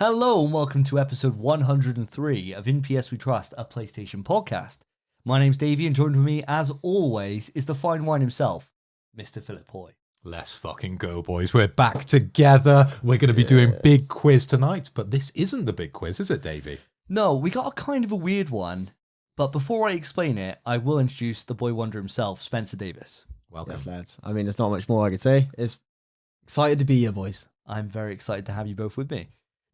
Hello and welcome to episode 103 of In PS We Trust, a PlayStation podcast. My name's Davey and joined with me, as always, is the fine wine himself, Mr. Philip Hoy. Let's fucking go, boys. We're back together. We're going to be doing big quiz tonight, but this isn't the big quiz, is it, Davey? No, we got a kind of a weird one, but before I explain it, I will introduce the boy wonder himself, Spencer Davis. Welcome. Yes, lads. I mean, there's not much more I could say. It's excited to be here, boys. I'm very excited to have you both with me.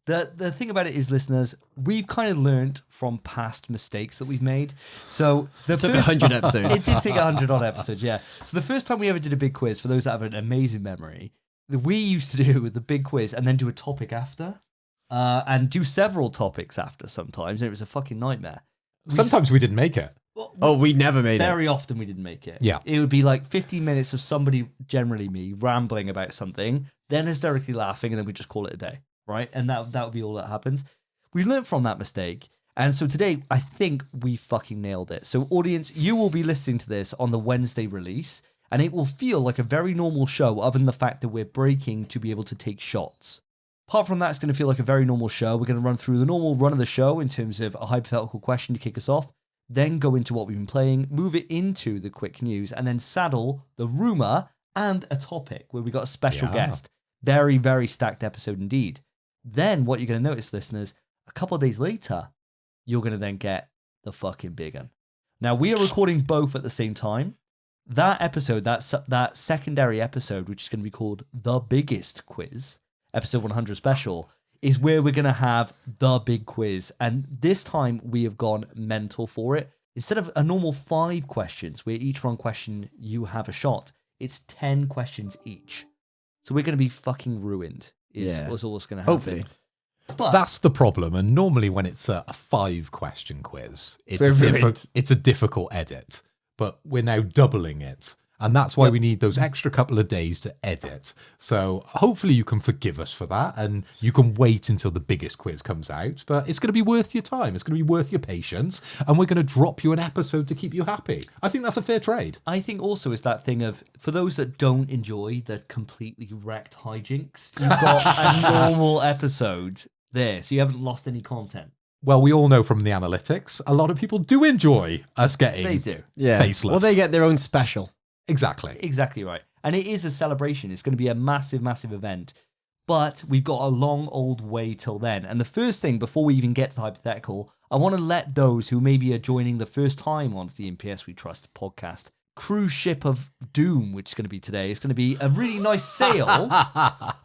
The thing about it is, listeners, we've kind of learned from past mistakes that we've made. So It took 100 episodes. It did take 100 odd episodes, yeah. So the first time we ever did a big quiz, for those that have an amazing memory, we used to do the big quiz and then do a topic after, and do several topics after sometimes, and it was a fucking nightmare. Sometimes we didn't make it. Oh, we never made it. Very often we didn't make it. Yeah. It would be like 15 minutes of somebody, generally me, rambling about something, then hysterically laughing, and then we just call it a day, right? And that would be all that happens. We learned from that mistake. And so today, I think we fucking nailed it. So audience, you will be listening to this on the Wednesday release, and it will feel like a very normal show, other than the fact that we're breaking to be able to take shots. Apart from that, it's going to feel like a very normal show. We're going to run through the normal run of the show in terms of a hypothetical question to kick us off, then go into what we've been playing, move it into the quick news, and then saddle the rumour and a topic where we got a special guest. Very, very stacked episode indeed. Then what you're going to notice, listeners, a couple of days later, you're going to then get the fucking big one. Now, we are recording both at the same time. That episode, that secondary episode, which is going to be called The Biggest Quiz, episode 100 special, is where we're going to have the big quiz. And this time we have gone mental for it. Instead of a normal 5 questions, where each wrong question you have a shot, it's 10 questions each. So we're going to be fucking ruined, is all that's going to happen. Hopefully. But That's the problem. And normally when it's a 5-question quiz, it's a difficult edit. But we're now doubling it. And that's why we need those extra couple of days to edit. So hopefully you can forgive us for that. And you can wait until the biggest quiz comes out. But it's going to be worth your time. It's going to be worth your patience. And we're going to drop you an episode to keep you happy. I think that's a fair trade. I think also it's that thing of, for those that don't enjoy the completely wrecked hijinks, you've got a normal episode there. So you haven't lost any content. Well, we all know from the analytics, a lot of people do enjoy us getting They do. faceless. Well, they get their own special. Exactly. Exactly right. And it is a celebration. It's going to be a massive, massive event. But we've got a long old way till then. And the first thing, before we even get to the hypothetical, I want to let those who maybe are joining the first time on the In PS We Trust podcast, cruise ship of doom, which is going to be today. It's going to be a really nice sail,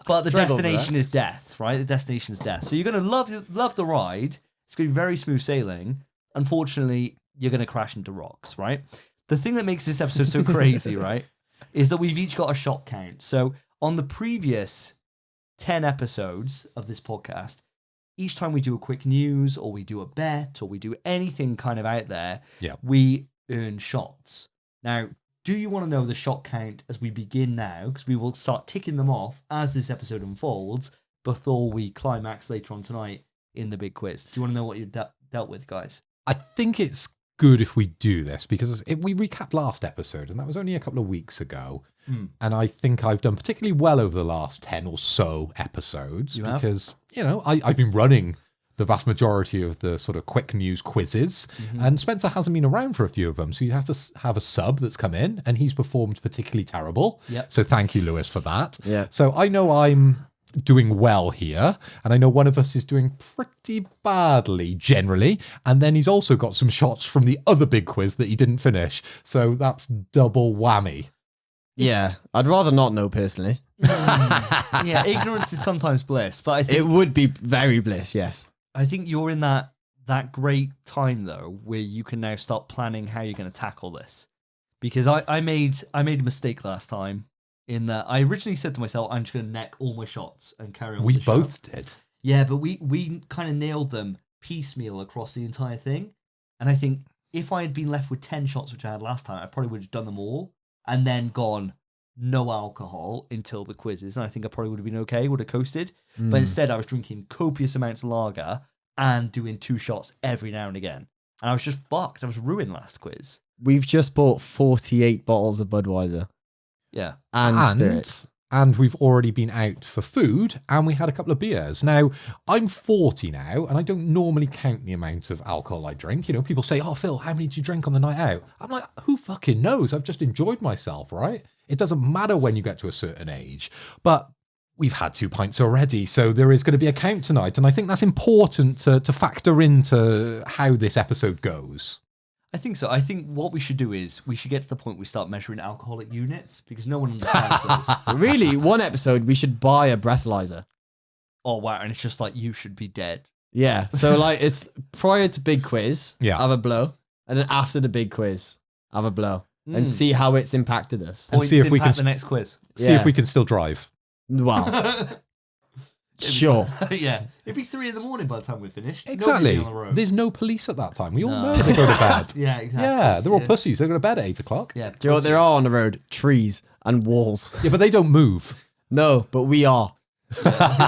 but the destination is death, right? The destination is death. So you're going to love the ride. It's going to be very smooth sailing. Unfortunately, you're going to crash into rocks, right? The thing that makes this episode so crazy, right, is that we've each got a shot count. So on the previous 10 episodes of this podcast, each time we do a quick news or we do a bet or we do anything kind of out there, we earn shots. Now, do you want to know the shot count as we begin now? Because we will start ticking them off as this episode unfolds before we climax later on tonight in the big quiz. Do you want to know what you dealt with, guys? I think it's good if we do this because we recapped last episode and that was only a couple of weeks ago. And I think I've done particularly well over the last 10 or so episodes because, I've been running the vast majority of the sort of quick news quizzes and Spencer hasn't been around for a few of them. So you have to have a sub that's come in and he's performed particularly terrible. So thank you, Lewis, for that. So I know I'm doing well here, and I know one of us is doing pretty badly generally, and then he's also got some shots from the other big quiz that he didn't finish, so that's double whammy. Yeah, I'd rather not know personally. Yeah, ignorance is sometimes bliss, but I think It would be very bliss, yes. I think you're in that great time though where you can now start planning how you're going to tackle this, because I made a mistake last time. In that, I originally said to myself, I'm just going to neck all my shots and carry on. We with the show. both did. Yeah, but we kind of nailed them piecemeal across the entire thing. And I think if I had been left with 10 shots, which I had last time, I probably would have done them all and then gone no alcohol until the quizzes. And I think I probably would have been okay, would have coasted. But instead, I was drinking copious amounts of lager and doing 2 shots every now and again. And I was just fucked. I was ruined last quiz. We've just bought 48 bottles of Budweiser. Yeah. And spirits. and we've already been out for food, and we had a couple of beers. Now, I'm 40 now, and I don't normally count the amount of alcohol I drink. You know, people say, oh, Phil, how many did you drink on the night out? I'm like, who fucking knows? I've just enjoyed myself, right? It doesn't matter when you get to a certain age. But we've had 2 pints already, so there is going to be a count tonight, and I think that's important to factor into how this episode goes. I think so. I think what we should do is we should get to the point we start measuring alcoholic units because no one understands those. Really, one episode we should buy a breathalyzer. Oh wow! And it's just like you should be dead. Yeah. So like it's prior to big quiz, Yeah. have a blow, and then after the big quiz, have a blow, and see how it's impacted us. And Points see if we impact can the next quiz. see if we can still drive. Wow. Sure. Yeah, it'd be 3 a.m. by the time we're finished. Exactly. Nobody on the road. There's no police at that time. We all No. know they go to bed. Yeah, exactly. Yeah, they're all pussies. They go to bed at 8 o'clock. Yeah, Do you know what there are on the road? Trees and walls. Yeah, but they don't move. No, but we are.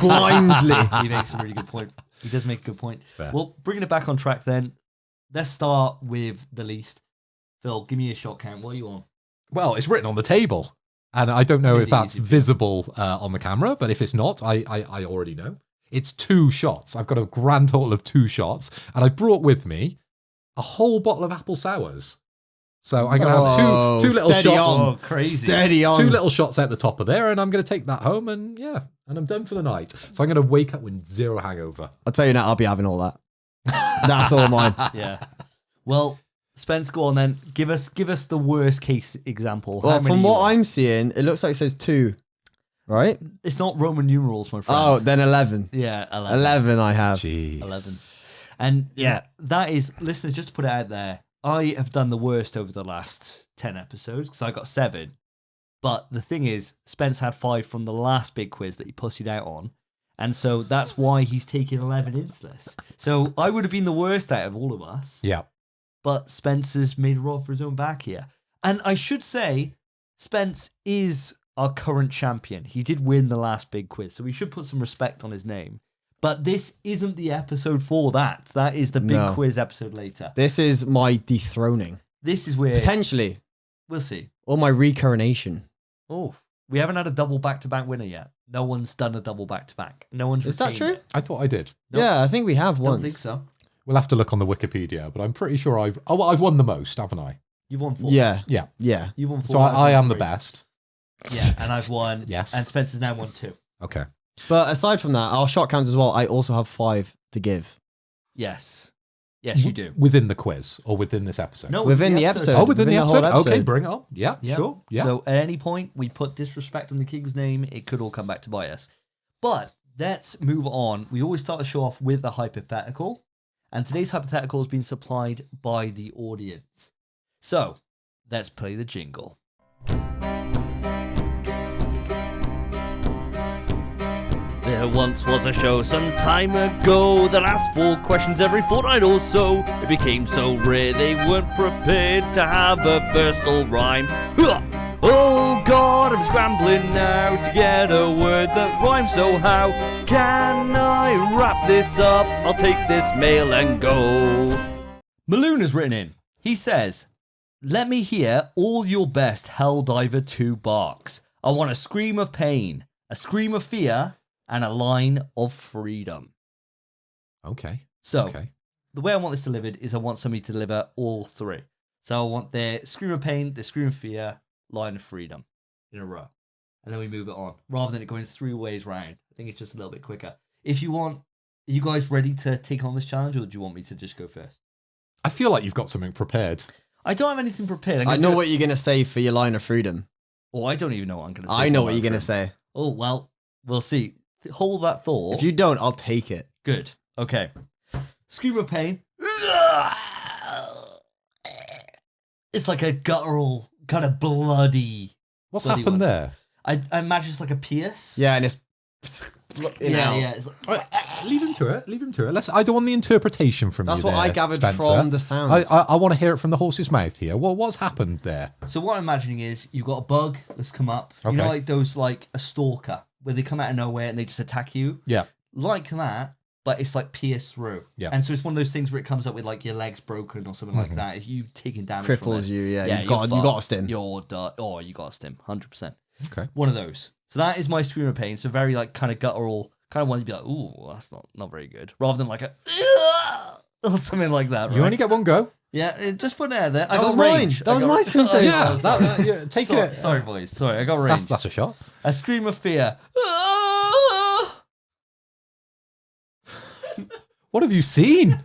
Blindly. He makes a really good point. He does make a good point. Fair. Well, bringing it back on track then, let's start with the least. Phil, give me a shot count. What are you on? Well, it's written on the table. And I don't know Really if that's easy. visible on the camera, but if it's not, I already know. It's 2 shots. I've got a grand total of 2 shots. And I brought with me a whole bottle of apple sours. So I'm going to have two little steady shots. on. Oh, crazy. Steady on. 2 little shots out the top of there, and I'm going to take that home, and yeah, and I'm done for the night. So I'm going to wake up with 0 hangover. I'll tell you now, I'll be having all that. That's all mine. Yeah. Well, Spence, go on then. Give us the worst case example. How Well, many from you what want? I'm seeing, it looks like it says 2. Right? It's not Roman numerals, my friend. Oh, then 11. Yeah, 11. 11 I have. Jeez. 11. And Yeah. that is, listeners, just to put it out there, I have done the worst over the last 10 episodes because I got 7. But the thing is, Spence had 5 from the last big quiz that he pussied out on. And so that's why he's taking 11 into this. So I would have been the worst out of all of us. Yeah. But Spence has made a roll for his own back here. And I should say, Spence is our current champion. He did win the last big quiz, so we should put some respect on his name. But this isn't the episode for that. That is the big No. quiz episode later. This is my dethroning. This is where Potentially. we'll see. Or my recoronation. Oh, we haven't had a double back-to-back winner yet. No one's done a double back-to-back. No one's Is that retained true? it. I thought I did. Nope. Yeah, I think we have Don't once. think so. We'll have to look on the Wikipedia, but I'm pretty sure I've won the most, haven't I? You've won 4. Yeah. Yeah. Yeah. You've won 4. So I am the 3. best. Yeah, and I've won. Yes. And Spence has now won 2. Okay. But aside from that, our shot counts as well. I also have 5 to give. Yes. Yes, you do. Within the quiz or within this episode? No, Within the episode. Oh, within the within the whole episode? Okay, episode. bring it on. Yeah, Yeah. sure. Yeah. So at any point we put disrespect on the king's name, it could all come back to bite us. But let's move on. We always start the show off with a hypothetical, and today's hypothetical has been supplied by the audience. So let's play the jingle. There once was a show some time ago that asked 4 questions every fortnight or so. It became so rare they weren't prepared to have a verse or rhyme. Oh God, I'm scrambling now to get a word that rhymes, so how can I wrap this up? I'll take this mail and go. Maloon has written in. He says, let me hear all your best Helldiver 2 barks. I want a scream of pain, a scream of fear, and a line of freedom. Okay. So, Okay. the way I want this delivered is I want somebody to deliver all 3. So I want their scream of pain, their scream of fear, line of freedom in a row. And then we move it on, rather than it going 3 ways round. I think it's just a little bit quicker. If you want, are you guys ready to take on this challenge, or do you want me to just go first? I feel like you've got something prepared. I don't have anything prepared. I know what you're going to say for your line of freedom. Oh, I don't even know what I'm going to say. I know for what line you're of going to freedom. say. Oh, well, we'll see. Hold that thought. If you don't, I'll take it. Good. Okay. Scream of pain. It's like a guttural, kind of bloody. What's bloody happened one. there? I imagine it's like a pierce. Yeah, and it's... Yeah. It's like, Leave him to it. Leave him to it. I don't want the interpretation from That's you what I there, gathered Spencer. from the sound. I want to hear it from the horse's mouth here. Well, what's happened there? So what I'm imagining is you've got a bug that's come up. You know, Okay. like those, like a stalker, where they come out of nowhere and they just attack you. Yeah. Like that, but it's like pierced through. Yeah. And so it's one of those things where it comes up with like your legs broken or something like that. If you taking damage from Cripples it. you, yeah. Yeah, you got you're a fucked. stim. You're done. Oh, you got a stim, 100%. Okay. One of those. So that is my Scream of Pain. So very like kind of guttural, kind of one you'd be like, ooh, that's not very good. Rather than like a or something like that. Right? You only get one go. Yeah, just put it there. That was mine. That was my Scream of Pain. Yeah, taking it. Sorry, boys. Sorry, I got range. That's a shot. A Scream of Fear. What have you seen?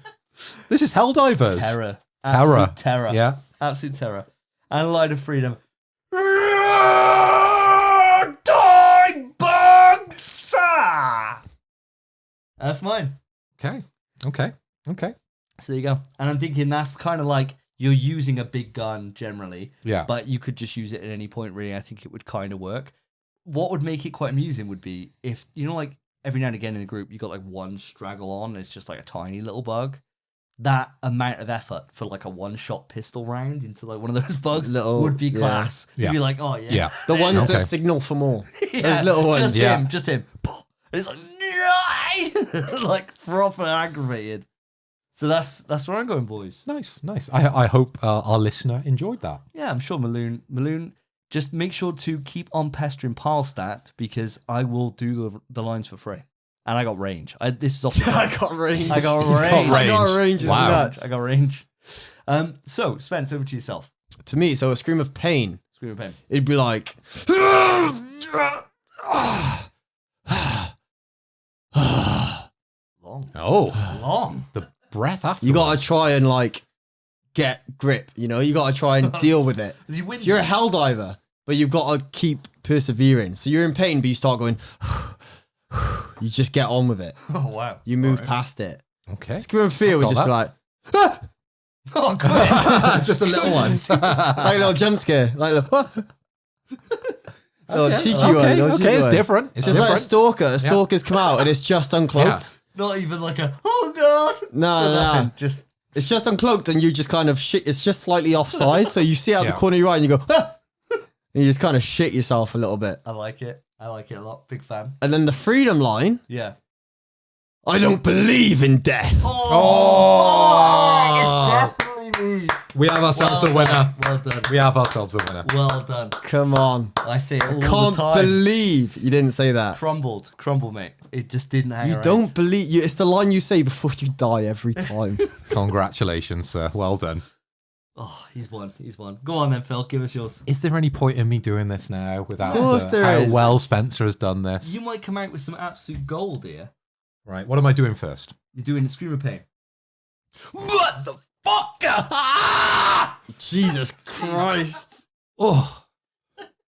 This is Helldivers. Terror. Absolute terror. Yeah. Absolute terror. And a Light of Freedom. Die bugs! That's mine. Okay. So there you go. And I'm thinking that's kind of like you're using a big gun generally, Yeah. but you could just use it at any point, really. I think it would kind of work. What would make it quite amusing would be if, like every now and again in a group, you got like one straggle on, and it's just like a tiny little bug. That amount of effort for like a one-shot pistol round into like one of those bugs would be class. Yeah. You'd be like, oh yeah. The ones that signal for more. Those little ones. Just him. And it's like, no! Like proper aggravated. So that's where I'm going, boys. Nice. I hope our listener enjoyed that. Yeah, I'm sure Maloon, just make sure to keep on pestering Pilestat because I will do the lines for free. And I got range. This is off the I got range. I got range. Wow. Nuts. I got range. So, Spence, over to yourself. To me, so a Scream of Pain. Scream of Pain. It'd be like... Long. Oh. Long. The breath after. You gotta try and like get grip, you gotta try and deal with it. You're a Helldiver, but you've gotta keep persevering. So you're in pain, but you start going... You just get on with it. Oh, wow. You move past it. Okay. Scream of Fear would just be like... Oh, God. Just a little one. Like a little jump scare. Like a little cheeky one. Okay, it's different. It's just different. like a stalker. A stalker's come out and it's just uncloaked. Not even like a, oh, God. No. Just... It's just uncloaked and you just kind of shit. It's just slightly offside. So you see out the corner of your eye and you go... And you just kind of shit yourself a little bit. I like it a lot. Big fan. And then the freedom line. Yeah. I don't believe in death. It's definitely me. We have ourselves a winner. Well done. We have ourselves a winner. Well done. Come on. I say it all Can't the time. believe you didn't say that. Crumble, mate. It just didn't hang You around. don't believe... It's the line you say before you die every time. Congratulations, sir. Well done. Oh, he's won. Go on then, Phil. Give us yours. Is there any point in me doing this now without Of course there how is. well Spencer has done this? You might come out with some absolute gold here. Right, what am I doing first? You're doing Scream of Pain. What the fuck? Ah! Jesus Christ. Oh,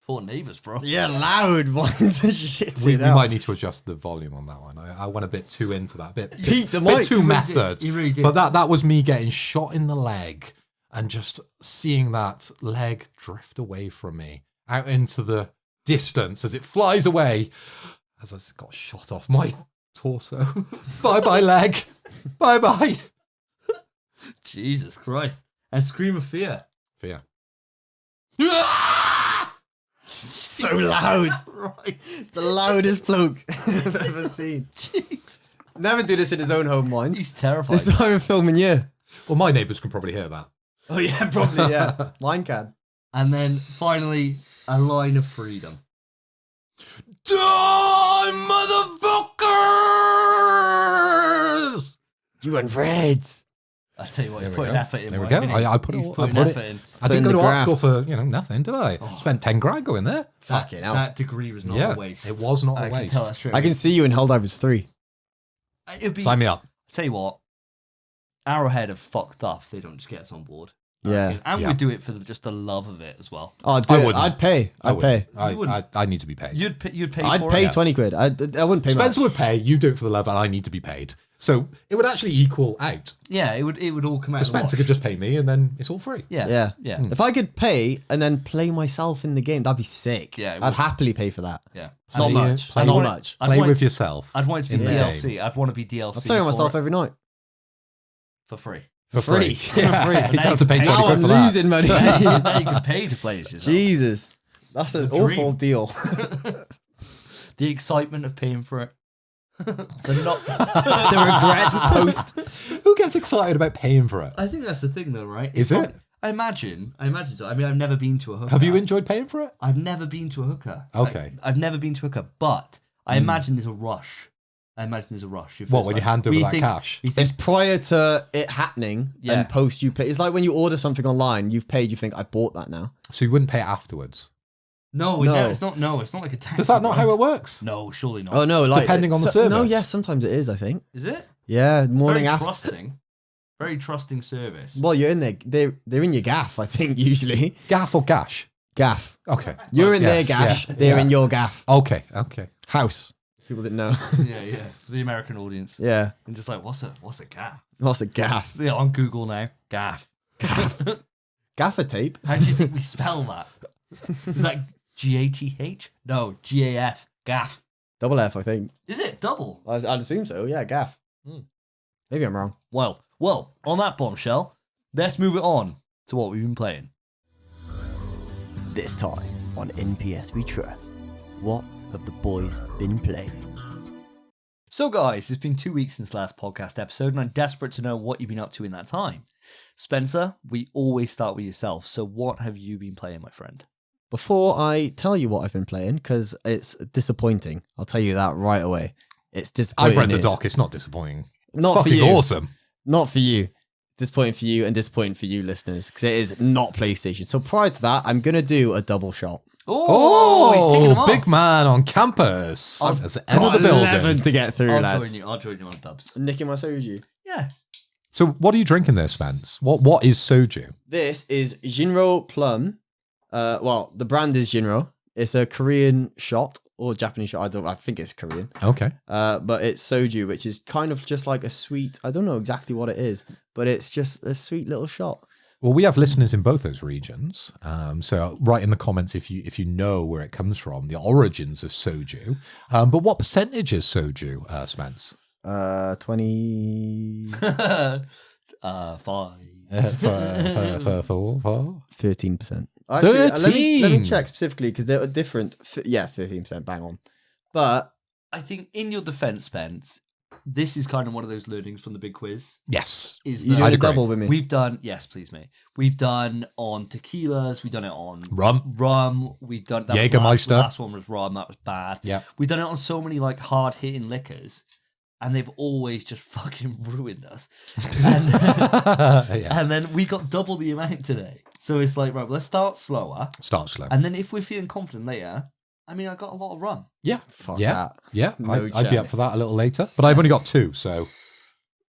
Poor neighbours, bro. Yeah, loud ones and shit. we might need to adjust the volume on that one. I went a bit too into that. Peak the bit mic. too method. You really did. But that was me getting shot in the leg and just seeing that leg drift away from me out into the distance as it flies away as I got shot off my torso. Bye-bye, leg. Bye-bye. Jesus Christ. And Scream of Fear. Fear. So loud. Right. It's the loudest bloke I've ever seen. Jesus. Never do this in his own home, mind. He's terrified. This is why we're filming you. Well, my neighbours can probably hear that. Oh, yeah, probably, yeah. Mine can. And then finally, A Line of Freedom. Die, motherfuckers! You went Reds. I tell you what, There he's we putting go. effort in. There we Mike, go. isn't he? I put it. He's I putting put effort it. in. I didn't go in to the art school graft. for nothing, did I? Spent 10 grand going there. Fucking hell. That degree was not Yeah, a waste. it was not a I waste. Can tell that straight I can see you in Helldivers 3. It'd be, Sign me up. tell you what, Arrowhead have fucked up if they don't just get us on board. Yeah. And Yeah. we do it for just the love of it as well. Oh, I dude, wouldn't. I'd pay. I'd pay. You wouldn't. I need to be paid. You'd pay I'd for pay it. 20 quid. I wouldn't pay Spencer much. would pay. You do it for the love, and I need to be paid. So it would actually equal out. Yeah, it would all come out. Because Spencer could just pay me, and then it's all free. Yeah. Yeah. If I could pay and then play myself in the game, that'd be sick. Yeah, it I'd would. happy pay for that. Yeah. Not Play- much. play- Not want it- much. I'd Play want with it- yourself. I'd want it to be in the DLC. game. I'd want to be DLC. I play with myself every night. for free. For free. For Yeah. free. You don't have to pay 20 Now quid I'm for that. losing money. Now you can pay to play as yourself. Jesus. That's an dream. awful deal. The excitement of paying for it. The not. The regret post. Who gets excited about paying for it? I think that's the thing, though, right? Is It's it? I imagine so. I mean, I've never been to a hooker. Have you enjoyed paying for it? I've never been to a hooker. Okay. I've never been to a hooker, but I imagine there's a rush. What, when you hand over that cash? It's prior to it happening and post you pay. It's like when you order something online, you've paid, you think, I bought that now. So you wouldn't pay it afterwards? No, it's not. No, it's not like a taxi. Is that not how it works? No, surely not. Oh no, like depending on the service. No, yes, sometimes it is. I think. Is it? Yeah, morning Very after. trusting. Very trusting service. Well, you're in there. They're in your gaff. I think usually. Gaff or gash? Gaff. Okay. You're in their gash. They're in your gaff. Okay. House. People didn't know. Yeah. For the American audience. Yeah. And just like, what's a gaff? What's a gaff? Yeah, on Google now. Gaff. Gaffer tape. How do you think we spell that? Is that GATH? No, GAF. Gaff. Double F, I think. Is it double? I'd assume so. Yeah, gaff. Maybe I'm wrong. Well, on that bombshell, let's move it on to what we've been playing. This time on NPS We Trust, what have the boys been playing? So guys, it's been 2 weeks since last podcast episode, and I'm desperate to know what you've been up to in that time. Spencer, we always start with yourself, so what have you been playing, my friend? Before I tell you what I've been playing, because it's disappointing, I'll tell you that right away. It's disappointing. I've read the doc, it's not disappointing. Not it's for you. Awesome. Not for you. It's disappointing for you and disappointing for you listeners, because it is not PlayStation. So prior to that, I'm going to do a double shot. He's ticking them off. Big man on campus. That's the end of the building. 11 to get through, lads. I'll join you on dubs. Nicking my soju. Yeah. So what are you drinking there, Spence? What is soju? This is Jrod Plum. Well, the brand is Jrod. It's a Korean shot or Japanese shot. I think it's Korean. Okay. But it's soju, which is kind of just like a sweet. I don't know exactly what it is, but it's just a sweet little shot. Well, we have listeners in both those regions. So write in the comments if you know where it comes from, the origins of soju. But what percentage is soju, Spence? 20. 5. 13%. Actually, let me check specifically because they're different. Yeah, 13%, bang on. But I think in your defense, Spence, this is kind of one of those learnings from the big quiz. Yes. You doing a double with me? We've done, yes, please, mate. We've done on tequilas. We've done it on rum. We've done that. Jägermeister. The last one was rum. That was bad. Yeah. We've done it on so many like hard hitting liquors, and they've always just fucking ruined us. And, and then we got double the amount today. So it's like, right, let's start slower. Start slow. And then if we're feeling confident later, I mean, I got a lot of rum. Yeah. Fuck that. Yeah. No I'd be up for that a little later. But I've only got 2, so.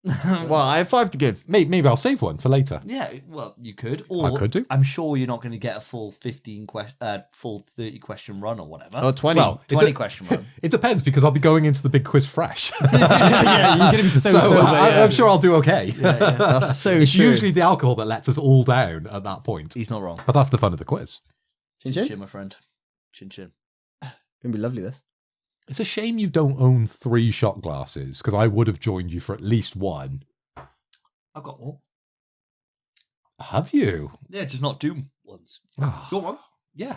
Well, I have 5 to give. Maybe I'll save one for later. Yeah, well, you could. Or I could do. I'm sure you're not going to get a full 30 question run or whatever. Oh, 20. Well, 20 question run. It depends because I'll be going into the big quiz fresh. Yeah, you're going to be so I'm sure I'll do okay. That's so It's true. usually the alcohol that lets us all down at that point. He's not wrong. But that's the fun of the quiz. Chin Chin chin. chin, my friend. Chin chin. Gonna be lovely, this. It's a shame you don't own 3 shot glasses because I would have joined you for at least 1. I've got one. Have you? Yeah, just not Doom ones. Oh, Got one? yeah.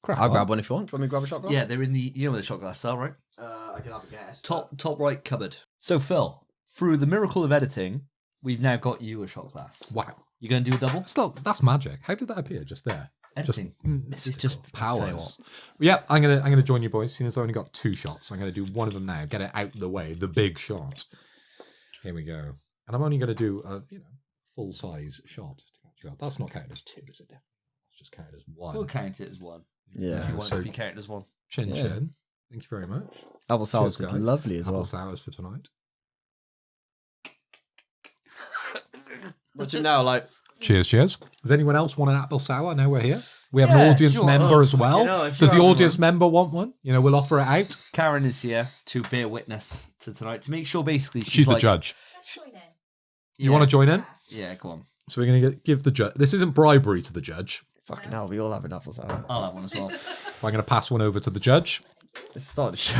Crack I'll on. grab one if you want. Do you want me to grab a shot glass? Yeah, they're in the, you know where the shot glasses are, right? I can have a guess. Top right cupboard. So Phil, through the miracle of editing, we've now got you a shot glass. Wow. You going to do a double? Still, that's magic. How did that appear just there? Editing. It's just I'll tell you powers. Yeah, I'm gonna join you boys. Seeing as I've only got 2 shots, I'm gonna do one of them now. Get it out of the way. The big shot. Here we go. And I'm only gonna do a full size shot to catch you up. That's not counted as 2, is it? That's just counted as 1. We'll count it as 1. Yeah. If you want it So- to be counted as 1. Chin Yeah. chin. Thank you very much. Apple sour is Cheers, guys. lovely as Apple well. sours for tonight. Watch him now, like. Cheers, cheers. Does anyone else want an apple sour? Now we're here. We have an Yeah, audience sure. member as well. if Does you're the having audience one. member want one? We'll offer it out. Karen is here to bear witness to tonight to make sure basically She's the like, judge. Join in. You want to join in? Yeah, go on. So we're going to give the judge. This isn't bribery to the judge. Fucking hell, we all have an apple sour. I'll have one as well. I'm going to pass one over to the judge. Let's start the show.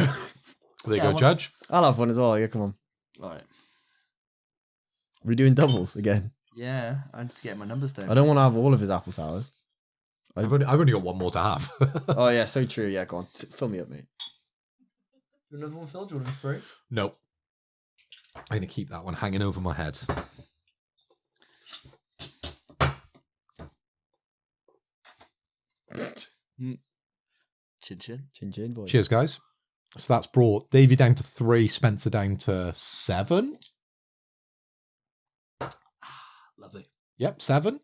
There you Yeah, go, well- judge. I'll have one as well. Yeah, come on. All right. We're doing doubles again. Yeah, I'm just getting my numbers down. I don't want to have all of his apple sours. I've only got one more to have. Oh, yeah, so true. Yeah, go on. Fill me up, mate. Do another one, Phil? Do you want to be free? Nope. I'm going to keep that one hanging over my head. Chin chin. Chin chin, boy. Cheers, guys. So that's brought Davey down to 3, Spencer down to 7. Lovely. Yep, 7.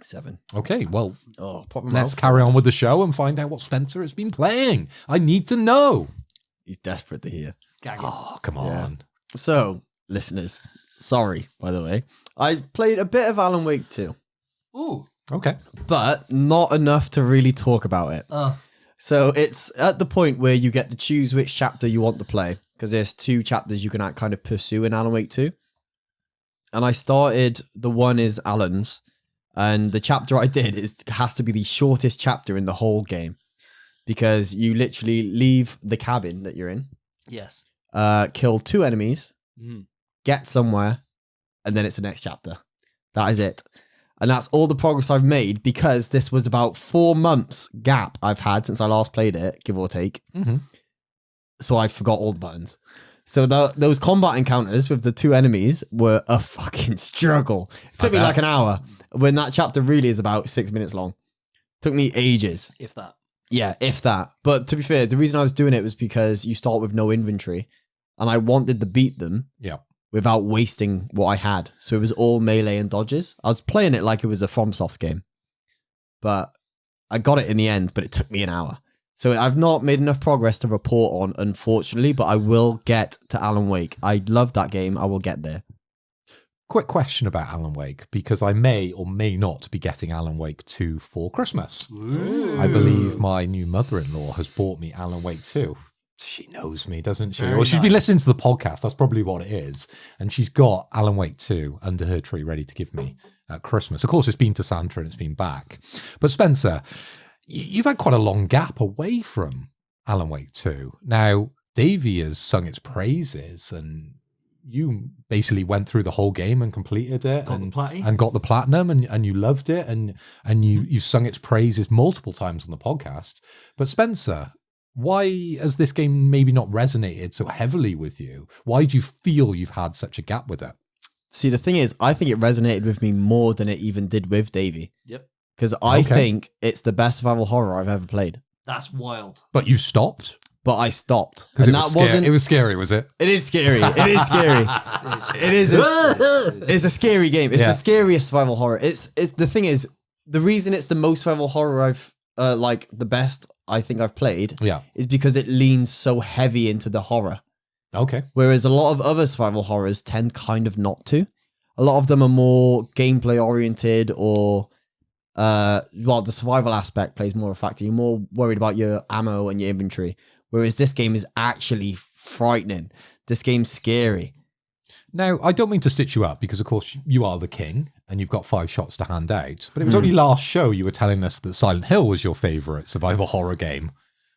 7. Okay, well, let's mouth. carry on with the show and find out what Spencer has been playing. I need to know. He's desperate to hear. Gagging. Oh, come on. So, listeners, sorry, by the way. I played a bit of Alan Wake 2, Ooh. Okay. but not enough to really talk about it. Oh. So it's at the point where you get to choose which chapter you want to play, because there's 2 chapters you can kind of pursue in Alan Wake 2. And I started, the one is Alan's, and the chapter I did has to be the shortest chapter in the whole game, because you literally leave the cabin that you're in, Yes. kill 2 enemies, Mm. get somewhere, and then it's the next chapter. That is it. And that's all the progress I've made, because this was about 4 months gap I've had since I last played it, give or take. Mm-hmm. So I forgot all the buttons. So those combat encounters with the 2 enemies were a fucking struggle. It took me like an hour, when that chapter really is about 6 minutes long. Took me ages. If that. Yeah, if that. But to be fair, the reason I was doing it was because you start with no inventory, and I wanted to beat them without wasting what I had. So it was all melee and dodges. I was playing it like it was a FromSoft game. But I got it in the end, but it took me an hour. So I've not made enough progress to report on, unfortunately, but I will get to Alan Wake. I love that game. I will get there. Quick question about Alan Wake, because I may or may not be getting Alan Wake 2 for Christmas. Ooh. I believe my new mother-in-law has bought me Alan Wake 2. She knows me, doesn't she? Very Or she's been nice. listening to the podcast. That's probably what it is. And she's got Alan Wake 2 under her tree ready to give me at Christmas. Of course, it's been to Santa and it's been back. But Spencer, you've had quite a long gap away from Alan Wake 2. Now, Davey has sung its praises, and you basically went through the whole game and completed it and got the platinum, and you loved it, and you sung its praises multiple times on the podcast. But Spencer, why has this game maybe not resonated so heavily with you? Why do you feel you've had such a gap with it? See, the thing is, I think it resonated with me more than it even did with Davey. Yep. Because I think it's the best survival horror I've ever played. That's wild. But you stopped? But I stopped. Because And it was scary, was it? It is scary. It is scary. It is. It's a scary game. It's the scariest survival horror. It's the thing is, the reason it's the most survival horror I've like the best I think I've played is because it leans so heavy into the horror. Okay. Whereas a lot of other survival horrors tend kind of not to. A lot of them are more gameplay oriented, or well, the survival aspect plays more a factor. You're more worried about your ammo and your inventory. Whereas this game is actually frightening. This game's scary. Now, I don't mean to stitch you up, because of course you are the king and you've got 5 shots to hand out. But it was only last show you were telling us that Silent Hill was your favourite survival horror game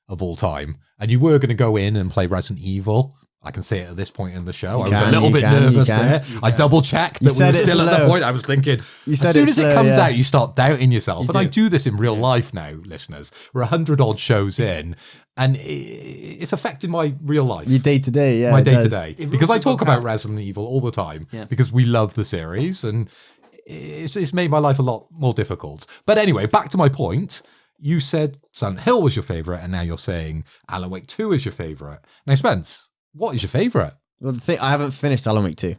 of all time. And you were going to go in and play Resident Evil. I can say it at this point in the show. I was a little bit nervous there. I double checked that we were still at the point. I was thinking, as soon as it comes out, you start doubting yourself. And I do this in real life now, listeners. We're 100 odd shows in, and it's affecting my real life. Your day to day, yeah. My day to day. Because I talk about Resident Evil all the time, because we love the series, and it's made my life a lot more difficult. But anyway, back to my point. You said Silent Hill was your favourite, and now you're saying Alan Wake 2 is your favourite. Now, Spence, what is your favourite? Well, the thing, I haven't finished Alan Wake 2.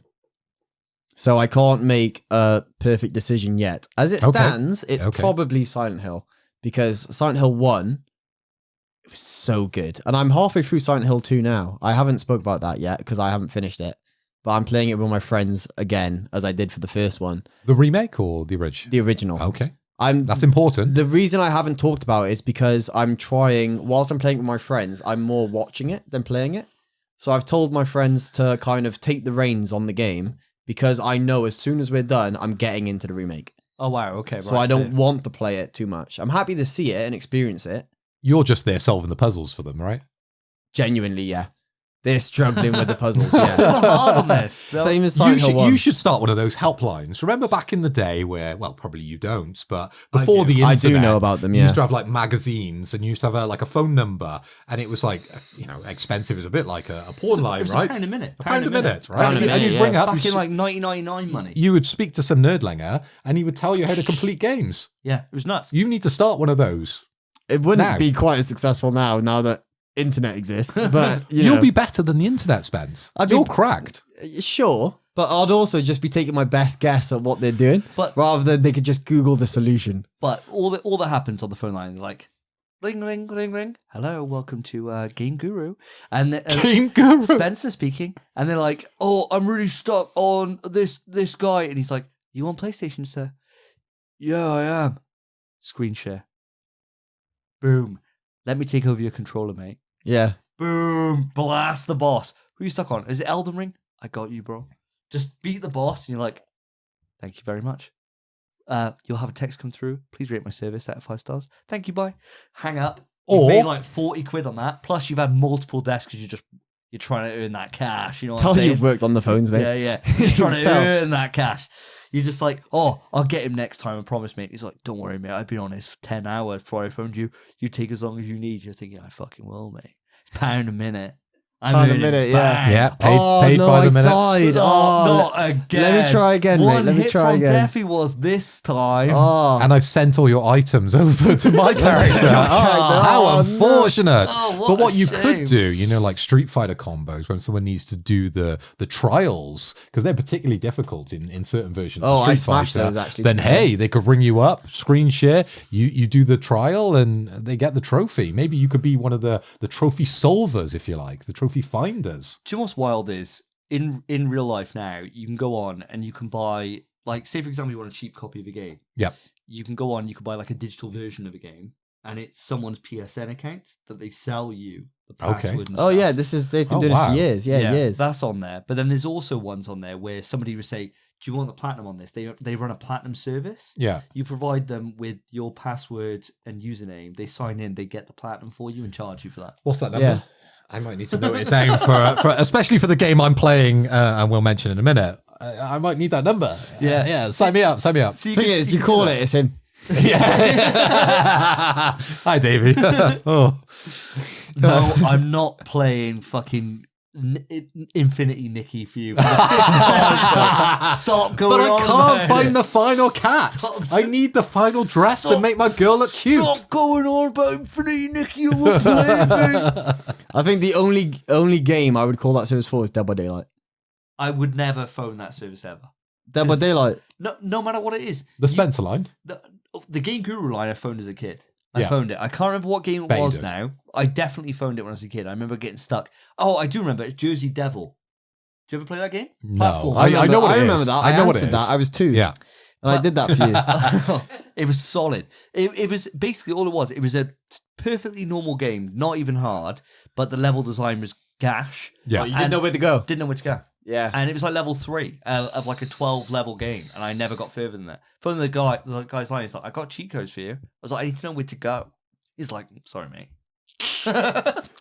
So I can't make a perfect decision yet. As it stands, it's probably Silent Hill. Because Silent Hill 1, it was so good. And I'm halfway through Silent Hill 2 now. I haven't spoke about that yet, because I haven't finished it. But I'm playing it with my friends again, as I did for the first one. The remake or the original? The original. Okay. That's important. The reason I haven't talked about it is because I'm trying, whilst I'm playing with my friends, I'm more watching it than playing it. So I've told my friends to kind of take the reins on the game, because I know as soon as we're done, I'm getting into the remake. Oh, wow. Okay. So I don't want to play it too much. I'm happy to see it and experience it. You're just there solving the puzzles for them, right? Genuinely, yeah. They're struggling with the puzzles, yeah. Hard on this. Same as Silent Hill 1. You should start one of those helplines. Remember back in the day where, well, probably you don't, but before the internet, I do know about them, you yeah. used to have like magazines, and you used to have like a phone number, and it was like, expensive. It was a bit like a porn line, right? £1 a minute. £1 a minute, right? £1 a minute, and you'd ring up. Back in like 1999 money. You would speak to some nerdlinger, and he would tell you how to complete games. Yeah, it was nuts. You need to start one of those. It wouldn't Now. be quite as successful now that internet exists. But You'll be better than the internet, Spence. You're cracked. sure. But I'd also just be taking my best guess at what they're doing, But- rather than they could just Google the solution. But all that happens on the phone line, like, ring, ring, ring, ring. Hello, welcome to Game Guru. And Game Guru. Spencer speaking. And they're like, oh, I'm really stuck on this guy. And he's like, you on PlayStation, sir? Yeah, I am. Screen share. Boom. Let me take over your controller, mate. Yeah. Boom. Blast the boss. Who you stuck on? Is it Elden Ring? I got you, bro. Just beat the boss, and you're like, thank you very much. You'll have a text come through. Please rate my service out of 5 stars. Thank you, bye. Hang up. You've made like 40 quid on that. Plus, you've had multiple deaths because you're trying to earn that cash. You know what I'm Tell saying? you've worked on the phones, mate. Yeah. You're trying to Tell. earn that cash. You're just like, oh, I'll get him next time, I promise, mate. He's like, don't worry, mate. I've been on this for 10 hours before I phoned you. You take as long as you need. You're thinking, I fucking will, mate. It's £1 a minute. I'm Pound a earning minute, bang. Yeah, Oh, paid no, by the I minute. died. Not again. Let me try again, mate. One Let me hit try from again. Davey was this time. Oh, And I've sent all your items over to my character. Oh, how Oh, no. unfortunate. Oh, what but what a you shame. could do, like Street Fighter combos, when someone needs to do the trials, because they're particularly difficult in certain versions Oh, of Street I smashed Fighter, those, actually, then to be fair. hey, they could ring you up, screen share, you do the trial, and they get the trophy. Maybe you could be one of the trophy solvers, if you like, the trophy finders. Do you know what's wild is in real life now, you can go on and you can buy, like, say for example, you want a cheap copy of a game. Yep. You can go on, you can buy like a digital version of a game, and it's someone's PSN account that they sell you the Okay. password and oh stuff. yeah, they've been Oh, doing it wow. for years. Yeah, years. That's on there. But then there's also ones on there where somebody would say, do you want the platinum on this? They run a platinum service. Yeah. You provide them with your password and username. They sign in, they get the platinum for you and charge you for that. What's that number? Yeah. I might need to note it down for especially for the game I'm playing, and we'll mention in a minute. I might need that number. Yeah. Sign me up. Sign me up. So Thing is, you call it, it's him. Yeah. Hi, Davey. Oh. No, I'm not playing fucking Infinity Nicky for you. For the fifth time. Stop going But on. I can't man. find the final cat. Stop. I need the final dress to Stop. make my girl look cute. Stop going on about Infinity Nicky. You will play, mate. I think the only game I would call that service for is Dead by Daylight. I would never phone that service ever. Dead by Is- Daylight. No matter what it is. The Spencer line. The Game Guru line I phoned as a kid. I Yeah. phoned it. I can't remember what game it Bet you was did. now. I definitely phoned it when I was a kid. I remember getting stuck. Oh, I do remember. It's Jersey Devil. Do you ever play that game? No. Platform. I know what it I remember is. that. I know what it answered is. that. I was 2. Yeah. And I did that for you. It was solid. It was basically all it was. It was a perfectly normal game, not even hard, but the level design was gash. Yeah. You didn't know where to go. Didn't know where to go. Yeah. And it was like level 3 of like a 12 level game, and I never got further than that. Phone the guy's line. He's like, "I got cheat codes for you." I was like, "I need to know where to go." He's like, "Sorry, mate."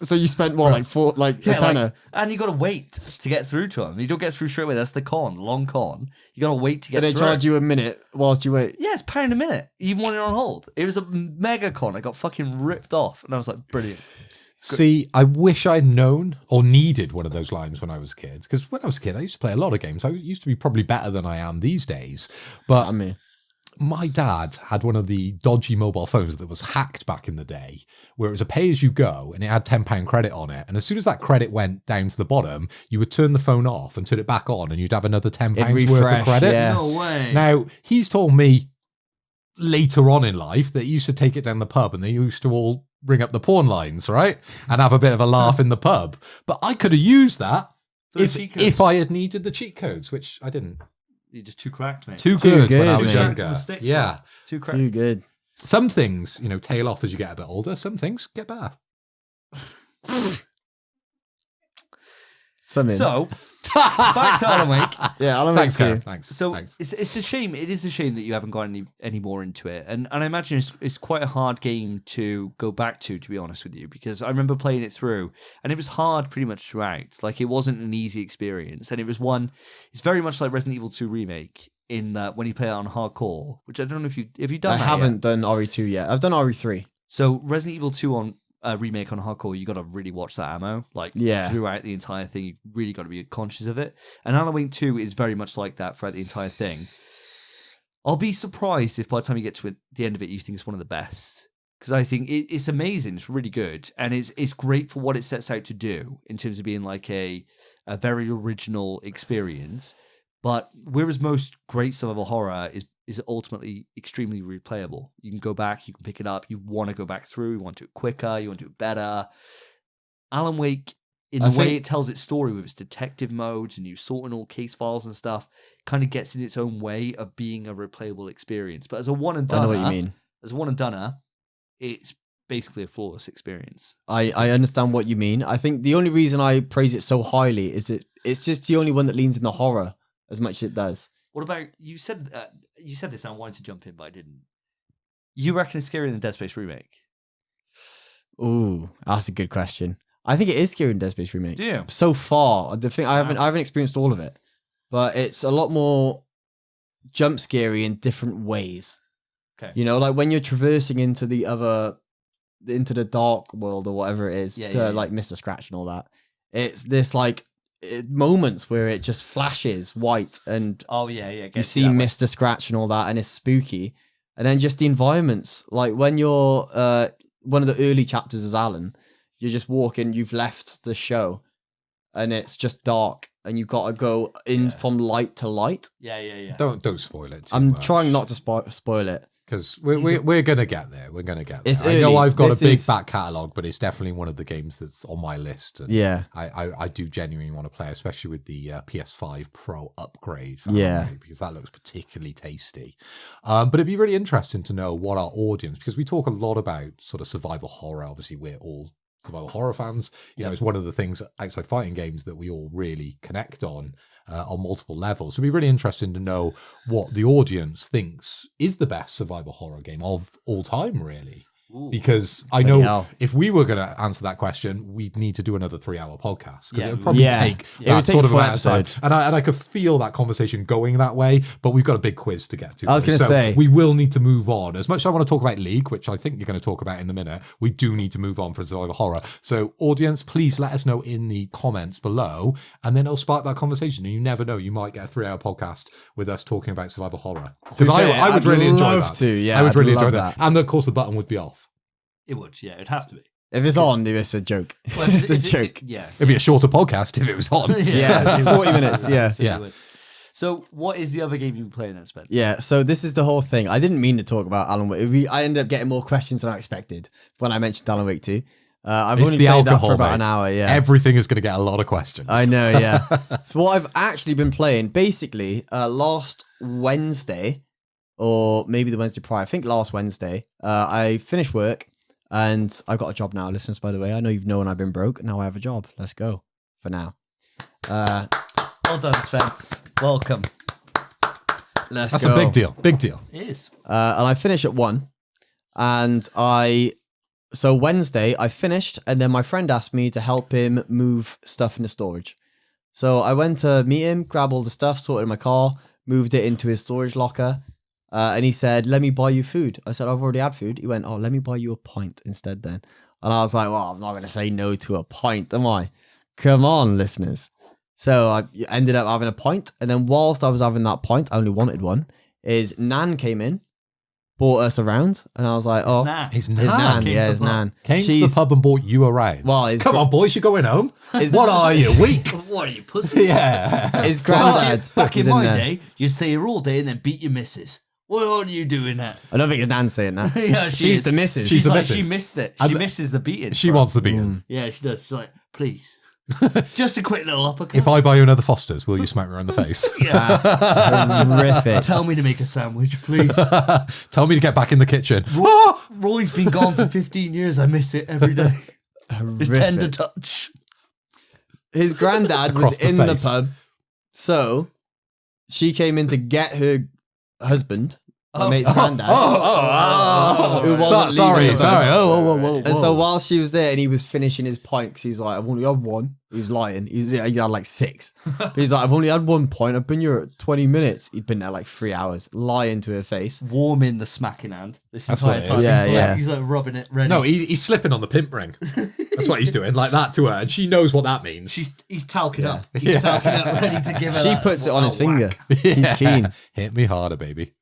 So you spent what, like a tenner? And you got to wait to get through to them. You don't get through straight away. That's the long con. You got to wait to get And they through. charge you a minute whilst you wait. Yeah, it's £1 a minute. Even when you're on hold. It was a mega con. I got fucking ripped off, and I was like, brilliant. See, I wish I'd known or needed one of those lines when I was a kid. Because when I was a kid, I used to play a lot of games. I used to be probably better than I am these days. But I mean, my dad had one of the dodgy mobile phones that was hacked back in the day, where it was a pay-as-you-go, and it had £10 credit on it. And as soon as that credit went down to the bottom, you would turn the phone off and turn it back on, and you'd have another £10 worth refresh, of credit. yeah. No way. Now, he's told me later on in life that he used to take it down the pub, and they used to all ring up the porn lines, right? And have a bit of a laugh in the pub. But I could have used that For the cheat codes. if I had needed the cheat codes, which I didn't. You're just too cracked, mate. Too good when I good, was mate. younger. The sticks, Yeah. man. Too cracked. too good. Some things, tail off as you get a bit older. Some things get better. Something. So, back to Alan Wake. yeah, Alan Thanks, Wake Karen. 2. Thanks. So Thanks. it's a shame. It is a shame that you haven't got any more into it, and I imagine it's quite a hard game to go back to be honest with you, because I remember playing it through, and it was hard pretty much throughout. Like, it wasn't an easy experience, and it was one. It's very much like Resident Evil 2 remake in that when you play it on hardcore, which I don't know if you've done. I that haven't yet? done RE2 yet. I've done RE3. So Resident Evil 2 on remake on hardcore, you got to really watch that ammo. Like, Yeah. throughout the entire thing, you've really got to be conscious of it. And Alan Wake 2 is very much like that throughout the entire thing. I'll be surprised if by the time you get to the end of it, you think it's one of the best. because I think it's amazing. It's really good, and it's great for what it sets out to do in terms of being like a very original experience. But whereas most great survival horror is ultimately extremely replayable. You can go back, you can pick it up, you want to go back through, you want to do it quicker, you want to do it better. Alan Wake, in the way it tells its story with its detective modes and you sorting all case files and stuff, kind of gets in its own way of being a replayable experience. But as a one and done, I know what you mean. As a one and doneer, it's basically a flawless experience. I understand what you mean. I think the only reason I praise it so highly is it's just the only one that leans in the horror as much as it does. What about you said this and I wanted to jump in, but I didn't. You reckon it's scarier than Dead Space Remake? Ooh, that's a good question. I think it is scarier than Dead Space Remake. Do you? So far, the thing I haven't experienced all of it, but it's a lot more jump scary in different ways. Okay. You know, like when you're traversing into the dark world or whatever it is like Mr. Scratch and all that. It's this like moments where it just flashes white and you see Mr. Scratch and all that, and it's spooky. And then just the environments, like when you're one of the early chapters is Alan, you're just walking, you've left the show and it's just dark and you've got to go in from light to light. Yeah. Don't spoil it. I'm trying not to spoil it. Because we're going to get there. We're going to get there. It's I know early. I've got This a big is- back catalogue, but it's definitely one of the games that's on my list. And Yeah. I do genuinely want to play, especially with the PS5 Pro upgrade. Yeah. Because that looks particularly tasty. But it'd be really interesting to know what our audience, because we talk a lot about sort of survival horror. Obviously, we're all survival horror fans. You know, it's one of the things outside fighting games that we all really connect on multiple levels. So it'd be really interesting to know what the audience thinks is the best survival horror game of all time, really. Ooh. Because I know if we were going to answer that question, we'd need to do another 3-hour podcast. Because it would probably take that sort of amount of time. And I could feel that conversation going that way, but we've got a big quiz to get to. I was going to say. We will need to move on. As much as I want to talk about League, which I think you're going to talk about in a minute, we do need to move on for survival horror. So audience, please let us know in the comments below, and then it'll spark that conversation. And you never know, you might get a 3-hour podcast with us talking about survival horror. Because I would really enjoy that. I would really enjoy that. And of course the button would be off. It would, yeah, it'd have to be. If it's on, it's a joke. Well, it's a joke. It'd be a shorter podcast if it was on. Yeah, 40 minutes. Yeah. So, what is the other game you've been playing then, Spence? Yeah, so this is the whole thing. I didn't mean to talk about Alan Wake. I ended up getting more questions than I expected when I mentioned Alan Wake 2. I've only played that for about an hour, Everything is going to get a lot of questions. I know, yeah. So what I've actually been playing, basically, last Wednesday, or maybe the Wednesday prior, I think last Wednesday, I finished work. And I've got a job now, listeners, by the way. I know you've known I've been broke. Now I have a job. Let's go. For now. Well done, Spence. Welcome. That's a big deal. Big deal. It is. And I finish at 1. And so Wednesday, I finished. And then my friend asked me to help him move stuff into storage. So I went to meet him, grab all the stuff, sorted my car, moved it into his storage locker. And he said, let me buy you food. I said, I've already had food. He went, oh, let me buy you a pint instead then. And I was like, well, I'm not going to say no to a pint, am I? Come on, listeners. So I ended up having a pint. And then whilst I was having that pint, I only wanted one, is Nan came in, brought us around. And I was like, oh. His His Nan, yeah, his Nan. Came to the pub and bought you around. Well, come on, boys, you're going home. What are you, weak? What are you, pussy? Yeah. His granddad. Back in my day, you'd stay here all day and then beat your missus. Why aren't you doing that? I don't think his Nan's saying that. Yeah, she's the missus. She's the like, missus. she missed it. She misses the beating. She wants the beating. Yeah, she does. She's like, please. Just a quick little uppercut. If I buy you another Foster's, will you smack me around the face? Yeah. Horrific. Tell me to make a sandwich, please. Tell me to get back in the kitchen. Roy's been gone for 15 years. I miss it every day. His tender touch. His granddad was in the pub. So she came in to get her husband, my mate's granddad. Who wasn't Sorry. leaving the pub. Whoa. And so while she was there and he was finishing his pint, because he's like, I've only had one. He was lying. He had like 6. But he's like, I've only had one pint. I've been here 20 minutes. He'd been there like 3 hours, lying to her face. Warming the smacking hand. This That's entire what it time. is. Yeah, He's like rubbing it ready. No, he's slipping on the pimp ring. That's what he's doing, like that to her, and she knows what that means. He's talking up. He's talking up, ready to give her She that. puts it on his finger. Yeah. He's keen. Hit me harder, baby.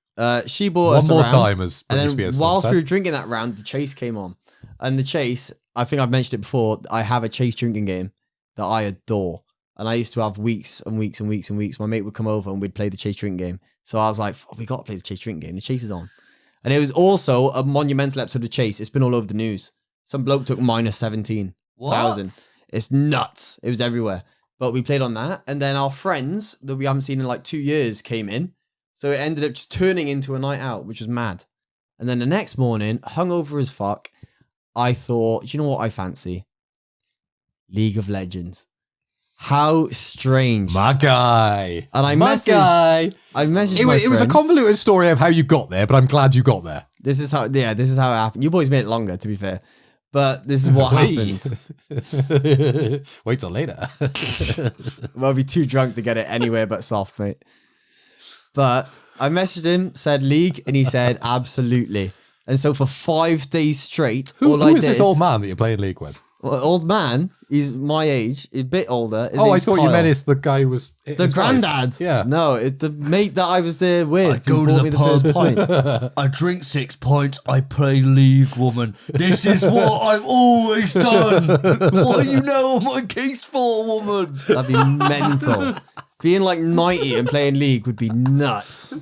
She bought One us more a round, time, as and Britney then Spears whilst said. we were drinking that round, the chase came on. And the chase, I think I've mentioned it before, I have a chase drinking game that I adore. And I used to have weeks and weeks and weeks and weeks. My mate would come over and we'd play the chase drinking game. So I was like, we got to play the chase drinking game. The chase is on. And it was also a monumental episode of Chase. It's been all over the news. Some bloke took minus 17,000. It's nuts. It was everywhere. But we played on that. And then our friends that we haven't seen in like 2 years came in. So it ended up just turning into a night out, which was mad. And then the next morning, hungover as fuck, I thought, do you know what I fancy? League of Legends. How strange. My guy. And I My messaged guy. I messaged It my was a friend. convoluted story of how you got there, but I'm glad you got there. This is how it happened. You boys made it longer, to be fair. But this is what happened. Wait till later. We'll be too drunk to get it anywhere but soft, mate. But I messaged him, said league, and he said absolutely. And so for 5 days straight, Who is this old man that you're playing League with? Well, old man, he's my age, he's a bit older. His Oh, I name's thought you Kyle. meant it's the guy who was The granddad. Yeah. No, it's the mate that I was there with. I go who to bought the me the pub. first pint. I drink 6 pints, I play League, woman. This is what I've always done. What are you now on my case for, woman? That'd be mental. Being like 90 and playing League would be nuts.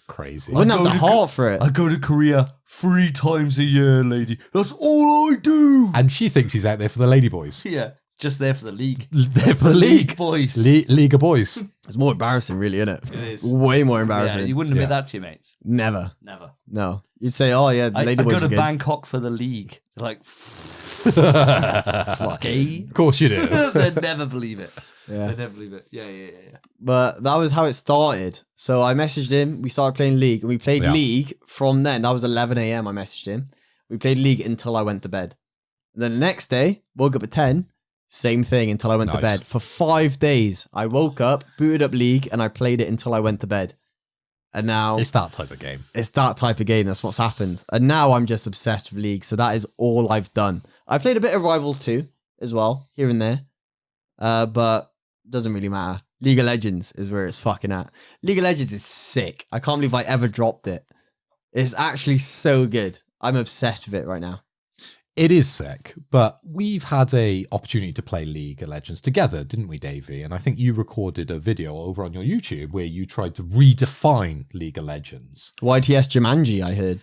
Crazy. I wouldn't have go the to heart for it. I go to Korea 3 times a year, lady. That's all I do. And she thinks he's out there for the lady boys. Yeah, just there for the league. There for the league. Boys. League of boys. It's more embarrassing, really, isn't it? It is. Way more Yeah, embarrassing. you wouldn't admit Yeah. that to your mates. Never. Never. No. You'd say, oh, yeah, the I lady boys go to are good. Bangkok for the league. They're like, gay. Of course you do. They'd never believe it. Yeah. They'd never believe it. Yeah. But that was how it started. So I messaged him. We started playing League. And we played Yeah. League from then. That was 11 a.m. I messaged him. We played League until I went to bed. And then the next day, woke up at 10. Same thing until I went to Nice. bed. For 5 days, I woke up, booted up League, and I played it until I went to bed. And now It's that type of game. it's that type of game. That's what's happened. And now I'm just obsessed with League. So that is all I've done. I played a bit of Rivals too, as well, here and there. But doesn't really matter. League of Legends is where it's fucking at. League of Legends is sick. I can't believe I ever dropped it. It's actually so good. I'm obsessed with it right now. It is sick, but we've had a opportunity to play League of Legends together, didn't we, Davey? And I think you recorded a video over on your YouTube where you tried to redefine League of Legends. YTS Jumanji, I heard.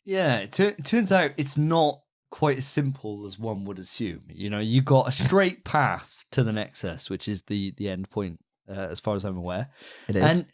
Yeah, it turns out it's not quite as simple as one would assume. You know, you got a straight path to the Nexus, which is the end point, as far as I'm aware. It is. And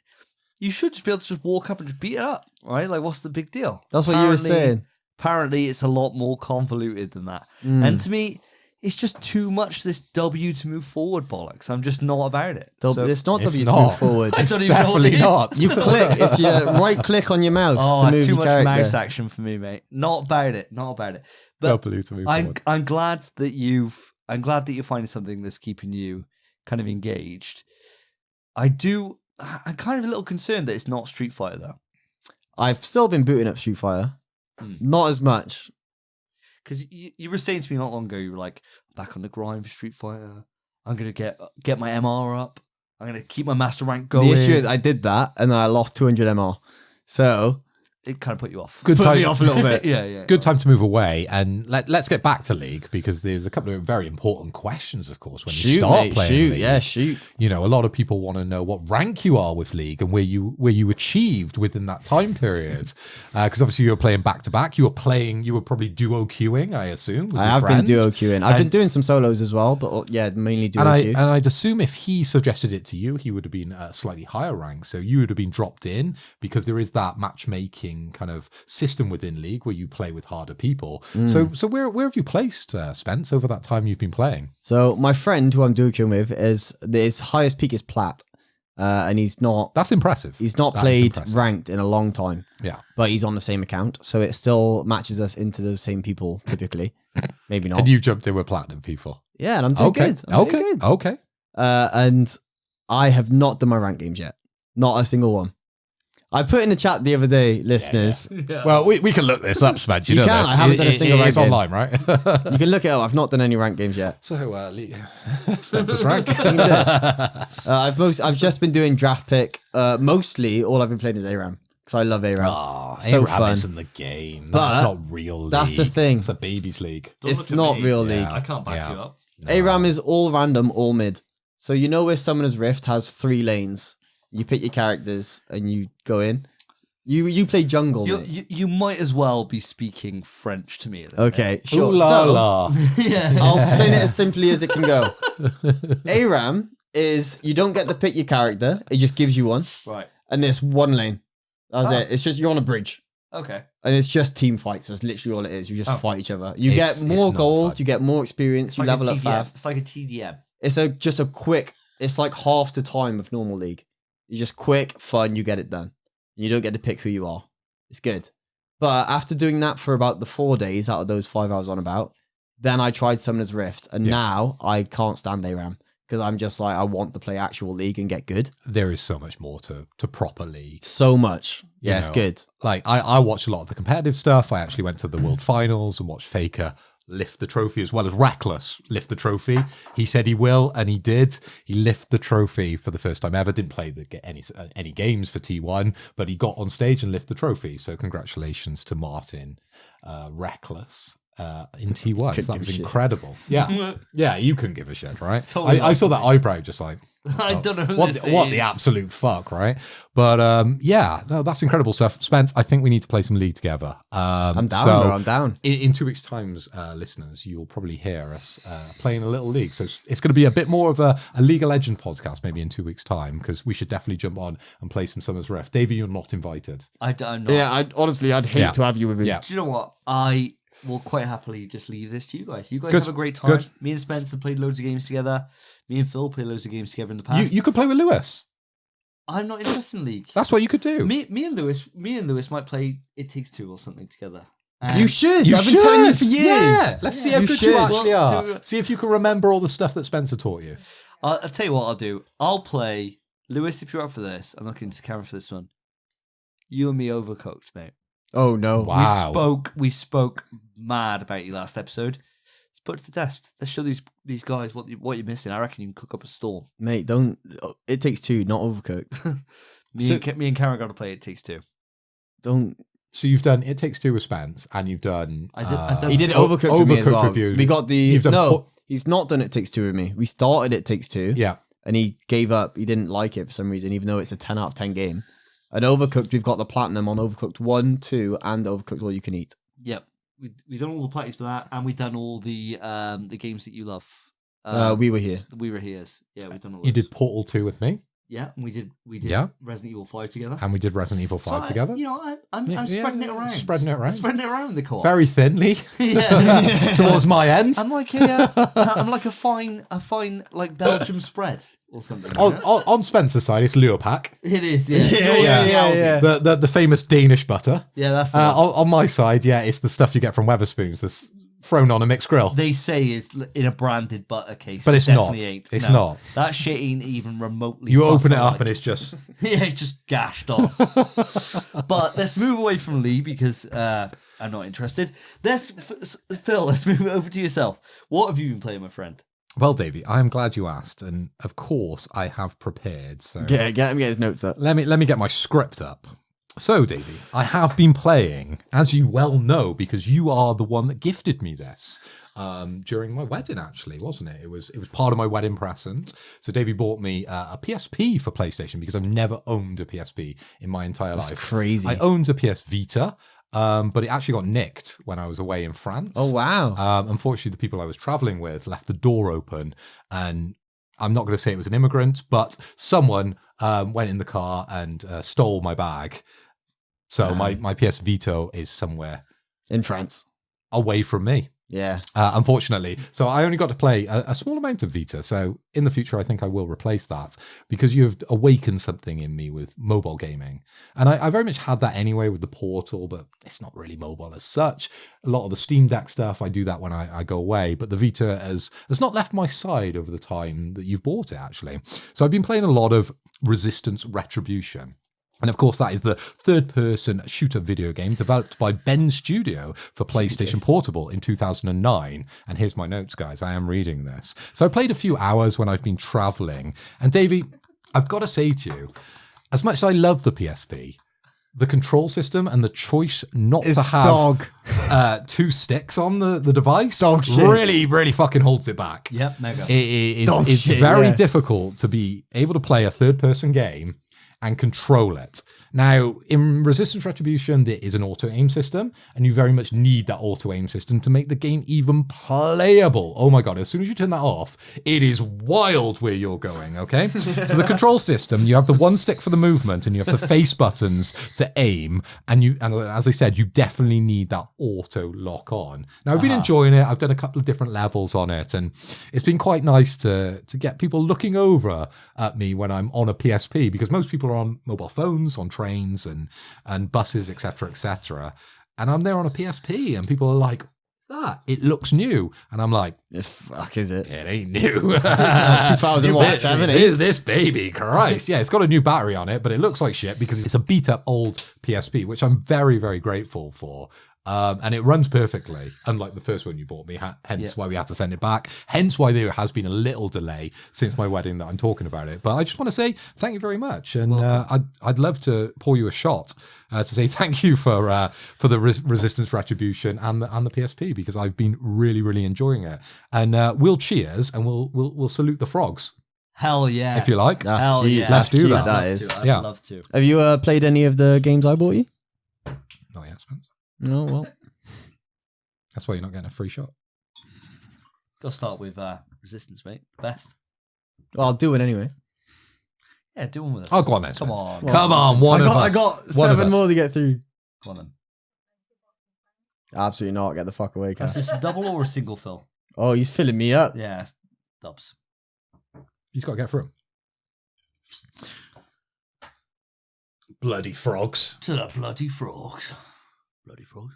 you should just be able to just walk up and just beat it up, right? Like, what's the big deal? That's what you were saying. Apparently, it's a lot more convoluted than that. And to me, it's just too much this W to move forward bollocks. I'm just not about it. So- It's not It's W to not. move forward. I don't even know what Definitely it is. not. You click. It's your right click on your mouse Oh, to move too your much character. mouse action for me, mate. Not about it. Not about it. But W to move I'm forward. I'm glad that you're finding something that's keeping you kind of engaged. I'm kind of a little concerned that it's not Street Fighter though. I've still been booting up Street Fighter. Not as much. Because you were saying to me not long ago, you were like, back on the grind for Street Fighter. I'm gonna get my MR up. I'm gonna keep my master rank going. The issue is I did that and I lost 200 MR. So it kind of put you off. Good put time. me off a little bit. Yeah. Good time to move away, and let's get back to League, because there's a couple of very important questions, of course, when you Shoot, start mate, playing shoot. League. Yeah, shoot. You know, a lot of people want to know what rank you are with League and where you achieved within that time period. Because obviously you were playing back to back. You were probably duo queuing, I assume. with I your have friend. been duo queuing. I've been doing some solos as well, but yeah, mainly duo And queue. I'd assume if he suggested it to you, he would have been a slightly higher rank. So you would have been dropped in, because there is that matchmaking kind of system within League where you play with harder people. So where have you placed, Spence, over that time you've been playing? So my friend who I'm duo queuing with his highest peak is plat. And he's not That's impressive. He's not That is played impressive. ranked in a long time. Yeah. But he's on the same account. So it still matches us into those same people typically. Maybe not. And you jumped in with platinum people. Yeah, and I'm doing Okay. good. I'm doing good. Okay. And I have not done my rank games yet. Not a single one. I put in the chat the other day, listeners. Well, we can look this up, Spence. You You know can. this. I haven't done a single It's rank game. online, right? You can look it up. I've not done any rank games yet. So, Spencer's rank. I've just been doing draft pick. Mostly all I've been playing is ARAM. because I love ARAM. Oh, So ARAM fun. isn't the game. But That's not real league. that's the thing. It's a baby's league. Don't It's look at not me. real Yeah. league. I can't back Yeah. you up. ARAM is all random, all mid. So you know where Summoner's Rift has 3 lanes. You pick your characters and you go in. You play jungle. mate. You might as well be speaking French to me. Okay, Ooh sure. la So la. Yeah. I'll explain it as simply as it can go. ARAM is you don't get to pick your character. It just gives you one. Right. And there's 1 lane. That's Oh. it. It's just you're on a bridge. Okay. And it's just team fights. That's literally all it is. You just fight each other. You It's- get more it's not gold. fun. You get more experience. You Like a level up TDM. fast. It's like a TDM. It's just a quick. It's like half the time of normal league. You just quick, fun. You get it done. You don't get to pick who you are. It's good. But after doing that for about the 4 days out of those 5 hours on about, then I tried Summoner's Rift, and now I can't stand ARAM because I'm just like I want to play actual league and get good. There is so much more to proper league. So much. Yeah, it's know, good. Like I watched a lot of the competitive stuff. I actually went to the World Finals and watched Faker lift the trophy as well as Reckless lift the trophy. He said he will, and he did. He lifted the trophy for the first time ever. Didn't play any games for T1, but he got on stage and lifted the trophy. So congratulations to Martin Reckless. In T1. Couldn't That give was a shit. incredible. Yeah. Yeah, you couldn't give a shit, right? Totally I saw that eyebrow just like, I don't know who what this what is. the absolute fuck, right? But yeah, no, that's incredible stuff. Spence, I think we need to play some league together. I'm down, so bro. I'm down. in 2 weeks' times, listeners, you'll probably hear us playing a little league. So it's going to be a bit more of a League of Legends podcast maybe in 2 weeks' time, because we should definitely jump on and play some Summer's Ref. Davey, you're not invited. I'm not. Yeah, I'd hate Yeah. to have you with me. Yeah. Do you know what? I will quite happily just leave this to you guys. You guys Good. have a great time. Good. Me and Spence have played loads of games together. Me and Phil played loads of games together in the past. You could play with Lewis. I'm not interested in League. That's what you could do. Me and Lewis might play It Takes Two or something together. And You should. You I've been telling you should. for years. Yeah. Let's see how You good you should. actually Well, are. See if you can remember all the stuff that Spencer taught you. I'll tell you what I'll do. I'll play Lewis if you're up for this. I'm looking into the camera for this one. You and me overcooked, mate. Oh no. Wow. We spoke mad about you last episode. Let's put it to the test. Let's show these guys what you're missing. I reckon you can cook up a storm. Mate, don't. It Takes Two, not Overcooked. Me and Karen got to play It Takes Two. Don't. So you've done It Takes Two with Spence, and you've done. I've done- He did O- Overcooked with me as Overcooked well. with you. We got the. You've done No, he's not done It Takes Two with me. We started It Takes Two. Yeah. And he gave up. He didn't like it for some reason, even though it's a 10 out of 10 game. And Overcooked, we've got the platinum on Overcooked 1, 2, and Overcooked All You Can Eat. Yep. We've done all the parties for that, and we've done all the games that you love. We were here. We were here's. Yeah, we've done all. You those. did Portal 2 with me, Yeah, and we did. Yeah. Resident Evil 5 together. and we did Resident Evil 5 So together. I'm Yeah, spreading yeah, it around. spreading it around. I'm spreading it around the co-op. Very thinly yeah. towards my end. I'm like a fine like Belgium spread or something. you know? On Spencer's side, it's Lure Pack, It is, yeah. Yeah. the famous Danish butter. Yeah, that's the one. On my side, yeah, it's the stuff you get from Weatherspoons that's thrown on a mixed grill. They say is in a branded butter case. But it's Definitely not. Ain't. It's No. not. That shit ain't even remotely. You open it butter-like. up and it's just Yeah, it's just gashed off. But let's move away from Lee because I'm not interested. Phil, let's move over to yourself. What have you been playing, my friend? well, Davey. I am glad you asked, and of course, I have prepared. So Get him get his notes up. let me get my script up. So, Davey, I have been playing, as you well know, because you are the one that gifted me this during my wedding. Actually, wasn't it? It was part of my wedding present. So, Davey bought me a PSP for PlayStation because I've never owned a PSP in my entire life. Crazy. I owned a PS Vita, but it actually got nicked when I was away in France. Oh, wow. Unfortunately, the people I was traveling with left the door open, and I'm not going to say it was an immigrant, but someone went in the car and stole my bag. So my PS Vita is somewhere In France. away from me, Yeah. unfortunately. So I only got to play a small amount of Vita. So in the future, I think I will replace that because you've awakened something in me with mobile gaming. And I very much had that anyway with the Portal, but it's not really mobile as such. A lot of the Steam Deck stuff, I do that when I go away. But the Vita has not left my side over the time that you've bought it, actually. So I've been playing a lot of Resistance Retribution. And of course, that is the third-person shooter video game developed by Ben Studio for PlayStation Portable in 2009. And here's my notes, guys. I am reading this. So I played a few hours when I've been traveling. And Davey, I've got to say to you, as much as I love the PSP, the control system and the choice not to have dog. 2 sticks on the device Dog shit. really fucking holds it back. Yep, mega. It's very difficult to be able to play a third-person game and control it. Now, in Resistance Retribution, there is an auto-aim system, and you very much need that auto-aim system to make the game even playable. Oh my god, as soon as you turn that off, it is wild where you're going, okay? So the control system, you have the 1 stick for the movement, and you have the face buttons to aim, and as I said, you definitely need that auto lock on. Now, I've been enjoying it. I've done a couple of different levels on it, and it's been quite nice to get people looking over at me when I'm on a PSP, because most people are on mobile phones, on trains and buses, etc., and I'm there on a PSP, and people are like, "What's that? It looks new," and I'm like, The fuck is it? "It ain't new." 2007. Is this baby? Christ, yeah, it's got a new battery on it, but it looks like shit because it's a beat up old PSP, which I'm very, very grateful for. And it runs perfectly, unlike the first one you bought me, hence why we had to send it back, hence why there has been a little delay since my wedding that I'm talking about it. But I just want to say thank you very much, and I'd love to pour you a shot to say thank you for the Resistance Retribution and the PSP, because I've been really, really enjoying it. And we'll cheers and we'll salute the frogs. Hell yeah. If you like. Hell cute. yeah. Let's do that. That is. I'd love to. Have you played any of the games I bought you? Not yet, Spence. No, well. That's why you're not getting a free shot. Got to start with Resistance, mate. Best. Well, I'll do it anyway. Yeah, do one with us. Oh, go on then. Come Spence. on. Come on, one of us. I got One of 7 us. more to get through. Come on then. Absolutely not. Get the fuck away, Is Cat. this a double or a single fill? Oh, he's filling me up. Yeah, it's dubs. He's got to get through. Bloody frogs. To the bloody frogs. Bloody frogs.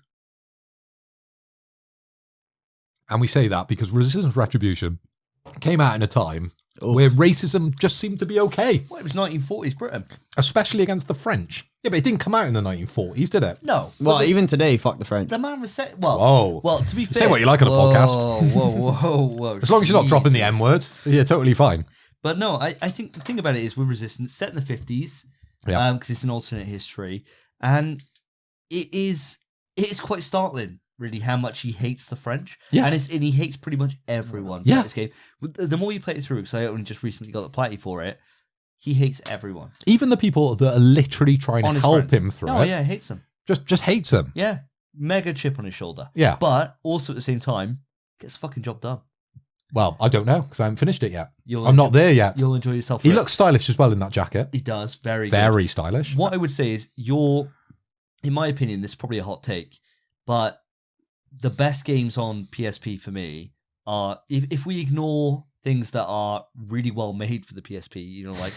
And we say that because Resistance Retribution came out in a time where racism just seemed to be okay, Well, it was 1940s Britain. especially against the French. Yeah, but it didn't come out in the 1940s, did it? No. Well, but even today, fuck the French. the man was set. Well, Whoa. well, to be fair. Say what you like on a podcast. Whoa. As long as you're not dropping the Jesus. M word, yeah, totally fine. But no, I think the thing about it is with Resistance, set in the 50s, Yeah. because it's an alternate history, and it's quite startling, really, how much he hates the French. Yeah. And he hates pretty much everyone Yeah. in this game. The more you play it through, because I only just recently got the platy for it, he hates everyone. Even the people that are literally trying to On his help friend. him through Oh, it, yeah, he hates them. just hates them. Yeah. Mega chip on his shoulder. Yeah. But also at the same time, gets the fucking job done. Well, I don't know because I haven't finished it yet. You'll I'm not enjoy- there yet. You'll enjoy yourself. He for it. looks stylish as well in that jacket. He does. Very, Very good. stylish. What I would say is in my opinion, this is probably a hot take, but the best games on PSP for me are, if we ignore things that are really well made for the PSP, like,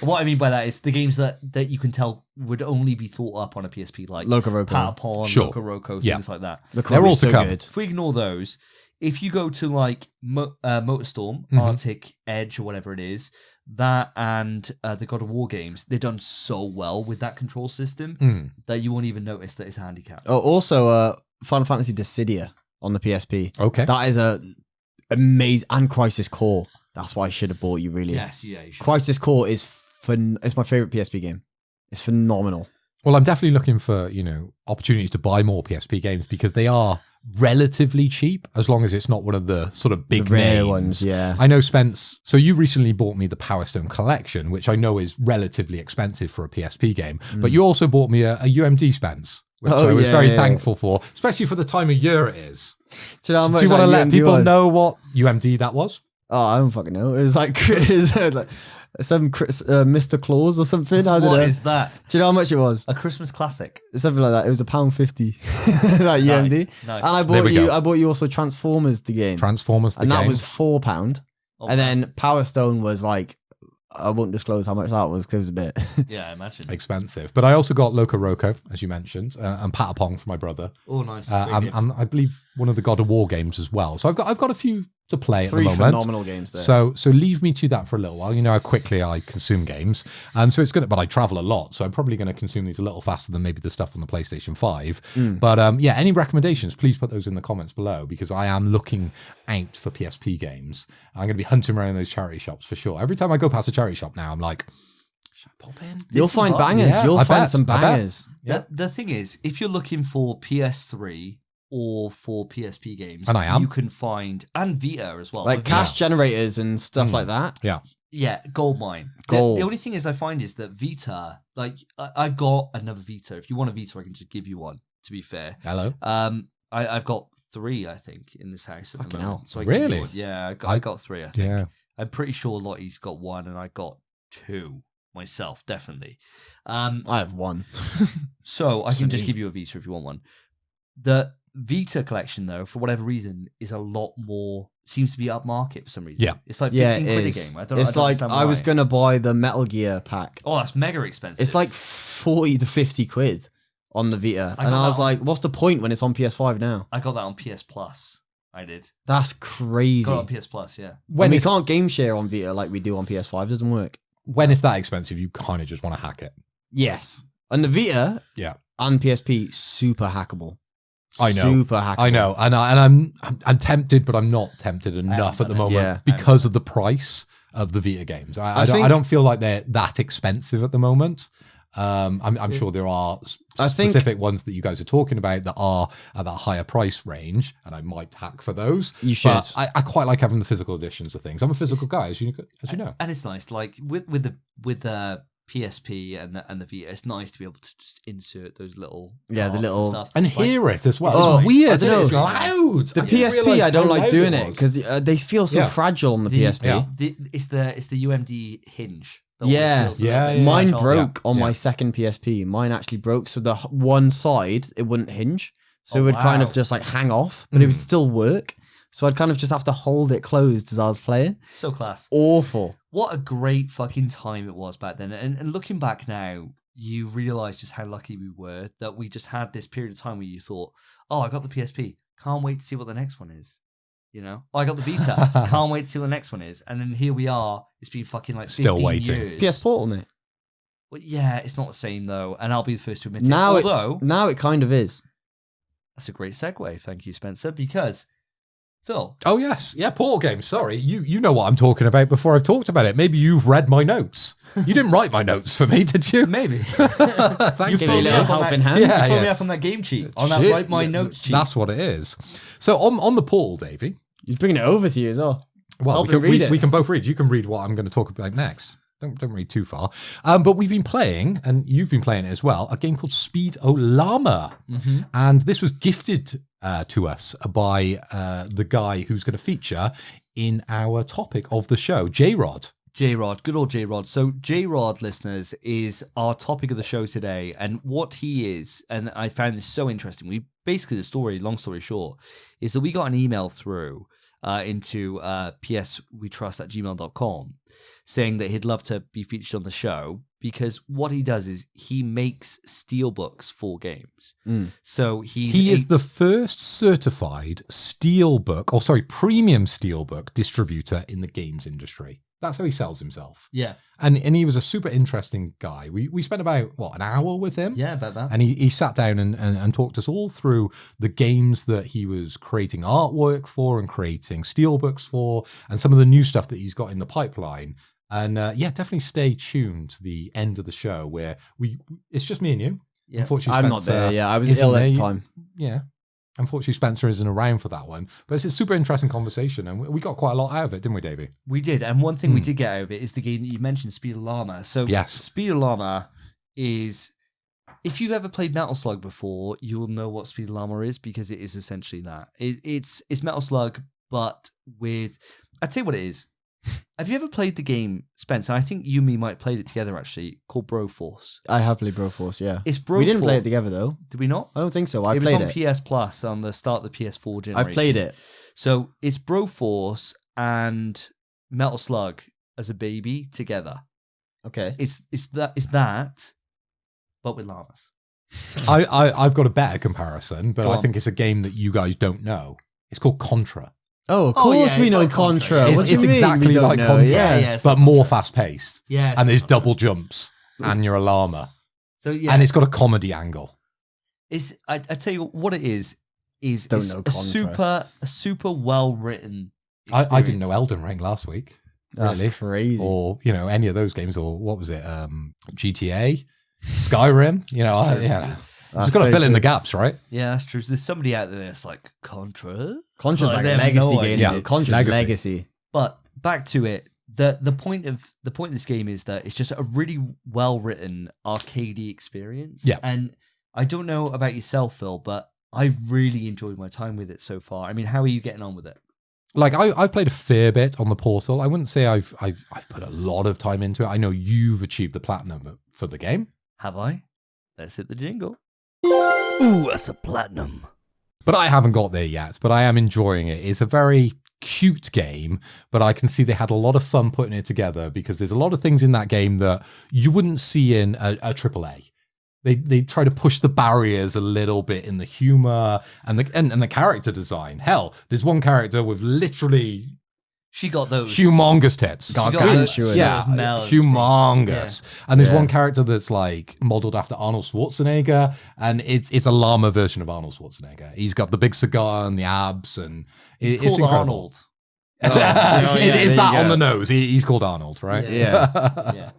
what I mean by that is the games that you can tell would only be thought up on a PSP, like Loco Roco. Patapon, Sure. Loco Roco, Yeah. things like that. They're all to come. If we ignore those, if you go to like Motorstorm, Mhm. Arctic Edge, or whatever it is, that and the God of War games, they're done so well with that control system Mm. that you won't even notice that it's a handicap. Oh, also, Final Fantasy Dissidia on the PSP. Okay. That is a amazing, and Crisis Core. That's why I should have bought you, really. Yes, yeah, you should. Crisis Core is it's my favorite PSP game. It's phenomenal. Well, I'm definitely looking for, opportunities to buy more PSP games because they are relatively cheap as long as it's not one of the sort of big The rare names. ones, yeah. I know, Spence, so you recently bought me the Power Stone Collection, which I know is relatively expensive for a PSP game, but you also bought me a UMD, Spence, which I was very thankful for, especially for the time of year it is. Do you know how So much do you want to that let UMD people was? know what UMD that was? Oh, I don't fucking know. It was like, some Mr. Claus or something. I don't What know. is that? Do you know how much it was? A Christmas classic. Something like that. It was £1.50. That UMD. Nice. And I There we go. bought you also Transformers the game. Transformers the and game. that was £4. Oh, And then Power Stone was like, I won't disclose how much that was because it was a bit. yeah, I imagine. expensive. But I also got Loco Roco, as you mentioned, and Patapon for my brother. Oh, nice. Great And games. I believe one of the God of War games as well. So I've got a few to play at 3 the moment. phenomenal games there. So leave me to that for a little while. You know how quickly I consume games, and so it's good. But I travel a lot, so I'm probably going to consume these a little faster than maybe the stuff on the PlayStation 5. But yeah, any recommendations? Please put those in the comments below because I am looking out for PSP games. I'm going to be hunting around those charity shops for sure. Every time I go past a charity shop now, I'm like, Pop in. You'll Listen, find Bobby. bangers. Yeah, You'll I find bet. some I bet. bangers. Yeah. The thing is, if you're looking for PS3 or for PSP games, And I am. you can find, and Vita as well. Like But cash Vita- generators and stuff like that. Yeah. Yeah, goldmine. Gold. The only thing is, I find is that Vita, like I've got another Vita. If you want a Vita, I can just give you one. To be fair, Hello. I've got 3, I think, in this house at Fucking the moment. hell. So I can give you Really? one. Yeah, I got 3. I think. Yeah. I'm pretty sure Lottie's got 1, and I got 2 myself, definitely. I have one. So I can just Sweet. give you a Vita if you want one. The Vita collection, though, for whatever reason, is a lot more. Seems to be upmarket for some reason. Yeah. It's like Yeah, 15 it quid a is. game. I don't. It's I don't like understand I was why. gonna buy the Metal Gear pack. Oh, that's mega expensive. It's like 40 to 50 quid on the Vita, I and got I was that like, "What's the point when it's on PS5 now?" I got that on PS Plus. I did. That's crazy. Got it on PS Plus. Yeah. When we is- can't game share on Vita like we do on PS5, it doesn't work. when it's that expensive, you kind of just want to hack it. Yes, and the Vita, Yeah. and PSP, super hackable. I know. Super hackable. I know, and I'm tempted, but I'm not tempted enough at the done it. moment Yeah. because of the price of the Vita games. I think- don't feel like they're that expensive at the moment. I'm sure there are I think- specific ones that you guys are talking about that are at that higher price range, and I might hack for those. You should. But I quite like having the physical editions of things. I'm a physical guy, as you know. And it's nice, like with the PSP and the Vita, it's nice to be able to just insert those little Yeah, the parts little- and stuff. And Like, hear it as well. Oh, It's weird. I don't know. It's loud. The I didn't PSP, realise I don't how like loud doing it was. because they feel so Yeah. fragile on the the, PSP. Yeah. it's the UMD hinge. that always Yeah. feels a little Yeah, bit yeah. Mine fragile. broke on Yeah. my second PSP. Mine actually broke, so the one side it wouldn't hinge, so Oh, it would kind of wow. just like hang off, but it would Mm. still work. So I'd kind of just have to hold it closed as I was playing. So class. Awful. What a great fucking time it was back then. And looking back now, you realize just how lucky we were that we just had this period of time where you thought, oh, I got the PSP. Can't wait to see what the next one is. You know? Oh, I got the Vita. Can't wait to see what the next one is. And then here we are. It's been fucking like 15 Still waiting. years. PS Portal, mate. Well, yeah, it's not the same though. And I'll be the first to admit Now it. Although, now it kind of is. that's a great segue. Thank you, Spencer. Because, Phil, Oh yes, yeah, Portal games. Sorry, you know what I'm talking about before I've talked about it. Maybe you've read my notes. You didn't write my notes for me, did you? maybe. Thank Give you a you. little helping hand. You Yeah, phoned me yeah. up on that game cheat. On that Shit, write my yeah, notes cheat. That's what it is. So on the Portal, Davey. He's bringing it over to you as well. Well, Help we him can, read it. we can both read. You can read what I'm going to talk about next. Don't read too far. But we've been playing, and you've been playing it as well, a game called Speed O Llama. Mhm. And this was gifted to us by the guy who's going to feature in our topic of the show, Jrod. Jrod, good old Jrod. So Jrod, listeners, is our topic of the show today, and what he is, and I found this so interesting. We basically, the story, long story short, is that we got an email through into pswetrust@gmail.com saying that he'd love to be featured on the show because what he does is he makes steelbooks for games. So He is the first certified premium steelbook distributor in the games industry. That's how he sells himself. yeah, And he was a super interesting guy. We spent about, an hour with him? yeah, about that. And he sat down and talked us all through the games that he was creating artwork for and creating steelbooks for, and some of the new stuff that he's got in the pipeline. And definitely stay tuned to the end of the show where it's just me and you. Yeah. Unfortunately, I'm not Spencer there. Yeah, I was isn't ill at there. the time. Yeah. Unfortunately, Spencer isn't around for that one. But it's a super interesting conversation, and we got quite a lot out of it, didn't we, Davey? We did, and one thing we did get out of it is the game that you mentioned, Speed of Llama. So Yes. Speed of Llama is, if you've ever played Metal Slug before, you'll know what Speed of Llama is because it is essentially that. It's Metal Slug, but with, I'd say what it is. Have you ever played the game, Spence? I think you and me might have played it together actually, called Broforce. I have played Broforce, yeah. It's Broforce. We didn't play it together though. Did we not? I don't think so. I it was played on it. PS Plus on the start of the PS4 generation. I've played it. So it's Broforce and Metal Slug as a baby together. Okay. It's that, but with llamas. I've got a better comparison, but Go I on. think it's a game that you guys don't know. It's called Contra. Oh, of Oh, course yeah, we it's know like Contra, Contra. yeah. It's, What do you mean exactly we don't like know? Contra, Yeah. Yeah, it's but like more Contra. fast paced. Yeah, And there's double jumps, and you're a llama, So yeah, and it's got a comedy angle. it's I tell you what it is Don't it's know a Contra. super well written. I didn't know Elden Ring last week. That's really. crazy. Or, any of those games, or what was it? GTA, Skyrim, just got to fill in the gaps, right? Yeah, that's true. There's somebody out there that's like Contra. Contra's like they a have legacy no game. idea. Yeah, Contra's legacy. But back to it, the point of this game is that it's just a really well written arcadey experience. Yeah. And I don't know about yourself, Phil, but I've really enjoyed my time with it so far. I mean, how are you getting on with it? Like I've played a fair bit on the Portal. I wouldn't say I've put a lot of time into it. I know you've achieved the platinum for the game. Have I? Let's hit the jingle. Ooh, that's a platinum. But I haven't got there yet, but I am enjoying it. It's a very cute game, but I can see they had a lot of fun putting it together because there's a lot of things in that game that you wouldn't see in a AAA. They try to push the barriers a little bit in the humor and the character design. Hell, there's one character with literally She got those humongous tits. Gargantuan. Yeah, humongous. Yeah. And there's one character that's like modeled after Arnold Schwarzenegger, and it's a llama version of Arnold Schwarzenegger. He's got the big cigar and the abs, and it's incredible. Arnold. Is that on the nose? He's called Arnold, right? Yeah.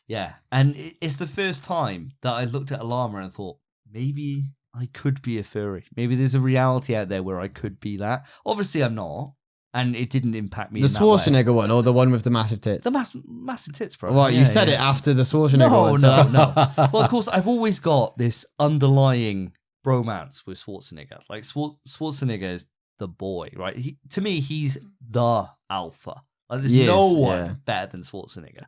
Yeah. And it's the first time that I looked at a llama and thought, maybe I could be a furry. Maybe there's a reality out there where I could be that. Obviously, I'm not. And it didn't impact me. The Schwarzenegger one, or the one with the massive tits? The massive tits, bro. Well, you said it after the Schwarzenegger one. No. Well, of course, I've always got this underlying bromance with Schwarzenegger. Like, Schwarzenegger is the boy, right? To me, he's the alpha. Like, there's no one better than Schwarzenegger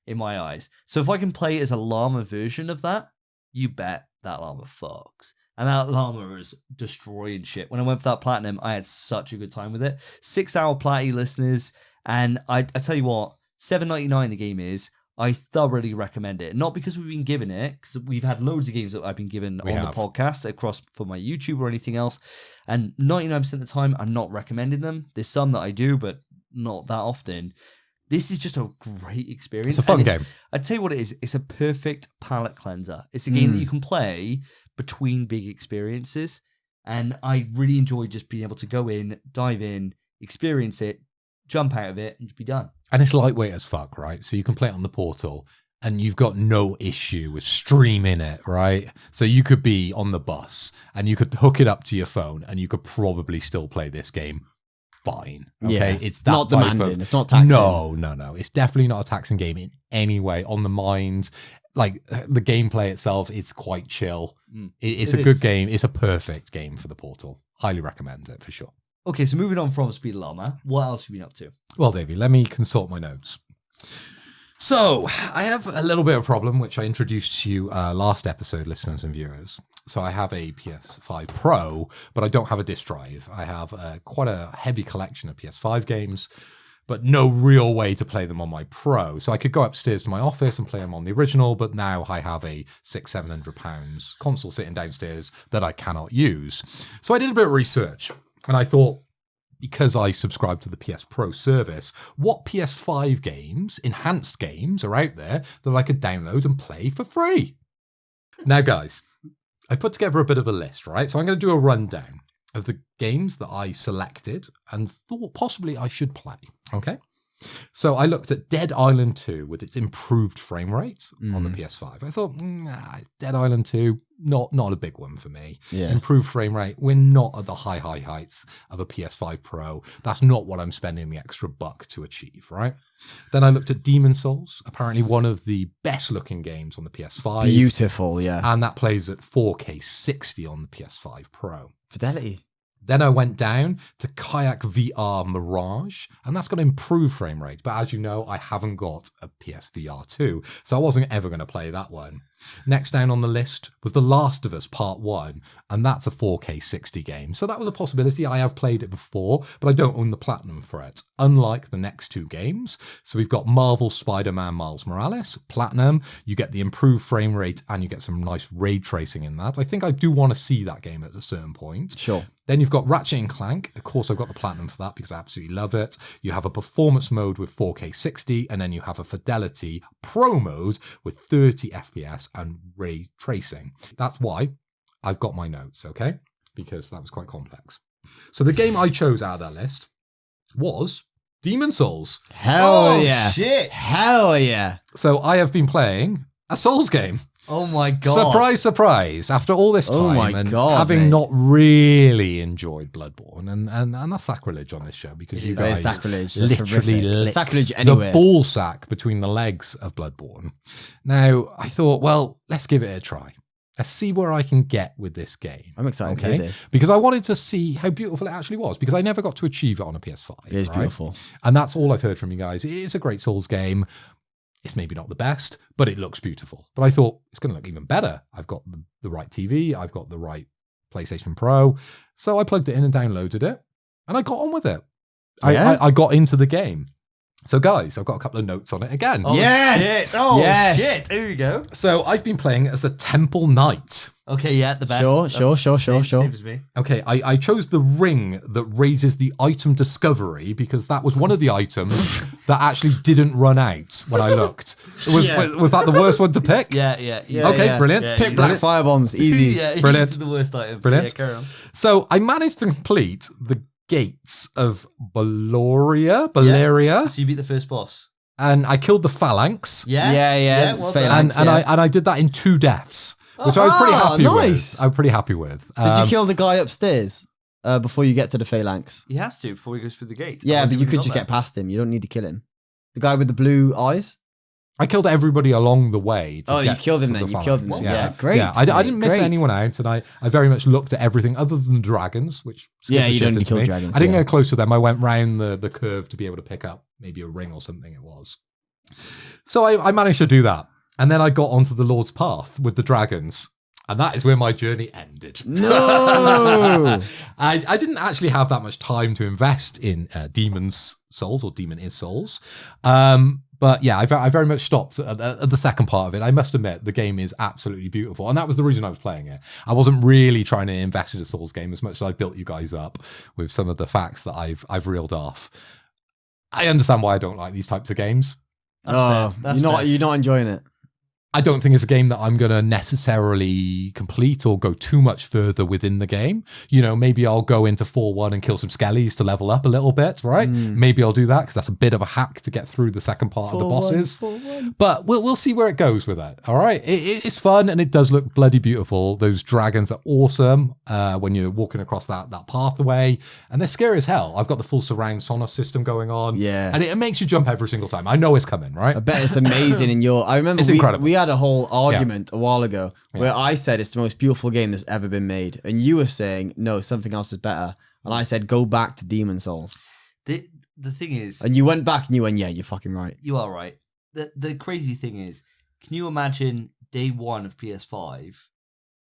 in my eyes. So if I can play as a llama version of that, you bet that llama fucks. And that llama is destroying shit. When I went for that platinum, I had such a good time with it. 6-hour platy, listeners. And I tell you what, $7.99 the game is. I thoroughly recommend it. Not because we've been given it, because we've had loads of games that I've been given the podcast across for my YouTube or anything else. And 99% of the time, I'm not recommending them. There's some that I do, but not that often. This is just a great experience. It's a fun game. I'd tell you what it is. It's a perfect palate cleanser. It's a game that you can play between big experiences. And I really enjoy just being able to go in, dive in, experience it, jump out of it, and just be done. And it's lightweight as fuck, right? So you can play it on the Portal and you've got no issue with streaming it, right? So you could be on the bus and you could hook it up to your phone and you could probably still play this game fine. Okay, yeah. It's that not demanding. It's not taxing. No. It's definitely not a taxing game in any way on the mind. Like the gameplay itself, it's quite chill. It's a good game. It's a perfect game for the Portal. Highly recommend it for sure. Okay, so moving on from Speed Llama, what else have you been up to? Well, Davey, let me consult my notes. So I have a little bit of a problem, which I introduced to you last episode, listeners and viewers. So I have a PS5 Pro, but I don't have a disc drive. I have quite a heavy collection of PS5 games, but no real way to play them on my Pro. So I could go upstairs to my office and play them on the original, but now I have a £600-700 console sitting downstairs that I cannot use. So I did a bit of research, and I thought, because I subscribe to the PS Pro service, what PS5 games, enhanced games, are out there that I could download and play for free? Now, guys, I put together a bit of a list, right? So I'm going to do a rundown of the games that I selected and thought possibly I should play, okay? So I looked at Dead Island 2 with its improved frame rate on the PS5. I thought, Dead Island 2, not a big one for me. Yeah. Improved frame rate, we're not at the high heights of a PS5 Pro. That's not what I'm spending the extra buck to achieve, right? Then I looked at Demon Souls, apparently one of the best looking games on the PS5. Beautiful, yeah. And that plays at 4K 60 on the PS5 Pro. Fidelity. Then I went down to Kayak VR Mirage, and that's got improved frame rate. But as you know, I haven't got a PSVR 2, so I wasn't ever going to play that one. Next down on the list was The Last of Us Part 1, and that's a 4K 60 game. So that was a possibility. I have played it before, but I don't own the platinum for it, unlike the next two games. So we've got Marvel Spider-Man Miles Morales, platinum. You get the improved frame rate, and you get some nice ray tracing in that. I think I do want to see that game at a certain point. Sure. Then you've got Ratchet & Clank. Of course, I've got the platinum for that because I absolutely love it. You have a performance mode with 4K 60, and then you have a Fidelity Pro mode with 30 FPS and ray tracing. That's why I've got my notes, okay? Because that was quite complex. So the game I chose out of that list was Demon Souls. Hell yeah. Shit. Hell yeah. So I have been playing a Souls game. Oh my God. Surprise, surprise. After all this time Oh my and God, having mate. not really enjoyed Bloodborne, and that's sacrilege on this show because you It's guys sacrilege. That's literally horrific. licked Sacrilege anywhere. the ball sack between the legs of Bloodborne. Now, I thought, well, let's give it a try. Let's see where I can get with this game. I'm excited to hear this. Because I wanted to see how beautiful it actually was, because I never got to achieve it on a PS5. It is right? beautiful. And that's all I've heard from you guys. It is a great Souls game. It's maybe not the best, but it looks beautiful. But I thought it's going to look even better. I've got the right TV. I've got the right PlayStation Pro. So I plugged it in and downloaded it, and I got on with it. Yeah? I got into the game. So guys, I've got a couple of notes on it again. Oh, Yes! Shit. Oh, Yes! shit. Here we go. So I've been playing as a Temple Knight. Okay, yeah, the best. Sure, That's sure. same as me. Okay, I chose the ring that raises the item discovery because that was one of the items that actually didn't run out when I looked. Was that the worst one to pick? Yeah. Okay, brilliant. Yeah, Pick black firebombs. Easy. Yeah, Brilliant. he's the worst item. Brilliant. Yeah, carry on. So I managed to complete the gates of Valeria, So you beat the first boss. and I killed the phalanx. Yes. Yeah. Well Phalanx. done. And I did that in 2 deaths, which I was pretty happy nice. with. I'm pretty happy with. Did you kill the guy upstairs before you get to the phalanx? He has to before he goes through the gate. Yeah, Otherwise but he you could wouldn't just got get past him. You don't need to kill him. The guy with the blue eyes? I killed everybody along the way. To Oh, you get killed him to then. the You killed him. phalanx. Yeah, great. Yeah, I didn't miss Great. anyone out, and I very much looked at everything other than the dragons, which scared Yeah, the you shit don't into kill me. dragons, I didn't yeah. go close to them. I went round the curve to be able to pick up maybe a ring or something it was. So I managed to do that. And then I got onto the Lord's Path with the dragons. And that is where my journey ended. No! I didn't actually have that much time to invest in Demon's Souls or Demon Is Souls. But yeah, I very much stopped at the second part of it. I must admit, the game is absolutely beautiful. And that was the reason I was playing it. I wasn't really trying to invest in a Souls game as much as I built you guys up with some of the facts that I've reeled off. I understand why I don't like these types of games. That's fair. That's fair. You're not enjoying it. I don't think it's a game that I'm going to necessarily complete or go too much further within the game. You know, maybe I'll go into 4-1 and kill some skellies to level up a little bit, right? Maybe I'll do that because that's a bit of a hack to get through the second part of the bosses. 4-1. But we'll see where it goes with that. All right. It's fun and it does look bloody beautiful. Those dragons are awesome when you're walking across that pathway, and they're scary as hell. I've got the full surround sonar system going on. Yeah. And it makes you jump every single time. I know it's coming, right? I bet it's amazing in your... I remember It's incredible. we had a whole argument a while ago where I said it's the most beautiful game that's ever been made. And you were saying, no, something else is better. And I said, go back to Demon Souls. The thing is, And you went back and you went, yeah, you're fucking right. you are right. The crazy thing is, can you imagine day one of PS5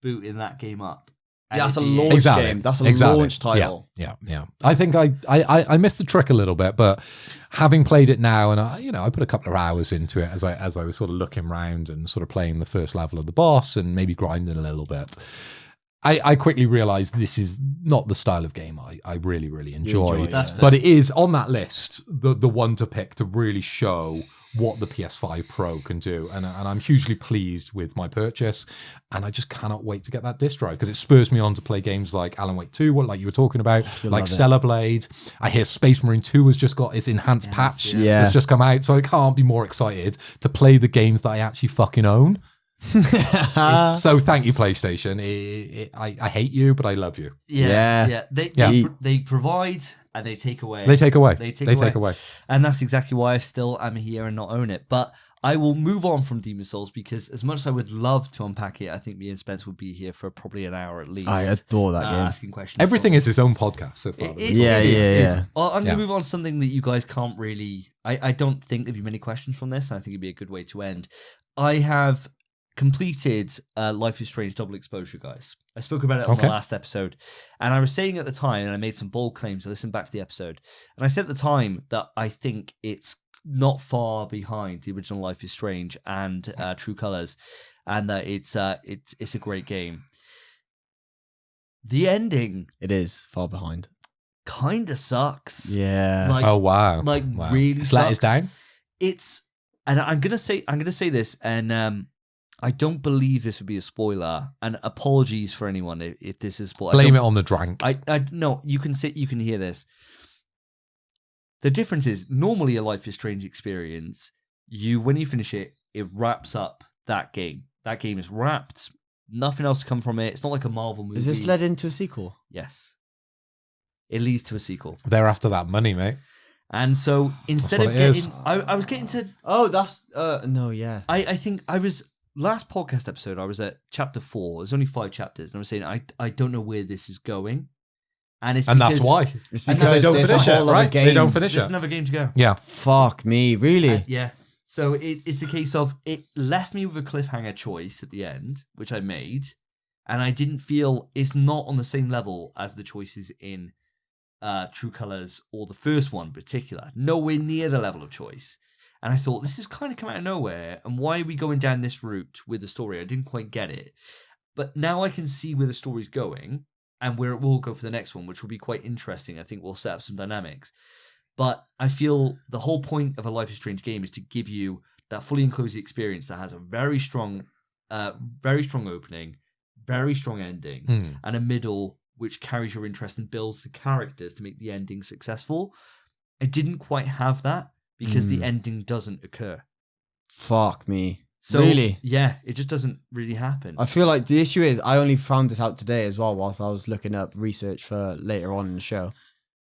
booting that game up? And That's a it being- launch game. That's a launch title. Yeah. I think I missed the trick a little bit, but having played it now, and I put a couple of hours into it as I was sort of looking around and sort of playing the first level of the boss and maybe grinding a little bit. I quickly realized this is not the style of game I really, really enjoy. That's fair. But it is on that list, the one to pick to really show what the PS5 Pro can do. And I'm hugely pleased with my purchase. And I just cannot wait to get that disc drive because it spurs me on to play games like Alan Wake 2, like you were talking about, like Stellar Blade. I hear Space Marine 2 has just got its enhanced patch that's just come out. So I can't be more excited to play the games that I actually fucking own. So thank you, PlayStation. I hate you, but I love you. Yeah. They provide and they take away. They take away. They take away. And that's exactly why I still am here and not own it. But I will move on from Demon Souls because as much as I would love to unpack it, I think me and Spence would be here for probably an hour at least. I adore that game. Asking questions. Everything is its own podcast so far. It Yeah. is. Well, I'm going to move on to something that you guys can't really... I don't think there'd be many questions from this, and I think it'd be a good way to end. I have completed Life is Strange Double Exposure, guys. I spoke about it on the last episode, and I was saying at the time, and I made some bold claims. I listened back to the episode, and I said at the time that I think it's not far behind the original Life is Strange and True Colors, and that it's a great game. The ending, It is far behind. kind of sucks. Yeah. Like, Oh wow! like wow. really It's let us sucks. down. It's, and I'm gonna say this, and I don't believe this would be a spoiler. And apologies for anyone if this is spoiler. Blame it on the drank. I no, you can hear this. The difference is normally a Life is Strange experience, when you finish it, it wraps up that game. That game is wrapped. Nothing else to come from it. It's not like a Marvel movie. Is this led into a sequel? Yes. It leads to a sequel. They're after that money, mate. And so instead of getting... I was getting to... Oh, that's... no, yeah. I think I was... Last podcast episode, I was at chapter 4. There's only 5 chapters. And I was saying, I don't know where this is going. And that's why. It's because they don't finish it, right? They don't finish it. There's another game to go. Yeah. Fuck me, really? Yeah. So it's a case of, it left me with a cliffhanger choice at the end, which I made. And I didn't feel, it's not on the same level as the choices in True Colors or the first one in particular. Nowhere near the level of choice. And I thought, this is kind of come out of nowhere. And why are we going down this route with the story? I didn't quite get it. But now I can see where the story's going and where it will go for the next one, which will be quite interesting. I think we'll set up some dynamics. But I feel the whole point of a Life is Strange game is to give you that fully inclusive experience that has a very strong opening, very strong ending, and a middle which carries your interest and builds the characters to make the ending successful. I didn't quite have that because the ending doesn't occur. Fuck me. So, really? Yeah, it just doesn't really happen. I feel like the issue is I only found this out today as well whilst I was looking up research for later on in the show.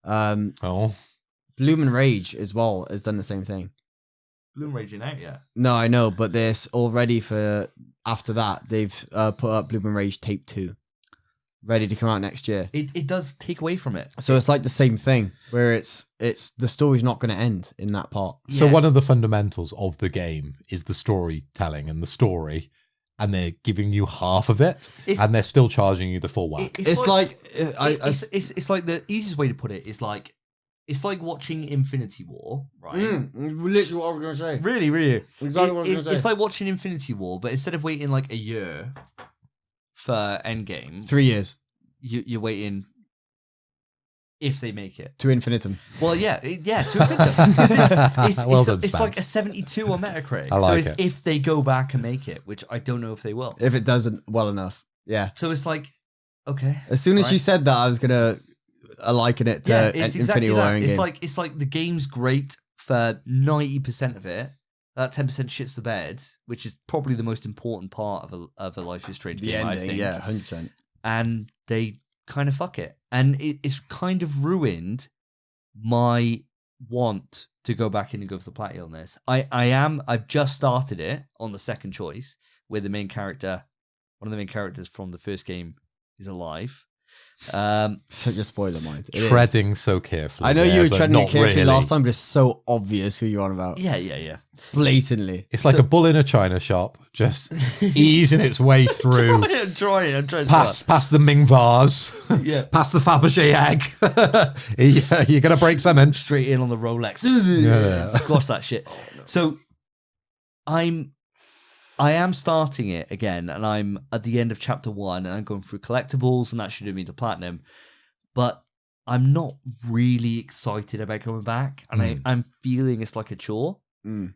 Bloom and Rage as well has done the same thing. Bloom Rage ain't out yet. No, I know, but there's already after that, they've put up Bloom and Rage Tape 2. Ready to come out next year. It does take away from it. So it's like the same thing where it's the story's not going to end in that part. So one of the fundamentals of the game is the storytelling and the story, and they're giving you half of it, and they're still charging you the full whack. It's like the easiest way to put it is like it's like watching Infinity War, right? Literally what I was going to say. Really, really. Exactly what I was going to say. It's like watching Infinity War, but instead of waiting like a year for Endgame, 3 years. You're waiting if they make it to infinitum. Well, to infinitum. It's like a 72 on Metacritic. I like it. If they go back and make it, which I don't know if they will. If it doesn't well enough, yeah. So it's like, okay. As soon as you said that, I was gonna liken it to it's Infinity exactly War. That. It's like the game's great for 90% of it. That 10% shits the bed, which is probably the most important part of a Life is Strange game, ending, I think. yeah, 100%. And they kind of fuck it. And it's kind of ruined my want to go back in and go for the platinum on this. I've just started it on the second choice, where one of the main characters from the first game is alive. Such a spoiler, mind. Treading so carefully. I know you were treading it carefully really. last time, but it's so obvious who you're on about. Yeah. Blatantly. It's like a bull in a china shop, just easing its way through. I'm trying. Past the Ming vase, past the Fabergé egg. You're gonna break something. Straight in on the Rolex. Squash that shit. So I am starting it again, and I'm at the end of chapter 1, and I'm going through collectibles, and that should have me to platinum. But I'm not really excited about coming back, and I'm feeling it's like a chore, and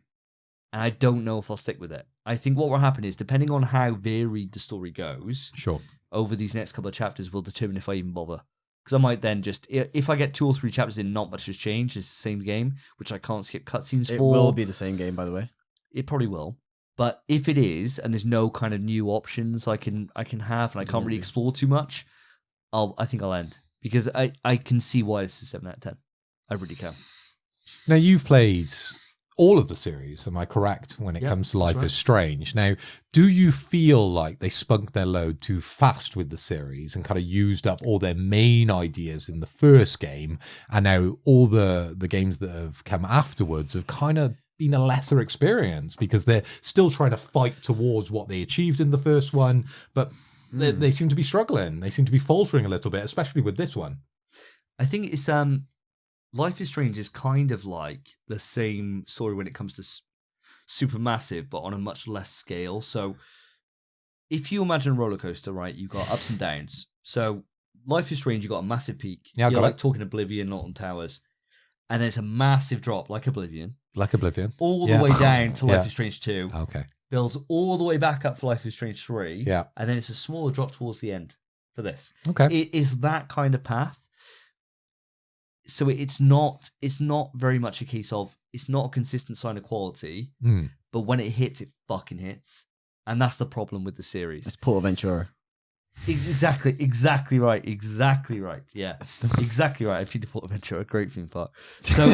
I don't know if I'll stick with it. I think what will happen is, depending on how varied the story goes, over these next couple of chapters, will determine if I even bother. Because I might then just, if I get 2 or 3 chapters in, not much has changed, it's the same game, which I can't skip cutscenes for. It will be the same game, by the way. It probably will. But if it is, and there's no kind of new options I can have, and I can't really explore too much, I think I'll end. Because I can see why it's a 7 out of 10. I really can. Now, you've played all of the series, am I correct, when it comes to Life is Strange? Now, do you feel like they spunk their load too fast with the series and kind of used up all their main ideas in the first game, and now all the games that have come afterwards have kind of been a lesser experience because they're still trying to fight towards what they achieved in the first one, but they seem to be struggling. They seem to be faltering a little bit, especially with this one. I think it's Life is Strange is kind of like the same story when it comes to Supermassive, but on a much less scale. So if you imagine a roller coaster, right, you've got ups and downs. So Life is Strange, you've got a massive peak. Yeah, you're like talking Oblivion, Norton Towers. And then it's a massive drop, like Oblivion. All the way down to Life is Strange 2. Okay. Builds all the way back up for Life is Strange 3. Yeah. And then it's a smaller drop towards the end for this. Okay. It is that kind of path. so it's not very much a case of, it's not a consistent sign of quality, but when it hits, it fucking hits. And that's the problem with the series. It's Portaventura. Exactly right. Yeah, exactly right. I feed the Portaventura, great theme park. So,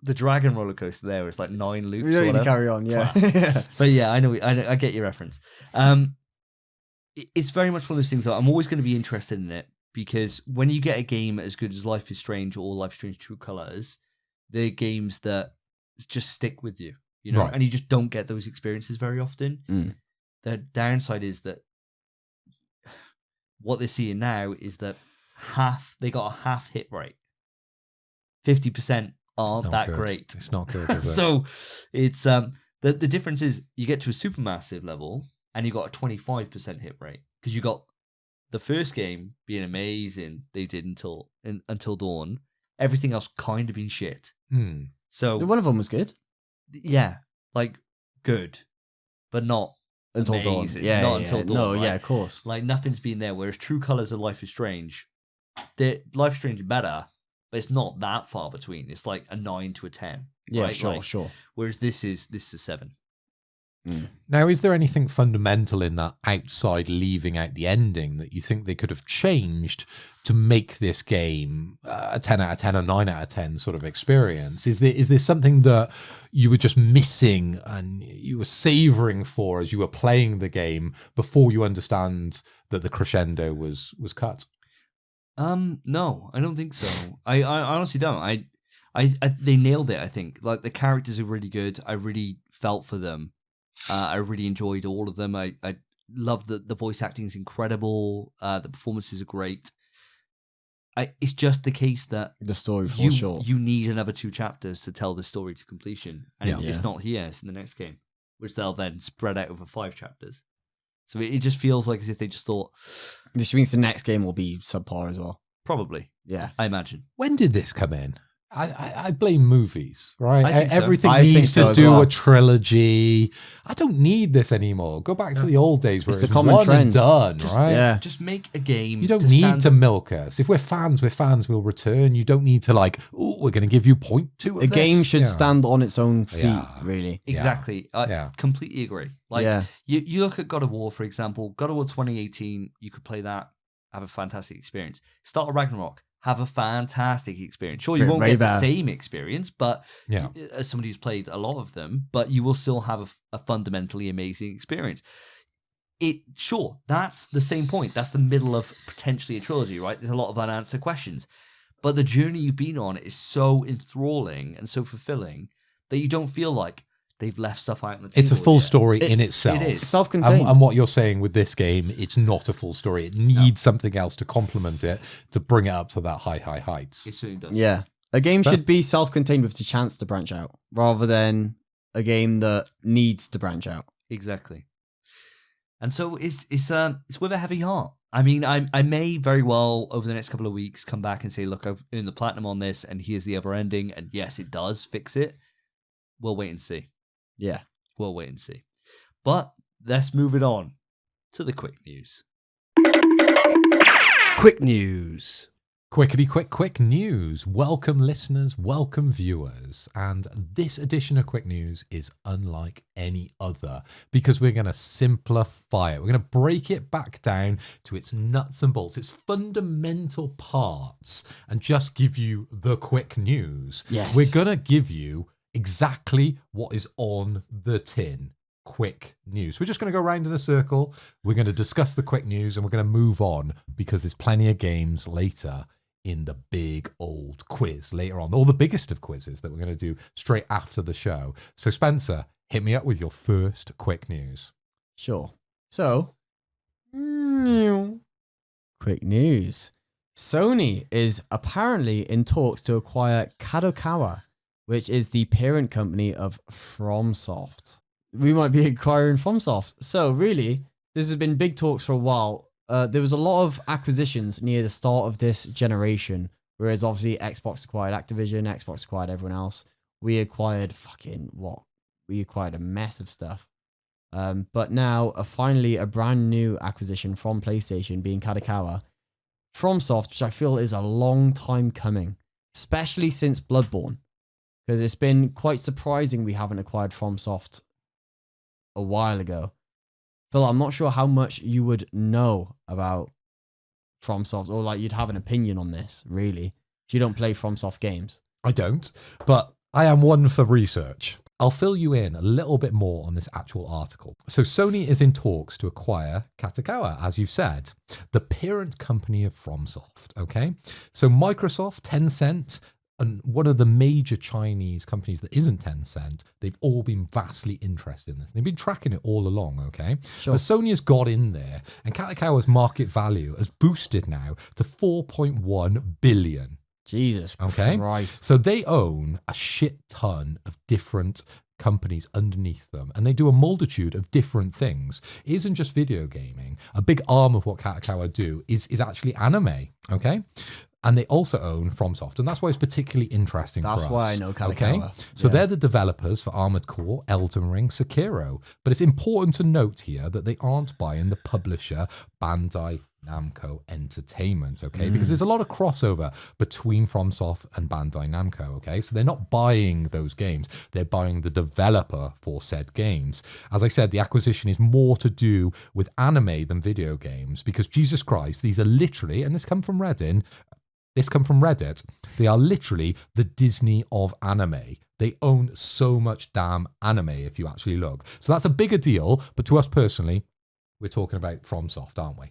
the dragon roller coaster there is like 9 loops. We don't need to carry on, yeah. But yeah, I know, I get your reference. It's very much one of those things that I'm always going to be interested in it, because when you get a game as good as Life is Strange or Life is Strange True Colors, they're games that just stick with you, you know, Right. and you just don't get those experiences very often. The downside is that what they're seeing now is that they got a half hit rate. 50% aren't that good. great. It's not good, is it? So it's the difference is you get to a supermassive level and you got a 25% hit rate, because you got the first game being amazing. They did until Dawn. Everything else kind of been shit. So One of them was good. yeah, like good, but not Until amazing. Dawn. Yeah, not yeah, until yeah. Dawn. No, right? yeah, of course. Like nothing's been there. Whereas True Colors of Life is Strange, Life is Strange is better, but it's not that far between. It's like a 9 to a 10. Yeah, right? sure, Like, sure. Whereas this is a 7. Now, is there anything fundamental in that, outside leaving out the ending, that you think they could have changed to make this game a 10 out of 10 or 9 out of 10 sort of experience? Is there something that you were just missing and you were savoring for as you were playing the game before you understand that the crescendo was cut? No, I don't think so. I honestly don't. They nailed it. I think like the characters are really good. I really felt for them. I really enjoyed all of them. I love that the voice acting is incredible. The performances are great. It's just the case that The story falls short. you need another 2 chapters to tell the story to completion, and Yeah. it's not here. It's in the next game, which they'll then spread out over 5 chapters. So it just feels like as if they just thought, Which means the next game will be subpar as well. probably. Yeah. I imagine. When did this come in? I blame movies, right? I think so. Everything I think needs so to as do well. a trilogy. I don't need this anymore. Go back to the old days where It's it's a common one trend. and done, Just, right? Yeah. Just make a game. You don't need to milk us. If we're fans, we'll return. You don't need to like, oh, we're going to give you 0.2 of A this. game should Yeah. stand on its own feet, Yeah. really. Exactly. I Yeah. completely agree. Like Yeah. you look at God of War, for example. God of War 2018, you could play that, have a fantastic experience. Start a Ragnarok, have a fantastic experience. Sure, you won't Way get the better. same experience, but Yeah. as somebody who's played a lot of them, but you will still have a fundamentally amazing experience. Sure, that's the same point. That's the middle of potentially a trilogy, right? There's a lot of unanswered questions. But the journey you've been on is so enthralling and so fulfilling that you don't feel like they've left stuff out on the table. It's a full yet. story in It's- itself. It is. Self-contained. And what you're saying with this game, it's not a full story. It needs something else to complement it to bring it up to that high heights. It certainly does. Yeah. A game But- should be self-contained with the chance to branch out, rather than a game that needs to branch out. Exactly. And so it's with a heavy heart. I mean, I may very well over the next couple of weeks come back and say, look, I've earned the platinum on this, and here's the other ending, and yes, it does fix it. We'll wait and see. Yeah. We'll wait and see. But let's move it on to the quick news. Quick news. Quick news. Welcome listeners, welcome viewers. And this edition of Quick News is unlike any other because we're going to simplify it. We're going to break it back down to its nuts and bolts, its fundamental parts, and just give you the quick news. Yes. We're going to give you exactly what is on the tin. Quick news. We're just going to go around in a circle. We're going to discuss the quick news and we're going to move on because there's plenty of games later in the big old quiz later on, or the biggest of quizzes that we're going to do straight after the show. So Spencer, hit me up with your first quick news. Sure. So, quick news. Sony is apparently in talks to acquire Kadokawa, which is the parent company of FromSoft. We might be acquiring FromSoft. So really, this has been big talks for a while. There was a lot of acquisitions near the start of this generation, whereas obviously Xbox acquired Activision, Xbox acquired everyone else. We acquired We acquired a mess of stuff. But now, finally, a brand new acquisition from PlayStation, being Kadokawa, FromSoft, which I feel is a long time coming, especially since Bloodborne, because it's been quite surprising we haven't acquired FromSoft a while ago. Phil, I'm not sure how much you would know about FromSoft, or like you'd have an opinion on this, really. You don't play FromSoft games. I don't, but I am one for research. I'll fill you in a little bit more on this actual article. So Sony is in talks to acquire Kadokawa, as you've said, the parent company of FromSoft, okay? So Microsoft, Tencent, and one of the major Chinese companies that isn't Tencent, they've all been vastly interested in this. They've been tracking it all along, okay? Sure. But Sony has got in there, and Kadokawa's market value has boosted now to 4.1 billion. Jesus Okay. Christ. So they own a shit ton of different companies underneath them, and they do a multitude of different things. It isn't just video gaming. A big arm of what Kadokawa do is actually anime. Okay. And they also own FromSoft, and that's why it's particularly interesting for us. That's why I know Kadokawa. Okay? So they're the developers for Armored Core, Elden Ring, Sekiro. But it's important to note here that they aren't buying the publisher Bandai Namco Entertainment, okay? Because there's a lot of crossover between FromSoft and Bandai Namco, okay? So they're not buying those games. They're buying the developer for said games. As I said, the acquisition is more to do with anime than video games, because Jesus Christ, these are literally, and this come from Reddit, they are literally the Disney of anime. They own so much damn anime if you actually look. So that's a bigger deal, but to us personally, we're talking about FromSoft, aren't we?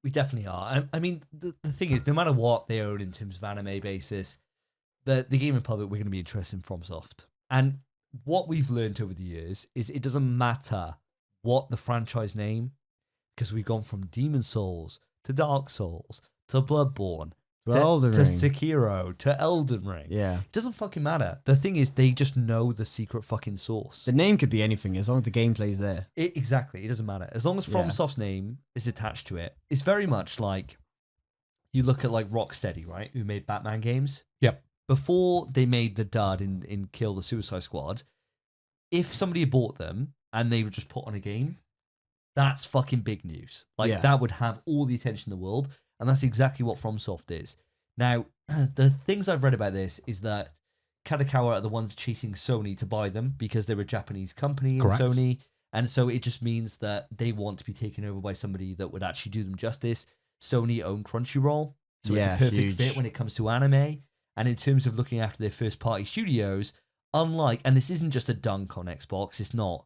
We definitely are. I mean, the thing is, no matter what they own in terms of anime basis, the gaming public, we're going to be interested in FromSoft. And what we've learned over the years is it doesn't matter what the franchise name, because we've gone from Demon Souls to Dark Souls to Bloodborne to Elden Ring. Sekiro to Elden Ring. Yeah. It doesn't fucking matter. The thing is, they just know the secret fucking source. The name could be anything as long as the gameplay's there. Exactly. It doesn't matter. As long as FromSoft's name is attached to it, it's very much like you look at like Rocksteady, right? Who made Batman games. Yep. Before they made the dud in Kill the Suicide Squad, if somebody had bought them and they were just put on a game, that's fucking big news. Like that would have all the attention in the world. And that's exactly what FromSoft is. Now, the things I've read about this is that Kadokawa are the ones chasing Sony to buy them because they're a Japanese company in Sony. And so it just means that they want to be taken over by somebody that would actually do them justice. Sony own Crunchyroll. So it's a perfect fit when it comes to anime. And in terms of looking after their first party studios, unlike, and this isn't just a dunk on Xbox, it's not.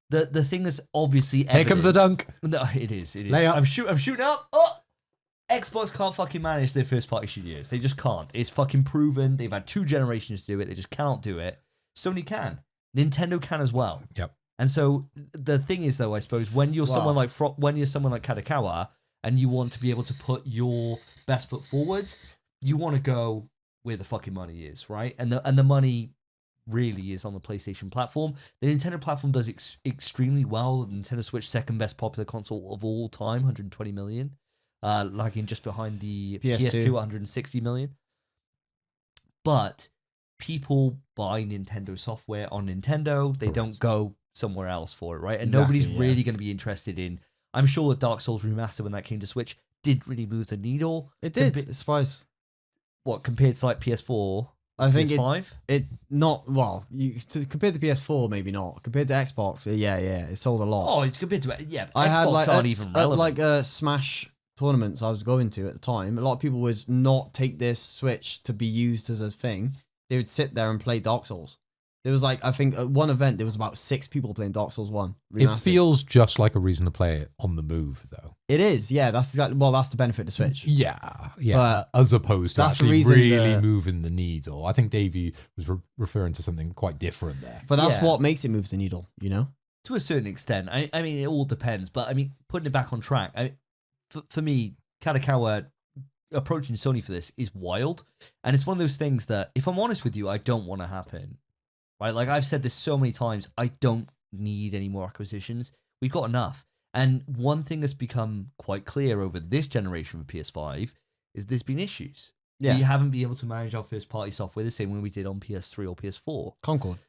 The thing is obviously evident. Here comes the dunk. No, it is. Lay up. I'm shooting up. Oh! Xbox can't fucking manage their first party studios. They just can't. It's fucking proven. They've had 2 generations to do it. They just cannot do it. Sony can. Nintendo can as well. Yep. And so the thing is, though, I suppose when you're someone like Kadokawa and you want to be able to put your best foot forward, you want to go where the fucking money is, right? And the money really is on the PlayStation platform. The Nintendo platform does extremely well. The Nintendo Switch, second best popular console of all time, 120 million. Lagging just behind the PS2 160 million. But people buy Nintendo software on Nintendo. They don't go somewhere else for it, right? And nobody's really going to be interested in... I'm sure that Dark Souls Remastered, when that came to Switch, didn't really move the needle. It did, I suppose. What, compared to like PS4? I think PS5? Compared to PS4, maybe not. Compared to Xbox, yeah, it sold a lot. Oh, it's compared to... Yeah, I had Xbox aren't even relevant. like Smash tournaments I was going to at the time, a lot of people would not take this Switch to be used as a thing. They would sit there and play Dark Souls. There was like, I think at one event, there was about 6 people playing Dark Souls 1. Remastered. It feels just like a reason to play it on the move, though. It is, yeah. That's exactly, that's the benefit of the Switch. Yeah. But as opposed to that's actually the reason really moving the needle. I think Davey was referring to something quite different there. But that's what makes it move the needle, you know? To a certain extent. I mean, it all depends. But I mean, putting it back on track, for me, Kadokawa approaching Sony for this is wild. And it's one of those things that, if I'm honest with you, I don't want to happen. Right? Like I've said this so many times, I don't need any more acquisitions. We've got enough. And one thing that's become quite clear over this generation of PS5 is there's been issues. Yeah. We haven't been able to manage our first party software the same way we did on PS3 or PS4. Concord.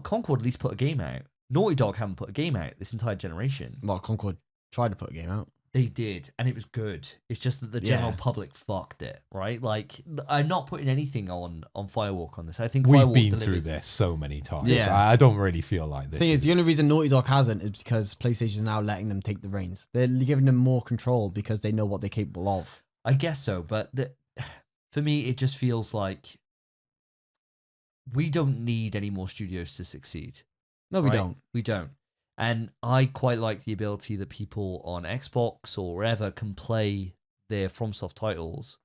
Concord at least put a game out. Naughty Dog haven't put a game out this entire generation. Well, Concord tried to put a game out. They did, and it was good. It's just that the general public fucked it, right? Like, I'm not putting anything on Firewalk on this. I think we've Firewalk been delivered. through this so many times. Yeah. I don't really feel like this. Thing is, the only reason Naughty Dog hasn't is because PlayStation's now letting them take the reins. They're giving them more control because they know what they're capable of. I guess so, but for me, it just feels like we don't need any more studios to succeed. No, we right? don't. We don't. And I quite like the ability that people on Xbox or wherever can play their FromSoft titles.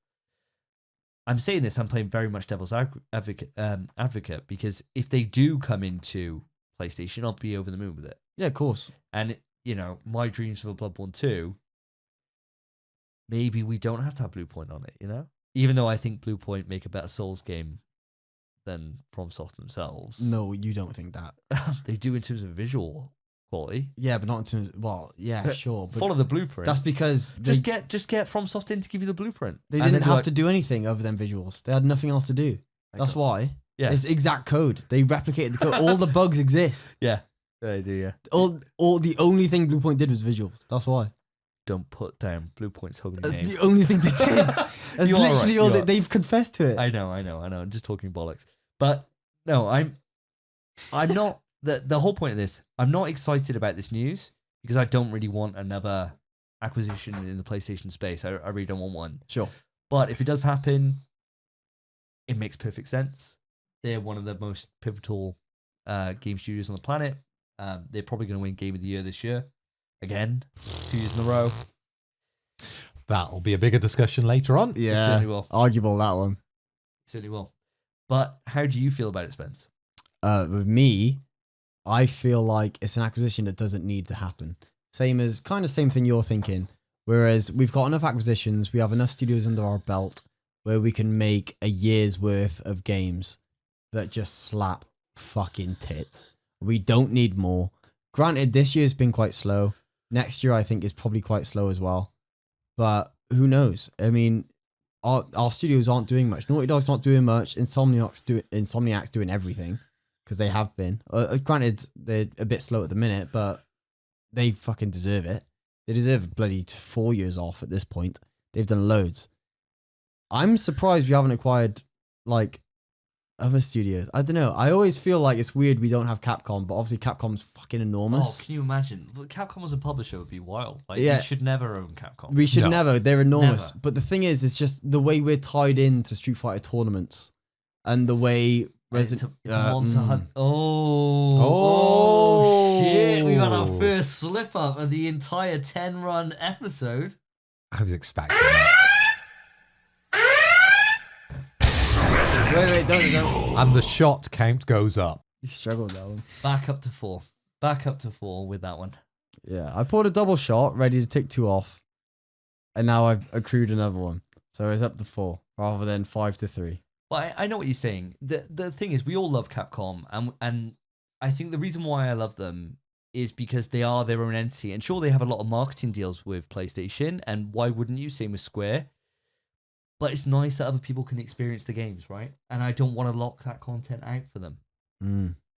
I'm saying this, I'm playing very much devil's advocate, because if they do come into PlayStation, I'll be over the moon with it. Yeah, of course. And, you know, my dreams for Bloodborne 2, maybe we don't have to have Bluepoint on it, you know? Even though I think Bluepoint make a better Souls game than FromSoft themselves. No, you don't think that. They do in terms of visual quality. Yeah, but not in terms. Well, yeah, sure. But follow the blueprint. that's because just get FromSoft in to give you the blueprint. they didn't have to do anything other than visuals. They had nothing else to do. That's why. Yeah. It's exact code. They replicated the code. All the bugs exist. Yeah, they do. Yeah. All the only thing Bluepoint did was visuals. That's why. Don't put down Bluepoint's holy That's name. the only thing they did. That's You are literally right, all you that are. they've confessed to it. I know. I'm just talking bollocks. But no, I'm not. The whole point of this, I'm not excited about this news because I don't really want another acquisition in the PlayStation space. I really don't want one. Sure. But if it does happen, it makes perfect sense. They're one of the most pivotal game studios on the planet. They're probably going to win Game of the Year this year. Again, 2 years in a row. That'll be a bigger discussion later on. Yeah. Certainly will. Arguable, that one. Certainly will. But how do you feel about it, Spence? With me, I feel like it's an acquisition that doesn't need to happen. Same thing you're thinking. Whereas we've got enough acquisitions, we have enough studios under our belt where we can make a year's worth of games that just slap fucking tits. We don't need more. Granted, this year's been quite slow. Next year, I think, is probably quite slow as well. But who knows? I mean, our studios aren't doing much. Naughty Dog's not doing much. Insomniac's doing everything because they have been. Granted, they're a bit slow at the minute, but they fucking deserve it. They deserve bloody 4 years off at this point. They've done loads. I'm surprised we haven't acquired like other studios. I don't know. I always feel like it's weird we don't have Capcom, but obviously Capcom's fucking enormous. Oh, can you imagine? Capcom as a publisher would be wild. Like, Yeah. we should never own Capcom. We should never. They're enormous. Never. But the thing is, it's just the way we're tied into Street Fighter tournaments and the way It's a Monster Hunt. Oh. Oh, shit. We've had our first slip up of the entire 10-run episode. I was expecting that. Wait, don't. And the shot count goes up. You struggled that one. Back up to 4. Back up to 4 with that one. Yeah, I poured a double shot, ready to tick 2 off. And now I've accrued another one. So it's up to 4 rather than 5 to 3. But I know what you're saying. The thing is, we all love Capcom, and I think the reason why I love them is because they are their own entity. And sure, they have a lot of marketing deals with PlayStation, and why wouldn't you? Same with Square. But it's nice that other people can experience the games, right? And I don't want to lock that content out for them.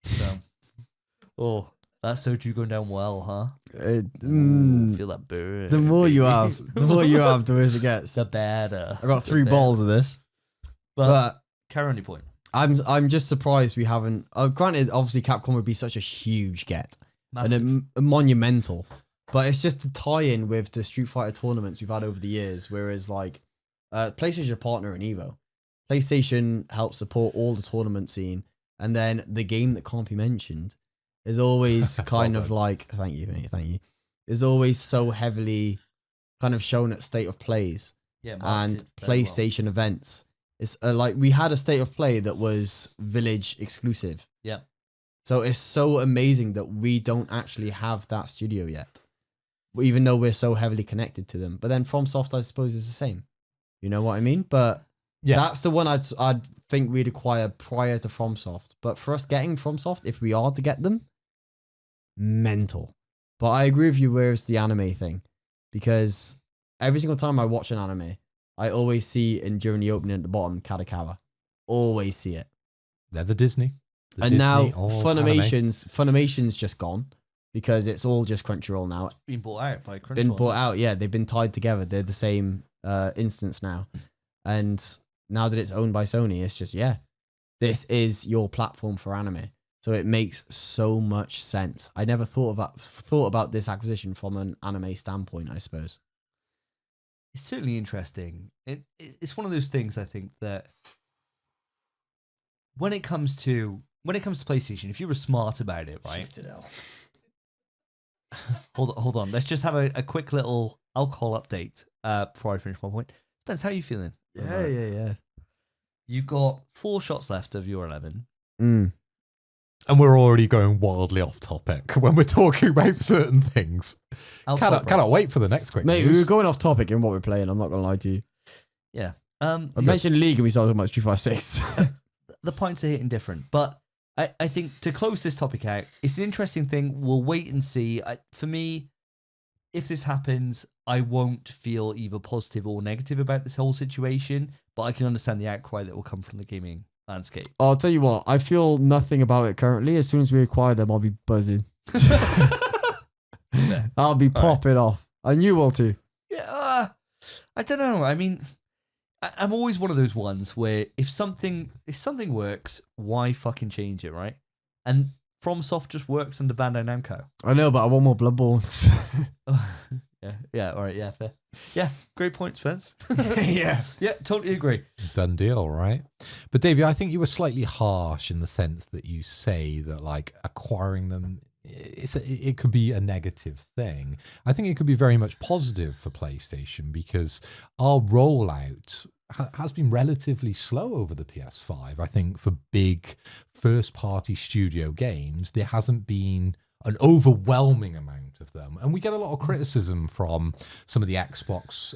So, that soju going down well, huh? Feel that burn. The more you have, the worse it gets. The better. I got 3 balls of this. But carry on your point. I'm just surprised we haven't. Granted, obviously Capcom would be such a huge get and a monumental, but it's just to tie in with the Street Fighter tournaments we've had over the years. Whereas like PlayStation a partner in Evo, PlayStation helps support all the tournament scene, and then the game that can't be mentioned is always kind of like thank you, is always so heavily kind of shown at State of Plays and PlayStation events. It's like we had a State of Play that was Village exclusive. Yeah. So it's so amazing that we don't actually have that studio yet, even though we're so heavily connected to them. But then FromSoft, I suppose, is the same. You know what I mean? But yeah, that's the one I'd think we'd acquire prior to FromSoft. But for us getting FromSoft, if we are to get them, mental. But I agree with you. Where's the anime thing? Because every single time I watch an anime, I always see during the opening at the bottom, Kadokawa. Always see it. They're the Disney. And now Funimation's just gone. because it's all just Crunchyroll now. Been bought out by Crunchyroll. Been bought out, yeah. They've been tied together. They're the same instance now. And now that it's owned by Sony, it's just, this is your platform for anime. So it makes so much sense. I never thought about this acquisition from an anime standpoint, I suppose. It's certainly interesting. It's one of those things, I think, that when it comes to PlayStation, if you were smart about it, right? Hold on. Let's just have a quick little alcohol update before I finish my point. Spence, how are you feeling? Yeah. You've got 4 shots left of your 11. And we're already going wildly off topic when we're talking about certain things. Cannot wait for the next quick Mate, news. we were going off topic in what we're playing. I'm not going to lie to you. Yeah. I mentioned League and we started talking about Street Fighter 6. The points are hitting different. But I think to close this topic out, it's an interesting thing. We'll wait and see. For me, if this happens, I won't feel either positive or negative about this whole situation. But I can understand the outcry that will come from the gaming landscape. I'll tell you what, I feel nothing about it currently. As soon as we acquire them, I'll be buzzing. I'll be popping off. And you will too. Yeah, I don't know. I mean, I'm always one of those ones where if something works, why fucking change it, right? And FromSoft just works under Bandai Namco. I know, but I want more Bloodborns. Yeah, all right, yeah, fair. Yeah, great point, Spence. Yeah, totally agree. Done deal, right? But Davey, I think you were slightly harsh in the sense that you say that like acquiring them, it could be a negative thing. I think it could be very much positive for PlayStation because our rollout has been relatively slow over the PS5. I think for big first-party studio games, there hasn't been an overwhelming amount of them. And we get a lot of criticism from some of the Xbox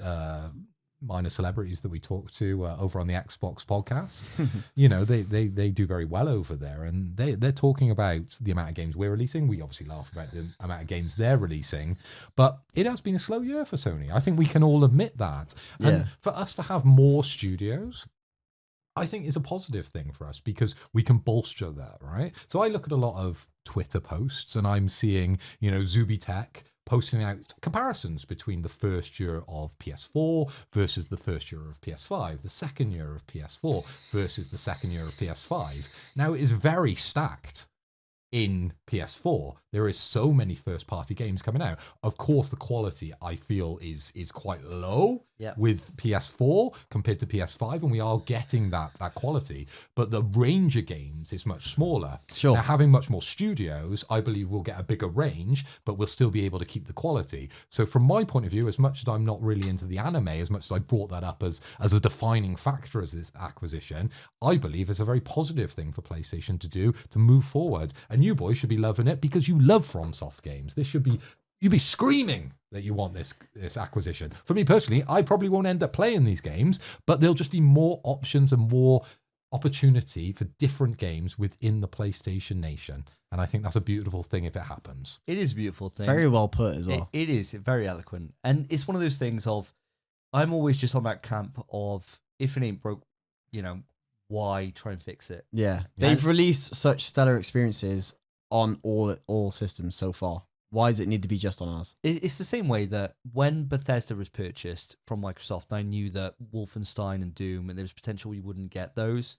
minor celebrities that we talk to over on the Xbox podcast. You know, they do very well over there. And they're talking about the amount of games we're releasing. We obviously laugh about the amount of games they're releasing. But it has been a slow year for Sony. I think we can all admit that. And for us to have more studios, I think is a positive thing for us because we can bolster that, right? So I look at a lot of Twitter posts and I'm seeing, Zubitech posting out comparisons between the first year of PS4 versus the first year of PS5, the second year of PS4 versus the second year of PS5. Now it is very stacked in PS4. There is so many first-party games coming out. Of course, the quality I feel is quite low with PS4 compared to PS5, and we are getting that quality. But the range of games is much smaller. Sure. Now, having much more studios, I believe we'll get a bigger range, but we'll still be able to keep the quality. So from my point of view, as much as I'm not really into the anime, as much as I brought that up as a defining factor as this acquisition, I believe it's a very positive thing for PlayStation to do to move forward. And you boys should be loving it because you love FromSoft games. You'd be screaming that you want this acquisition. For me personally, I probably won't end up playing these games, but there'll just be more options and more opportunity for different games within the PlayStation nation. And I think that's a beautiful thing if it happens. It is a beautiful thing. Very well put as well. It is very eloquent. And it's one of those things of, I'm always just on that camp of, if it ain't broke, why try and fix it? Yeah. They've released such stellar experiences on all systems so far. Why does it need to be just on ours? It's the same way that when Bethesda was purchased from Microsoft, I knew that Wolfenstein and Doom, and there was potential we wouldn't get those.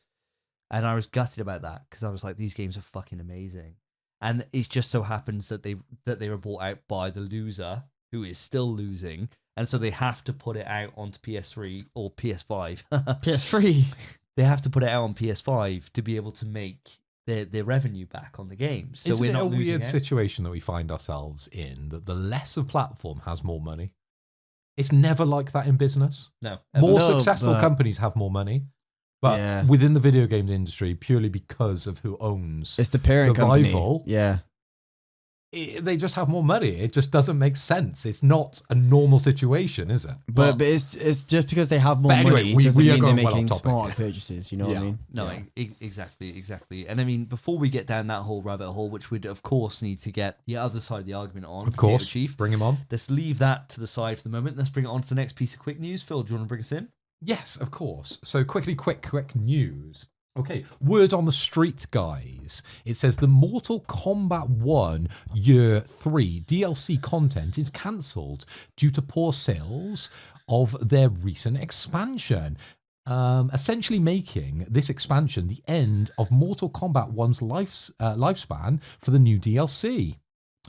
And I was gutted about that because I was like, these games are fucking amazing. And it just so happens that they were bought out by the loser, who is still losing. And so they have to put it out onto PS3 or PS5. PS3. They have to put it out on PS5 to be able to make their revenue back on the games. So Isn't we're not it a losing weird out? situation that we find ourselves in, that the lesser platform has more money? It's never like that in business. No. More No, successful but- companies have more money. But Yeah. within the video games industry, purely because of who owns, It's the parent The company. rival. Yeah. they just have more money. It just doesn't make sense. It's not a normal situation, is it? But it's just because they have more But anyway, money, we doesn't are mean they're going well off making topic. smarter purchases. You know what I Yeah. mean? No, Yeah. exactly. And I mean, before we get down that whole rabbit hole, which we'd of course need to get the other side of the argument on, Of course. Potato Chief, Bring him on. let's leave that to the side for the moment. Let's bring it on to the next piece of quick news. Phil, do you want to bring us in? Yes, of course. So quick news. Okay, word on the street, guys. It says the Mortal Kombat 1 Year 3 DLC content is cancelled due to poor sales of their recent expansion. Essentially making this expansion the end of Mortal Kombat 1's lifespan for the new DLC.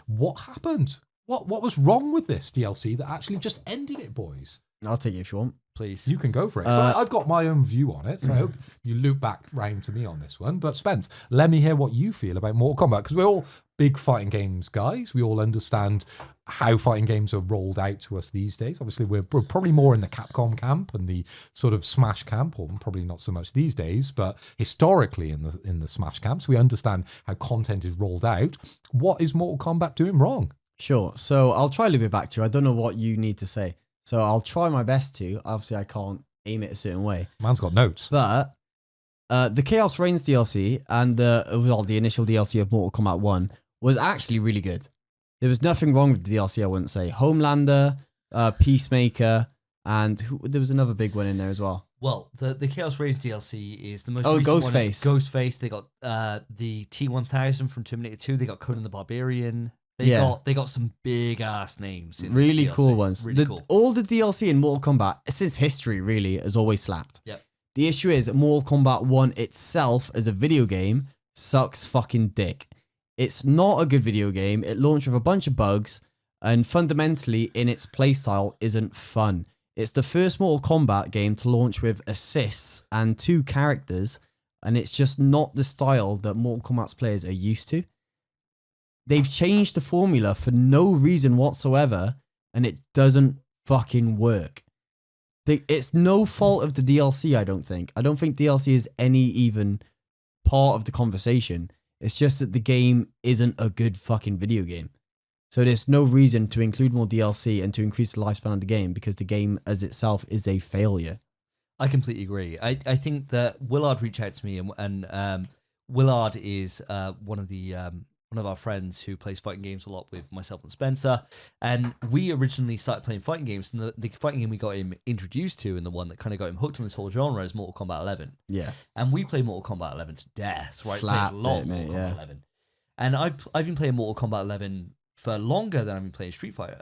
What happened? What was wrong with this DLC that actually just ended it, boys? I'll take it if you want. Please. You can go for it. So I've got my own view on it. So I hope you loop back round to me on this one. But Spence, let me hear what you feel about Mortal Kombat, because we're all big fighting games guys. We all understand how fighting games are rolled out to us these days. Obviously, we're probably more in the Capcom camp and the sort of Smash camp, or probably not so much these days, but historically in the Smash camps, we understand how content is rolled out. What is Mortal Kombat doing wrong? Sure. So I'll try to loop it back to you. I don't know what you need to say. So I'll try my best to. Obviously, I can't aim it a certain way. Man's got notes. But the Chaos Reigns DLC and the initial DLC of Mortal Kombat 1 was actually really good. There was nothing wrong with the DLC, I wouldn't say. Homelander, Peacemaker, and there was another big one in there as well. Well, the Chaos Reigns DLC is the most recent Ghostface. one. Ghostface. They got the T-1000 from Terminator 2. They got Conan the Barbarian. They got some big ass names. In really this DLC. cool ones. Really cool. All the DLC in Mortal Kombat, since history really, has always slapped. Yep. The issue is Mortal Kombat 1 itself as a video game sucks fucking dick. It's not a good video game. It launched with a bunch of bugs, and fundamentally in its playstyle isn't fun. It's the first Mortal Kombat game to launch with assists and 2 characters, and it's just not the style that Mortal Kombat's players are used to. They've changed the formula for no reason whatsoever, and it doesn't fucking work. It's no fault of the DLC, I don't think. I don't think DLC is any even part of the conversation. It's just that the game isn't a good fucking video game. So there's no reason to include more DLC and to increase the lifespan of the game, because the game as itself is a failure. I completely agree. I think that Willard reached out to me, and Willard is one of our friends who plays fighting games a lot with myself and Spencer. And we originally started playing fighting games, and the fighting game we got him introduced to, and the one that kind of got him hooked on this whole genre, is Mortal Kombat 11. Yeah. And we played Mortal Kombat 11 to death, right? Slap Played a lot it, of mate, Mortal yeah. Kombat 11. And I've been playing Mortal Kombat 11 for longer than I've been playing Street Fighter.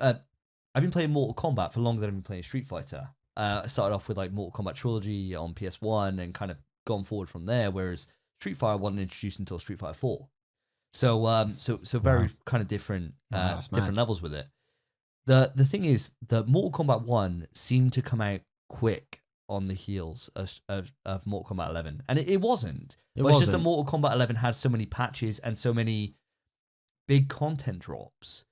I've been playing Mortal Kombat for longer than I've been playing Street Fighter. I started off with like Mortal Kombat Trilogy on PS1 and kind of gone forward from there, whereas Street Fighter wasn't introduced until Street Fighter 4. So very kind of different different levels with it. The thing is that Mortal Kombat 1 seemed to come out quick on the heels of Mortal Kombat 11, and it wasn't. It's just that Mortal Kombat 11 had so many patches and so many big content drops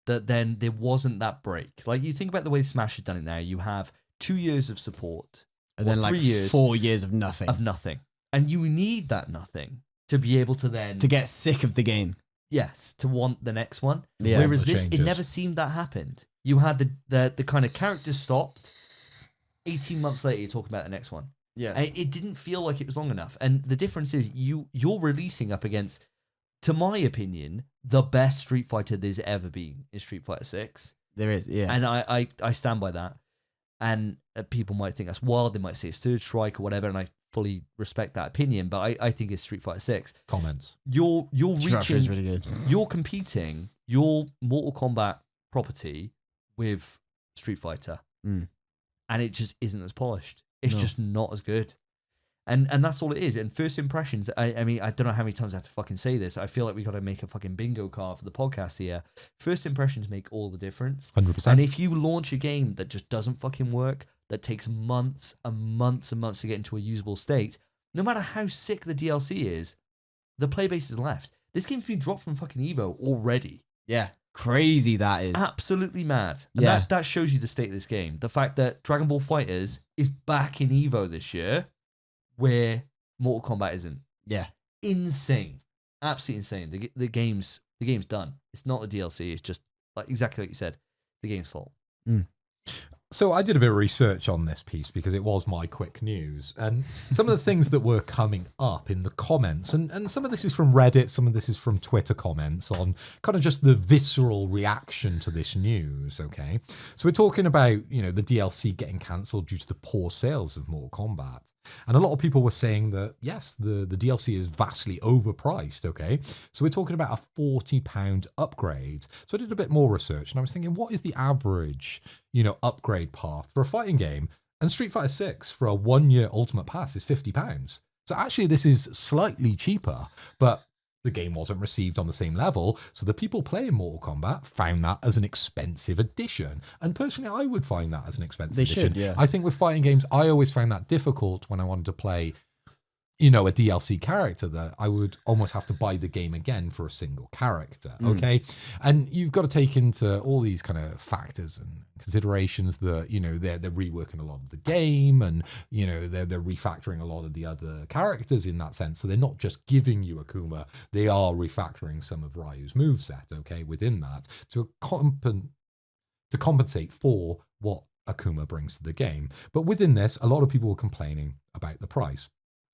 that then there wasn't that break. Like, you think about the way Smash has done it now. You have 2 years of support, and then 3 years 4 years of nothing. And you need that nothing to be able to then To get sick of the game. Yes, to want the next one. Yeah, Whereas the this, it changes. never seemed that happened. You had the kind of characters stopped. 18 months later, you're talking about the next one. Yeah. And it didn't feel like it was long enough. And the difference is you're releasing up against, to my opinion, the best Street Fighter there's ever been is Street Fighter 6. There is, yeah. And I stand by that. And people might think that's wild. They might say it's Third Strike or whatever, and I fully respect that opinion. But I think it's Street Fighter 6. Comments. You're reaching. Is really good. You're competing your Mortal Kombat property with Street Fighter, and it just isn't as polished. It's just not as good. And that's all it is. And first impressions, I mean, I don't know how many times I have to fucking say this. I feel like we got to make a fucking bingo card for the podcast here. First impressions make all the difference. 100%. And if you launch a game that just doesn't fucking work, that takes months and months and months to get into a usable state, no matter how sick the DLC is, the play base is left. This game's been dropped from fucking Evo already. Yeah. Crazy that is. Absolutely mad. And Yeah. that shows you the state of this game. The fact that Dragon Ball FighterZ is back in Evo this year, where Mortal Kombat isn't. Yeah. Insane. Absolutely insane. The game's done. It's not the DLC. It's just like exactly like you said, the game's fault. So I did a bit of research on this piece because it was my quick news, and some of the things that were coming up in the comments, and some of this is from Reddit, some of this is from Twitter comments on kind of just the visceral reaction to this news, okay? So we're talking about, the DLC getting cancelled due to the poor sales of Mortal Kombat. And a lot of people were saying that, yes, the DLC is vastly overpriced, okay? So we're talking about a £40 upgrade. So I did a bit more research and I was thinking, what is the average, upgrade path for a fighting game? And Street Fighter 6 for a 1-year Ultimate Pass is £50. So actually this is slightly cheaper, but the game wasn't received on the same level, so the people playing Mortal Kombat found that as an expensive addition. And personally, I would find that as an expensive addition. Yeah. I think with fighting games, I always found that difficult when I wanted to play, a DLC character, that I would almost have to buy the game again for a single character, okay? And you've got to take into all these kind of factors and considerations that, they're reworking a lot of the game and, they're refactoring a lot of the other characters in that sense. So they're not just giving you Akuma, they are refactoring some of Ryu's moveset, okay, within that to compensate for what Akuma brings to the game. But within this, a lot of people were complaining about the price.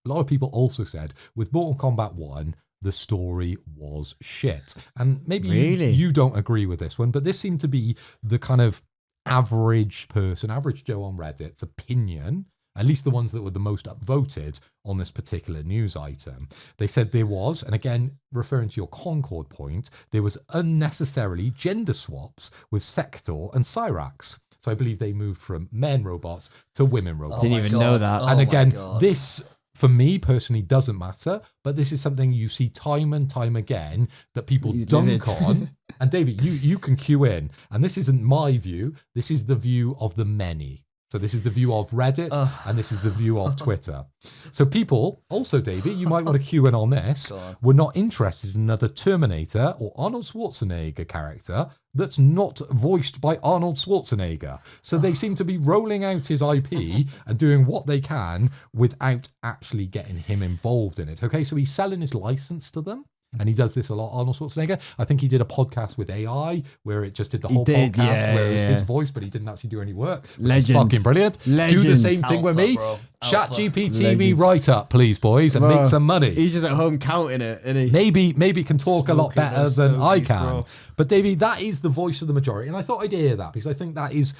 A lot of people also said with Mortal Kombat 1, the story was shit. And maybe you don't agree with this one, but this seemed to be the kind of average person, average Joe on Reddit's opinion, at least the ones that were the most upvoted on this particular news item. They said there was, and again, referring to your Concord point, there was unnecessarily gender swaps with Sector and Cyrax. So I believe they moved from men robots to women robots. Didn't even know that. And again, this, for me personally, doesn't matter, but this is something you see time and time again that people dunk on. And David, you can cue in. And this isn't my view. This is the view of the many. So this is the view of Reddit, and this is the view of Twitter. So people, also Davey, you might want to cue in on this, were not interested in another Terminator or Arnold Schwarzenegger character that's not voiced by Arnold Schwarzenegger. So they seem to be rolling out his IP and doing what they can without actually getting him involved in it. Okay, so he's selling his license to them. And he does this a lot, Arnold Schwarzenegger. I think he did a podcast with AI where it just did the whole podcast where it was his voice, but he didn't actually do any work. Legend. Fucking brilliant. Do the same thing with me. Chat GPT me right up, please, boys, and make some money. He's just at home counting it, isn't Maybe he? can talk a lot better than I can. Bro. But Davey, that is the voice of the majority. And I thought I'd hear that because I think that is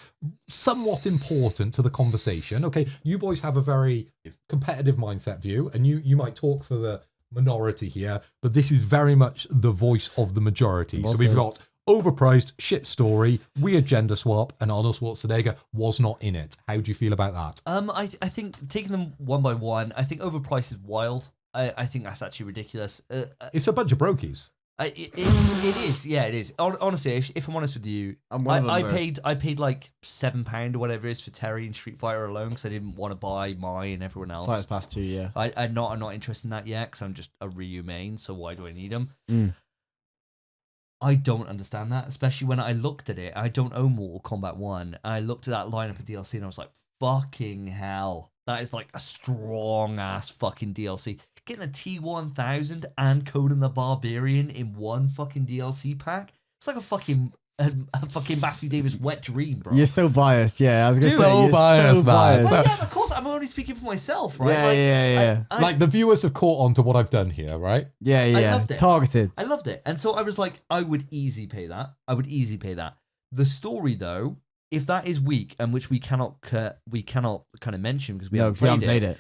somewhat important to the conversation. Okay, you boys have a very competitive mindset view, and you might talk for the minority here, but this is very much the voice of the majority. So we've got overpriced, shit story, weird gender swap, and Arnold Schwarzenegger was not in it. How do you feel about that? I think taking them one by one, I think overpriced is wild. I think that's actually ridiculous. It's a bunch of brokies. It is, yeah, it is. Honestly, if I'm honest with you, I paid like £7 or whatever it is for Terry and Street Fighter alone because I didn't want to buy Mai and everyone else. Fighters Pass 2, yeah. I'm not interested in that yet because I'm just a Ryu main. So why do I need them? I don't understand that, especially when I looked at it. I don't own Mortal Kombat 1. I looked at that lineup of DLC and I was like, fucking hell, that is like a strong ass fucking DLC. Getting a T1000 and Conan the Barbarian in one fucking DLC pack. It's like a fucking Matthew Davis wet dream, bro. You're so biased, yeah. I was gonna say so biased, man. Well, yeah, of course. I'm only speaking for myself, right? Yeah. Like the viewers have caught on to what I've done here, right? Yeah. I loved it. Targeted. I loved it, and so I was like, I would easy pay that. The story, though, if that is weak, and which we cannot kind of mention because we haven't played it.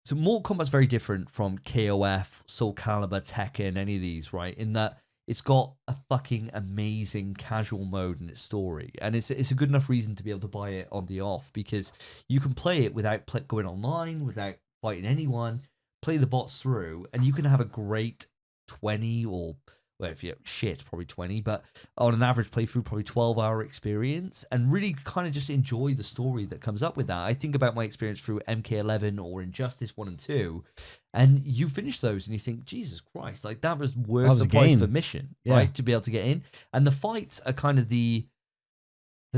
So Mortal Kombat's very different from KOF, Soul Calibur, Tekken, any of these, right? In that it's got a fucking amazing casual mode in its story. And it's a good enough reason to be able to buy it on the off because you can play it without going online, without fighting anyone, play the bots through, and you can have a great 20 or... well, if you're shit, probably 20, but on an average playthrough, probably 12-hour experience, and really kind of just enjoy the story that comes up with that. I think about my experience through MK11 or Injustice 1 and 2, and you finish those and you think, Jesus Christ, like that was worth the price of admission, right, to be able to get in. And the fights are kind of the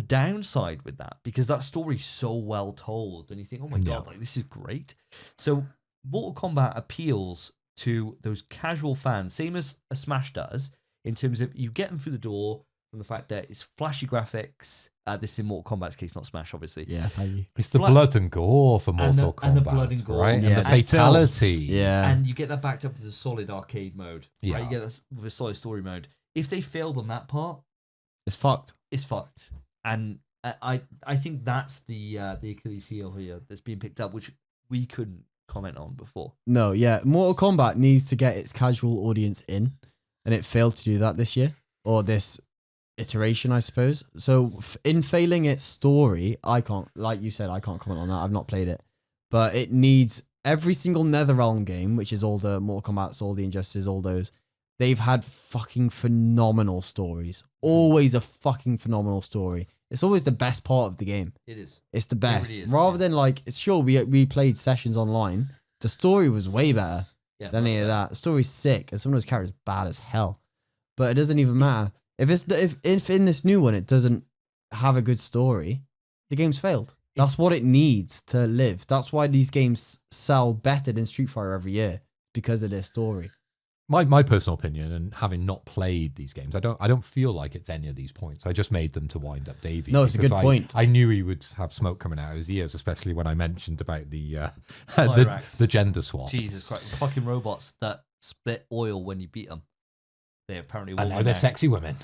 downside with that, because that story's so well told, and you think, oh my God, like this is great. So Mortal Kombat appeals to those casual fans, same as a Smash does, in terms of you get them through the door from the fact that it's flashy graphics. This is in Mortal Kombat's case, not Smash, obviously. Yeah, it's the blood and gore for Mortal Kombat, and the blood and gore, right? And the fatality, yeah. And you get that backed up with a solid arcade mode, right? You get that with a solid story mode. If they failed on that part, it's fucked. It's fucked. And I think that's the Achilles heel here that's being picked up, which we couldn't comment on before. No, yeah. Mortal Kombat needs to get its casual audience in, and it failed to do that this year, or this iteration, I suppose. So in failing its story, I can't, like you said, I can't comment on that. I've not played it. But it needs every single NetherRealm game, which is all the Mortal Kombats, all the Injustices, all those. They've had fucking phenomenal stories. Always a fucking phenomenal story. It's always the best part of the game. It is. It's the best. It really is, Rather than like, sure, we played sessions online. The story was way better than any of that. The story's sick, and some of those characters bad as hell. But it doesn't even matter. If in this new one it doesn't have a good story, the game's failed. That's what it needs to live. That's why these games sell better than Street Fighter every year, because of their story. My personal opinion, and having not played these games, I don't feel like it's any of these points. I just made them to wind up Davey. No, it's a good point. I knew he would have smoke coming out of his ears, especially when I mentioned about the gender swap. Jesus Christ, fucking robots that split oil when you beat them. They apparently and now they're sexy women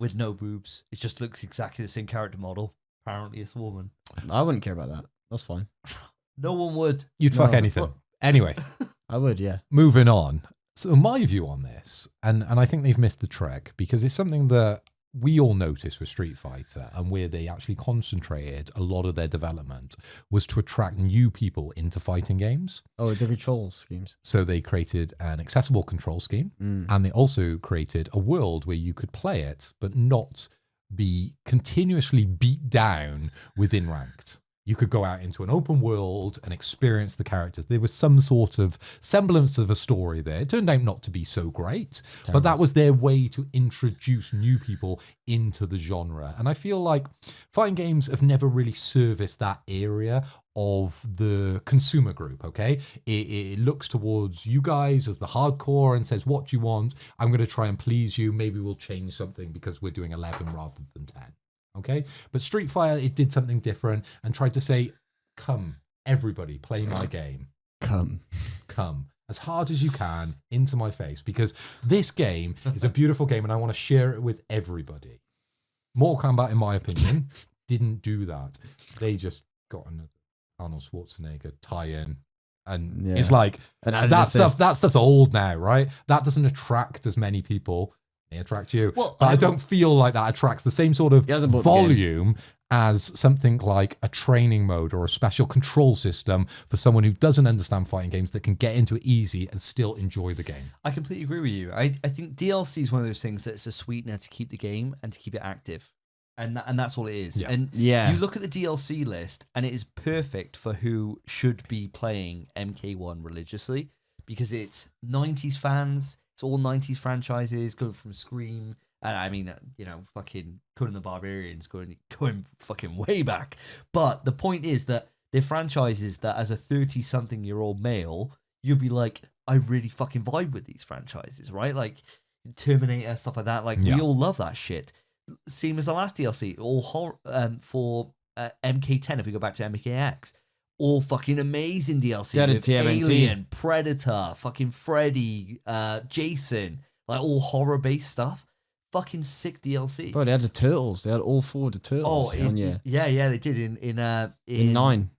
with no boobs. It just looks exactly the same character model. Apparently, it's a woman. I wouldn't care about that. That's fine. No one would. You'd fuck anything. Anyway, I would. Yeah. Moving on. So my view on this, and I think they've missed the trick, because it's something that we all noticed with Street Fighter, and where they actually concentrated a lot of their development was to attract new people into fighting games. Oh, the control schemes. So they created an accessible control scheme, and they also created a world where you could play it, but not be continuously beat down within ranked. You could go out into an open world and experience the characters. There was some sort of semblance of a story there. It turned out not to be so great, but that was their way to introduce new people into the genre. And I feel like fighting games have never really serviced that area of the consumer group, okay? It looks towards you guys as the hardcore and says, what do you want? I'm going to try and please you. Maybe we'll change something because we're doing 11 rather than 10. Okay, but Street Fighter, it did something different and tried to say, come, everybody, play my game. Come as hard as you can into my face, because this game is a beautiful game and I want to share it with everybody. Mortal Kombat, in my opinion, didn't do that. They just got another Arnold Schwarzenegger tie-in. And it's like, that stuff's old now, right? That doesn't attract as many people. They attract you. Well, but I don't feel like that attracts the same sort of volume as something like a training mode or a special control system for someone who doesn't understand fighting games, that can get into it easy and still enjoy the game. I completely agree with you. I think DLC is one of those things that's a sweetener to keep the game and to keep it active. And that's all it is. Yeah. And you look at the DLC list and it is perfect for who should be playing MK1 religiously, because it's 90s fans. It's all 90s franchises going from Scream. And I mean, fucking Conan the Barbarian's going fucking way back. But the point is that they're franchises that as a 30-something-year-old male, you'll be like, I really fucking vibe with these franchises, right? Like Terminator, stuff like that. Like, we all love that shit. Same as the last DLC, all horror, for MK10, if we go back to MKX. All fucking amazing DLC. Yeah, with Alien, Predator, fucking Freddy, Jason, like all horror-based stuff. Fucking sick DLC. Bro, they had the Turtles. They had all four of the Turtles. Oh, yeah, they did in 9.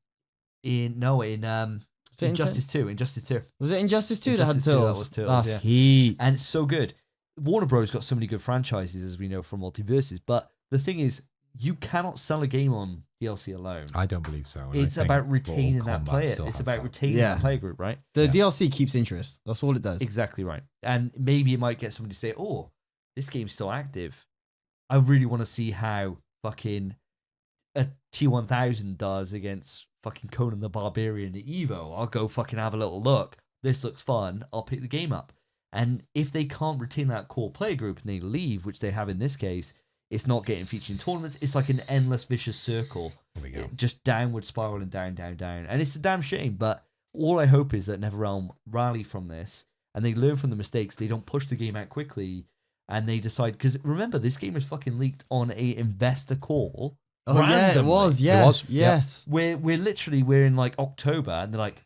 Injustice 2. Injustice 2. Was it Injustice 2 that had Injustice 2, Turtles? that was Turtles, That's heat. And it's so good. Warner Bros. Got so many good franchises, as we know from Multiverses, but the thing is, you cannot sell a game on DLC alone. I don't believe so. It's about retaining that player. It's about retaining that player group, right? The DLC keeps interest. That's all it does. Exactly right. And maybe it might get somebody to say, oh, this game's still active. I really want to see how fucking a T1000 does against fucking Conan the Barbarian at Evo. I'll go fucking have a little look. This looks fun. I'll pick the game up. And if they can't retain that core player group and they leave, which they have in this case, it's not getting featured in tournaments. It's like an endless vicious circle. There we go. Just downward spiraling down. And it's a damn shame. But all I hope is that NetherRealm rally from this and they learn from the mistakes. They don't push the game out quickly and they decide. Because remember, this game was fucking leaked on a investor call. Oh, yeah, it was. Yeah. It was. Yes. We're in like October and they're like,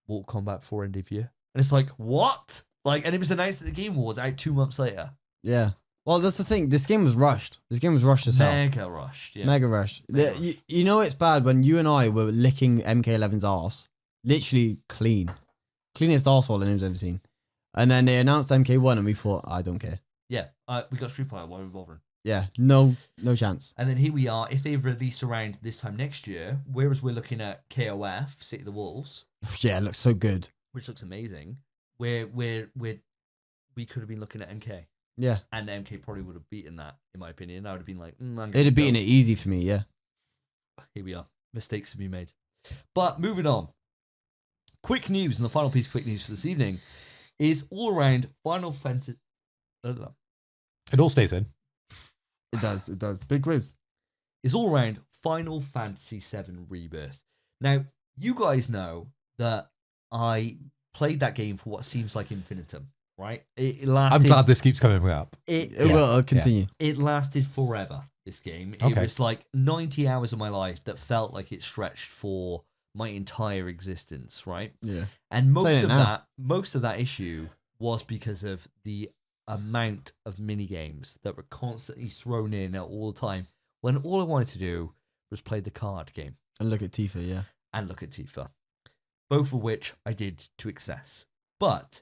Mortal Kombat 4 end of year. And it's like, what? Like, and it was announced at the Game Awards out 2 months later. Yeah. Well, that's the thing. This game was rushed. This game was rushed as hell. Mega rushed. Yeah. Mega rushed. You know it's bad when you and I were licking MK11's arse Literally clean. Cleanest arsehole anyone's ever seen. And then they announced MK1 and we thought, I don't care. Yeah, we got Street Fighter. Why are we bothering? Yeah, no chance. And then here we are. If they released around this time next year, whereas we're looking at KOF, City of the Wolves. Yeah, it looks so good. Which looks amazing. We could have been looking at MK. Yeah. And MK probably would have beaten that, in my opinion. I would have been like, it'd have beaten it easy for me, yeah. Here we are. Mistakes have been made. But moving on. Quick news, and the final piece of quick news for this evening is all around Final Fantasy. It all stays in. It does. Big quiz. Is all around Final Fantasy VII Rebirth. Now, you guys know that I played that game for what seems like infinitum, right? It lasted, I'm glad this keeps coming up. It will continue. It lasted forever, this game. It was like 90 hours of my life that felt like it stretched for my entire existence, right? Yeah. And most of that issue was because of the amount of mini games that were constantly thrown in at all the time when all I wanted to do was play the card game. And look at Tifa, yeah. And look at Tifa. Both of which I did to excess. But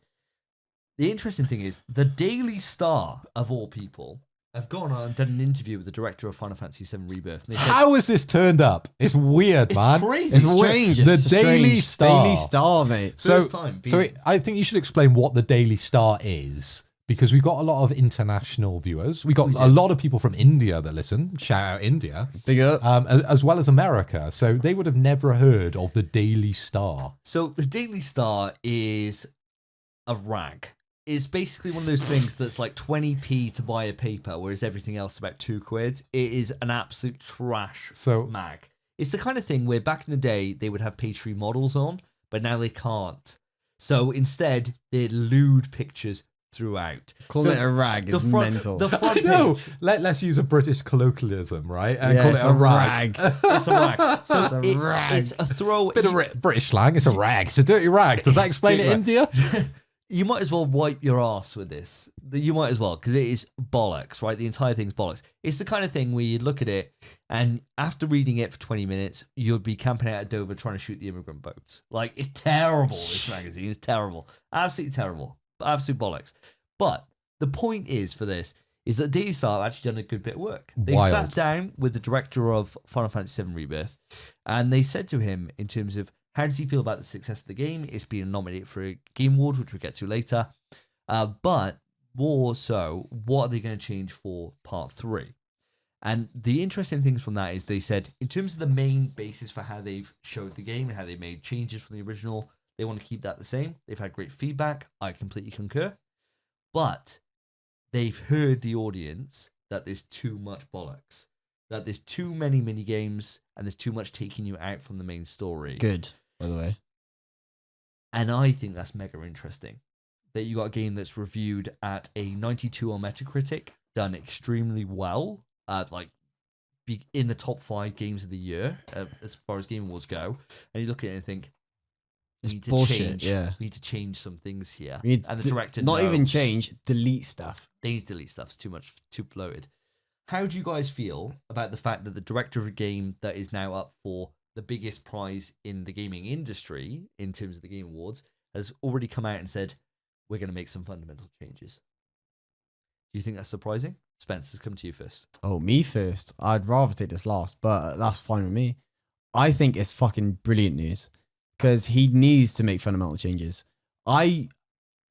the interesting thing is the Daily Star, of all people, have gone on and done an interview with the director of Final Fantasy VII Rebirth. And they said, how has this turned up? It's weird, man. Crazy. It's strange. The Daily Star. Daily Star, mate. I think you should explain what the Daily Star is, because we've got a lot of international viewers. We got a lot of people from India that listen. Shout out India. Big up. As well as America. So they would have never heard of the Daily Star. So the Daily Star is a rag. It's basically one of those things that's like 20p to buy a paper, whereas everything else is about £2. It is an absolute trash mag. It's the kind of thing where back in the day they would have page 3 models on, but now they can't. So instead, they lewd pictures throughout. Call it a rag is mental. The front page. No, let's use a British colloquialism, right? And call it a rag. It's a rag. So it's a rag. It's a throw. Bit of British slang. It's a rag. It's a dirty rag. Does that explain it, India? You might as well wipe your ass with this. You might as well, because it is bollocks, right? The entire thing's bollocks. It's the kind of thing where you look at it, and after reading it for 20 minutes, you'd be camping out at Dover trying to shoot the immigrant boats. Like, it's terrible, this magazine. It's terrible. Absolutely terrible. Absolute bollocks. But the point is for this, is that Daily Star have actually done a good bit of work. They sat down with the director of Final Fantasy VII Rebirth, and they said to him, in terms of, how does he feel about the success of the game? It's been nominated for a Game Award, which we'll get to later. But more so, what are they going to change for Part 3? And the interesting things from that is they said, in terms of the main basis for how they've showed the game and how they made changes from the original, they want to keep that the same. They've had great feedback. I completely concur. But they've heard the audience that there's too much bollocks. That there's too many mini games and there's too much taking you out from the main story. Good, by the way. And I think that's mega interesting. That you got a game that's reviewed at a 92 on Metacritic, done extremely well, be in the top 5 games of the year as far as Game Awards go. And you look at it and think, it's we need to bullshit, change. yeah. We need to change some things here. And the director not knows. even change, delete stuff. They need to delete stuff. It's too much, too bloated. How do you guys feel about the fact that the director of a game that is now up for the biggest prize in the gaming industry, in terms of the Game Awards, has already come out and said, we're going to make some fundamental changes? Do you think that's surprising? Spence, let's come to you first. Oh, me first? I'd rather take this last, but that's fine with me. I think it's fucking brilliant news, because he needs to make fundamental changes. I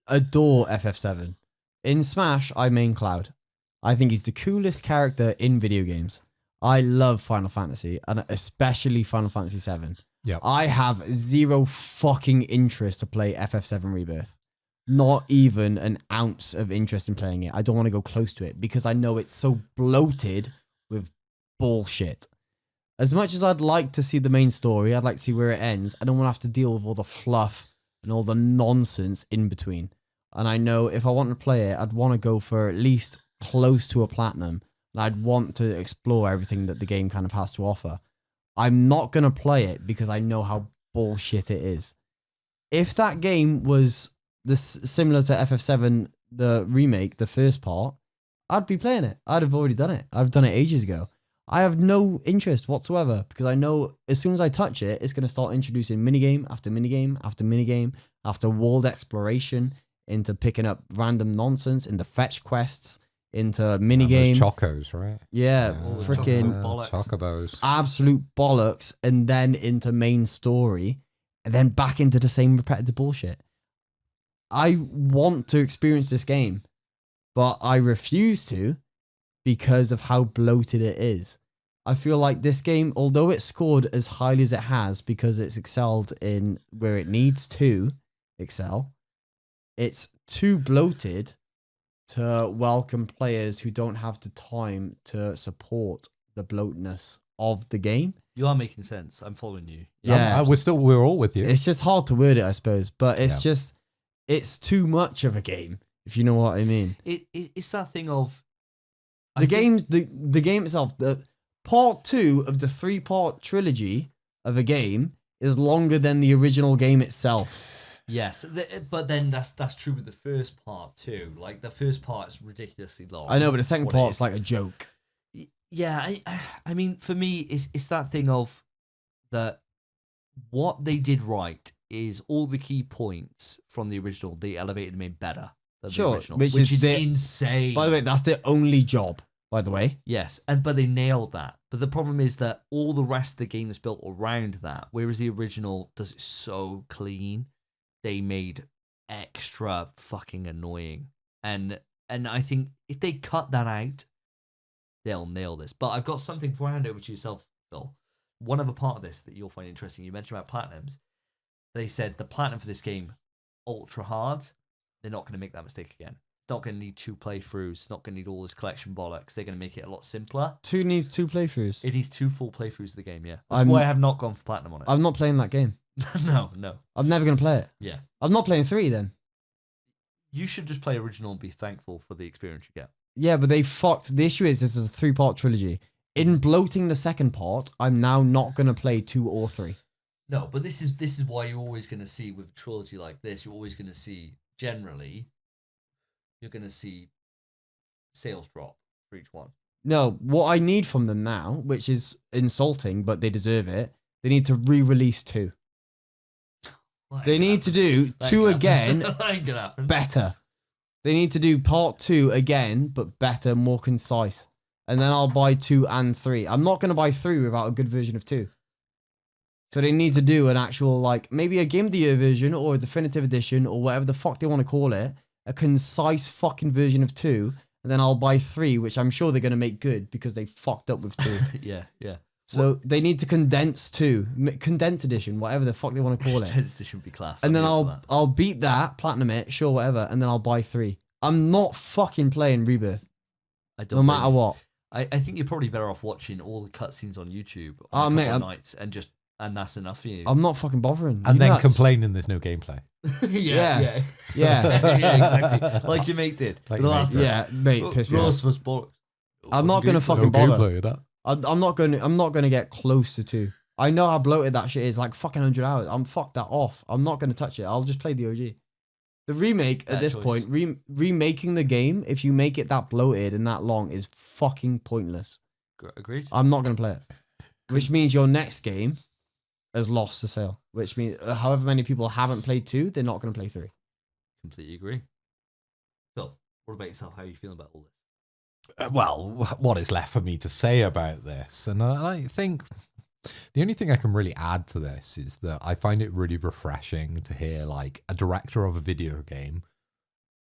adore FF7. In Smash, I main Cloud. I think he's the coolest character in video games. I love Final Fantasy, and especially Final Fantasy 7. Yeah. I have zero fucking interest to play FF7 Rebirth. Not even an ounce of interest in playing it. I don't want to go close to it because I know it's so bloated with bullshit. As much as I'd like to see the main story, I'd like to see where it ends. I don't want to have to deal with all the fluff and all the nonsense in between. And I know if I want to play it, I'd want to go for at least close to a platinum. And I'd want to explore everything that the game kind of has to offer. I'm not going to play it because I know how bullshit it is. If that game was similar to FF7, the remake, the first part, I'd be playing it. I'd have already done it. I've done it ages ago. I have no interest whatsoever because I know as soon as I touch it, it's going to start introducing minigame after minigame after minigame after world exploration into picking up random nonsense, into fetch quests, into minigame. Chocos, right? Yeah, freaking chocobos. Absolute bollocks. And then into main story and then back into the same repetitive bullshit. I want to experience this game, but I refuse to because of how bloated it is. I feel like this game, although it scored as highly as it has because it's excelled in where it needs to excel, it's too bloated to welcome players who don't have the time to support the bloatness of the game. You are making sense. I'm following you. Yeah. We're all with you. It's just hard to word it, I suppose, but it's too much of a game, if you know what I mean. It's that thing of the game itself. The part 2 of the 3-part trilogy of a game is longer than the original game itself. Yes, but then that's true with the first part too. Like the first part is ridiculously long. I know, but the second part's like a joke. Yeah, I mean, for me, it's that thing of that. What they did right is all the key points from the original they elevated and made better than the original, which is insane. By the way, that's their only job. By the way, yes, but they nailed that. But the problem is that all the rest of the game is built around that, whereas the original does it so clean. They made extra fucking annoying, and I think if they cut that out, they'll nail this. But I've got something for hand over to yourself, Phil. One other part of this that you'll find interesting, you mentioned about platinums. They said the platinum for this game, ultra hard. They're not going to make that mistake again. It's not going to need 2 playthroughs. It's not going to need all this collection bollocks. They're going to make it a lot simpler. 2 needs 2 playthroughs. It needs 2 full playthroughs of the game, yeah. That's why I have not gone for platinum on it. I'm not playing that game. No. I'm never going to play it. Yeah. I'm not playing 3 then. You should just play original and be thankful for the experience you get. Yeah, but they fucked. The issue is this is a 3-part trilogy. In bloating the second part, I'm now not going to play 2 or 3. No, but this is why you're always going to see with a trilogy like this, you're always going to see, generally, you're going to see sales drop for each one. No, what I need from them now, which is insulting, but they deserve it, they need to re-release 2. They need to do 2 again, better. They need to do part 2 again, but better, more concise. And then I'll buy 2 and 3. I'm not going to buy 3 without a good version of 2. So they need to do an actual, like, maybe a Game of the Year version or a definitive edition or whatever the fuck they want to call it. A concise fucking version of 2. And then I'll buy 3, which I'm sure they're going to make good because they fucked up with 2. Yeah. So they need to condense 2. Condensed edition, whatever the fuck they want to call it. Condensed edition would be class. And then I'll beat that, platinum it, sure, whatever. And then I'll buy 3. I'm not fucking playing Rebirth. No matter what. I think you're probably better off watching all the cutscenes on YouTube on nights and that's enough for you. I'm not fucking bothering. And then complaining there's no gameplay. yeah, exactly. Like your mate did. Like the last yeah, mate, piss me off. bollocks. I'm not gonna fucking bother. That. I'm not gonna get close to 2. I know how bloated that shit is. Like fucking 100 hours. I'm fucked that off. I'm not gonna touch it. I'll just play the OG. The remake at this point, remaking the game, if you make it that bloated and that long, is fucking pointless. Agreed. I'm not going to play it. Which means your next game has lost the sale. Which means however many people haven't played 2, they're not going to play 3. Completely agree. Phil, what about yourself? How are you feeling about all this? Well, what is left for me to say about this? And I think the only thing I can really add to this is that I find it really refreshing to hear like a director of a video game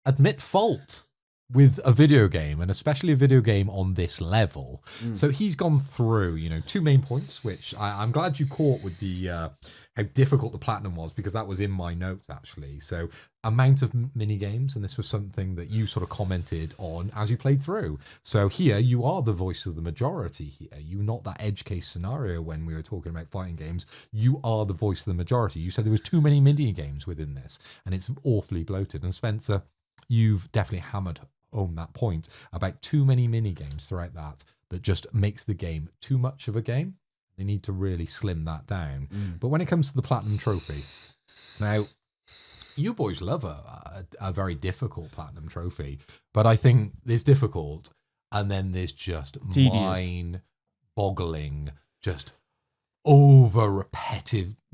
admit fault with a video game, and especially a video game on this level. So he's gone through, 2 main points, which I'm glad you caught with the how difficult the platinum was, because that was in my notes actually. So amount of mini games, and this was something that you sort of commented on as you played through. So here you are the voice of the majority here. You're not that edge case scenario when we were talking about fighting games. You are the voice of the majority. You said there was too many mini games within this, and it's awfully bloated. And Spencer, you've definitely hammered home that point about too many mini games throughout that just makes the game too much of a game. They need to really slim that down. But when it comes to the platinum trophy, now you boys love a very difficult platinum trophy, but I think there's difficult and then there's just tedious. boggling, just over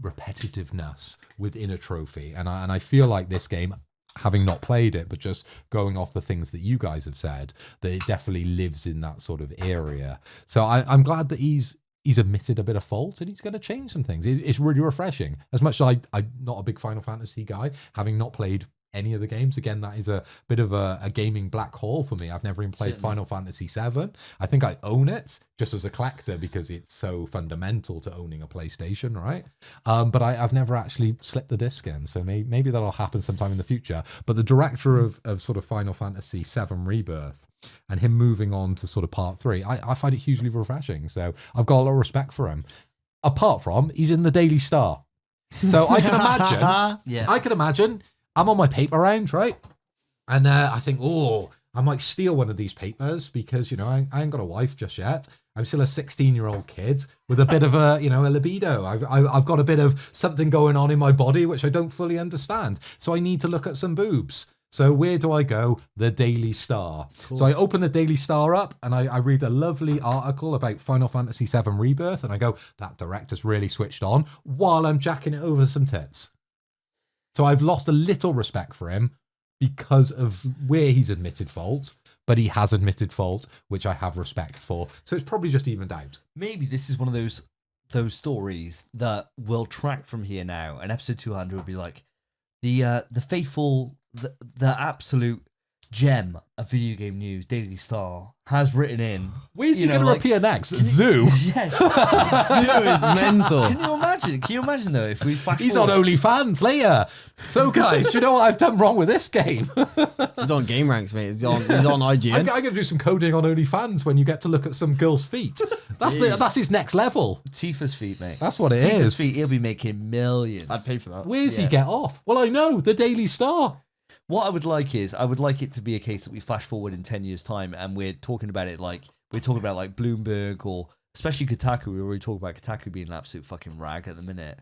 repetitiveness within a trophy. And I feel like this game, having not played it, but just going off the things that you guys have said, that it definitely lives in that sort of area. So I'm glad that he's admitted a bit of fault and he's going to change some things. It's really refreshing. As much as I'm not a big Final Fantasy guy, having not played any of the games, again, that is a bit of a gaming black hole for me. I've never even played Final Fantasy VII. I think I own it just as a collector because it's so fundamental to owning a PlayStation, right? But I've never actually slipped the disc in, so maybe that'll happen sometime in the future. But the director of sort of Final Fantasy VII Rebirth and him moving on to sort of part 3, I find it hugely refreshing. So I've got a lot of respect for him. Apart from, he's in the Daily Star. So I can imagine, I can imagine I'm on my paper round, right? And I think, I might steal one of these papers because, I ain't got a wife just yet. I'm still a 16-year-old kid with a bit of a libido. I've got a bit of something going on in my body which I don't fully understand. So I need to look at some boobs. So where do I go? The Daily Star. So I open the Daily Star up and I read a lovely article about Final Fantasy VII Rebirth. And I go, that director's really switched on while I'm jacking it over some tits. So I've lost a little respect for him because of where he's admitted fault, but he has admitted fault, which I have respect for. So it's probably just evened out. Maybe this is one of those stories that will track from here now, and episode 200 will be like the faithful, the absolute gem of video game news, Daily Star, has written in. Where's he going to appear next? Zoo? Yeah. Zoo is mental. Can you imagine though, if we He's on OnlyFans later. So guys, do you know what I've done wrong with this game? He's on Game Ranks, mate. He's on IGN. I'm going to do some coding on OnlyFans when you get to look at some girl's feet. That's his next level. Tifa's feet, mate. That's what it Tifa's is. feet, he'll be making millions. I'd pay for that. Where's he get off? Well, I know, the Daily Star. What I would like it to be a case that we flash forward in 10 years' time and we're talking about it like Bloomberg or especially Kotaku. We already talked about Kotaku being an absolute fucking rag at the minute.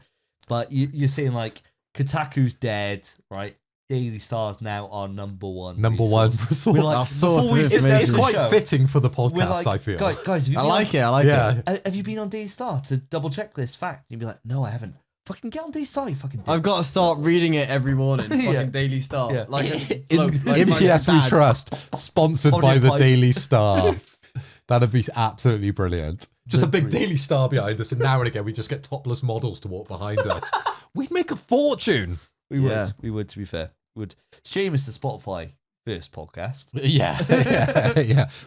But you're saying like Kotaku's dead, right? Daily Star's now our number one. Number one resource. resource. We're like, It's quite fitting for the podcast, like, I feel. Guys, I like it. Have you been on Daily Star to double check this fact? You'd be like, no, I haven't. Fucking get on Daily Star, you fucking dick. I've got to start reading it every morning. Fucking Yeah. Daily Star. Yeah. Like MPS We Trust, sponsored by the Daily Star. That'd be absolutely brilliant. Just a big Daily Star behind us, and now and again we just get topless models to walk behind us. We'd make a fortune. We would, to be fair. Shame it's the Spotify first podcast. Yeah.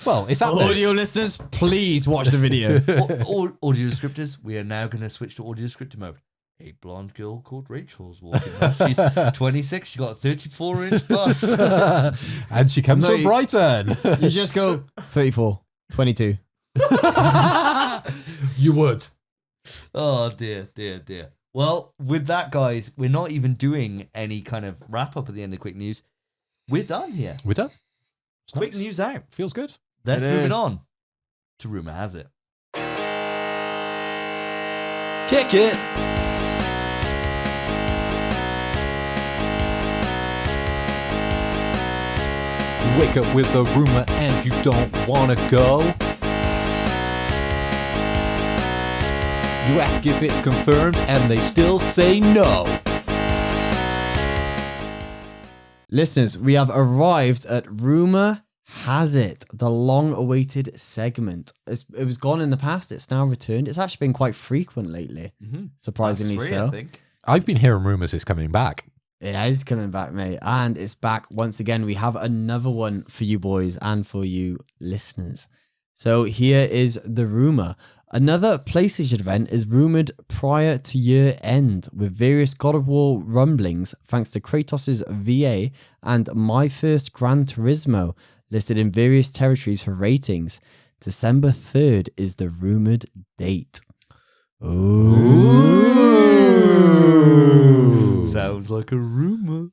Well, it's out there. Audio listeners, please watch the video. Audio descriptors, we are now going to switch to audio descriptor mode. A blonde girl called Rachel's walking past. She's 26. She got a 34-inch bust. And she comes from Brighton. You just go 34, 22. You would. Oh, dear. Well, with that, guys, we're not even doing any kind of wrap-up at the end of Quick News. We're done here. We're done. It's Quick nice. News out. Feels good. Let's move it on to Rumour Has It. Kick it! You wake up with a rumor and you don't want to go. You ask if it's confirmed and they still say no. Listeners, we have arrived at Rumour Has It, the long-awaited segment. It was gone in the past. It's now returned. It's actually been quite frequent lately, surprisingly so. I think. I've been hearing rumors it's coming back. It is coming back, mate. And it's back once again. We have another one for you boys and for you listeners. So here is the rumor. Another PlayStation event is rumored prior to year end, with various God of War rumblings thanks to Kratos' VA and My First Gran Turismo listed in various territories for ratings. December 3rd is the rumored date. Ooh. Sounds like a rumor.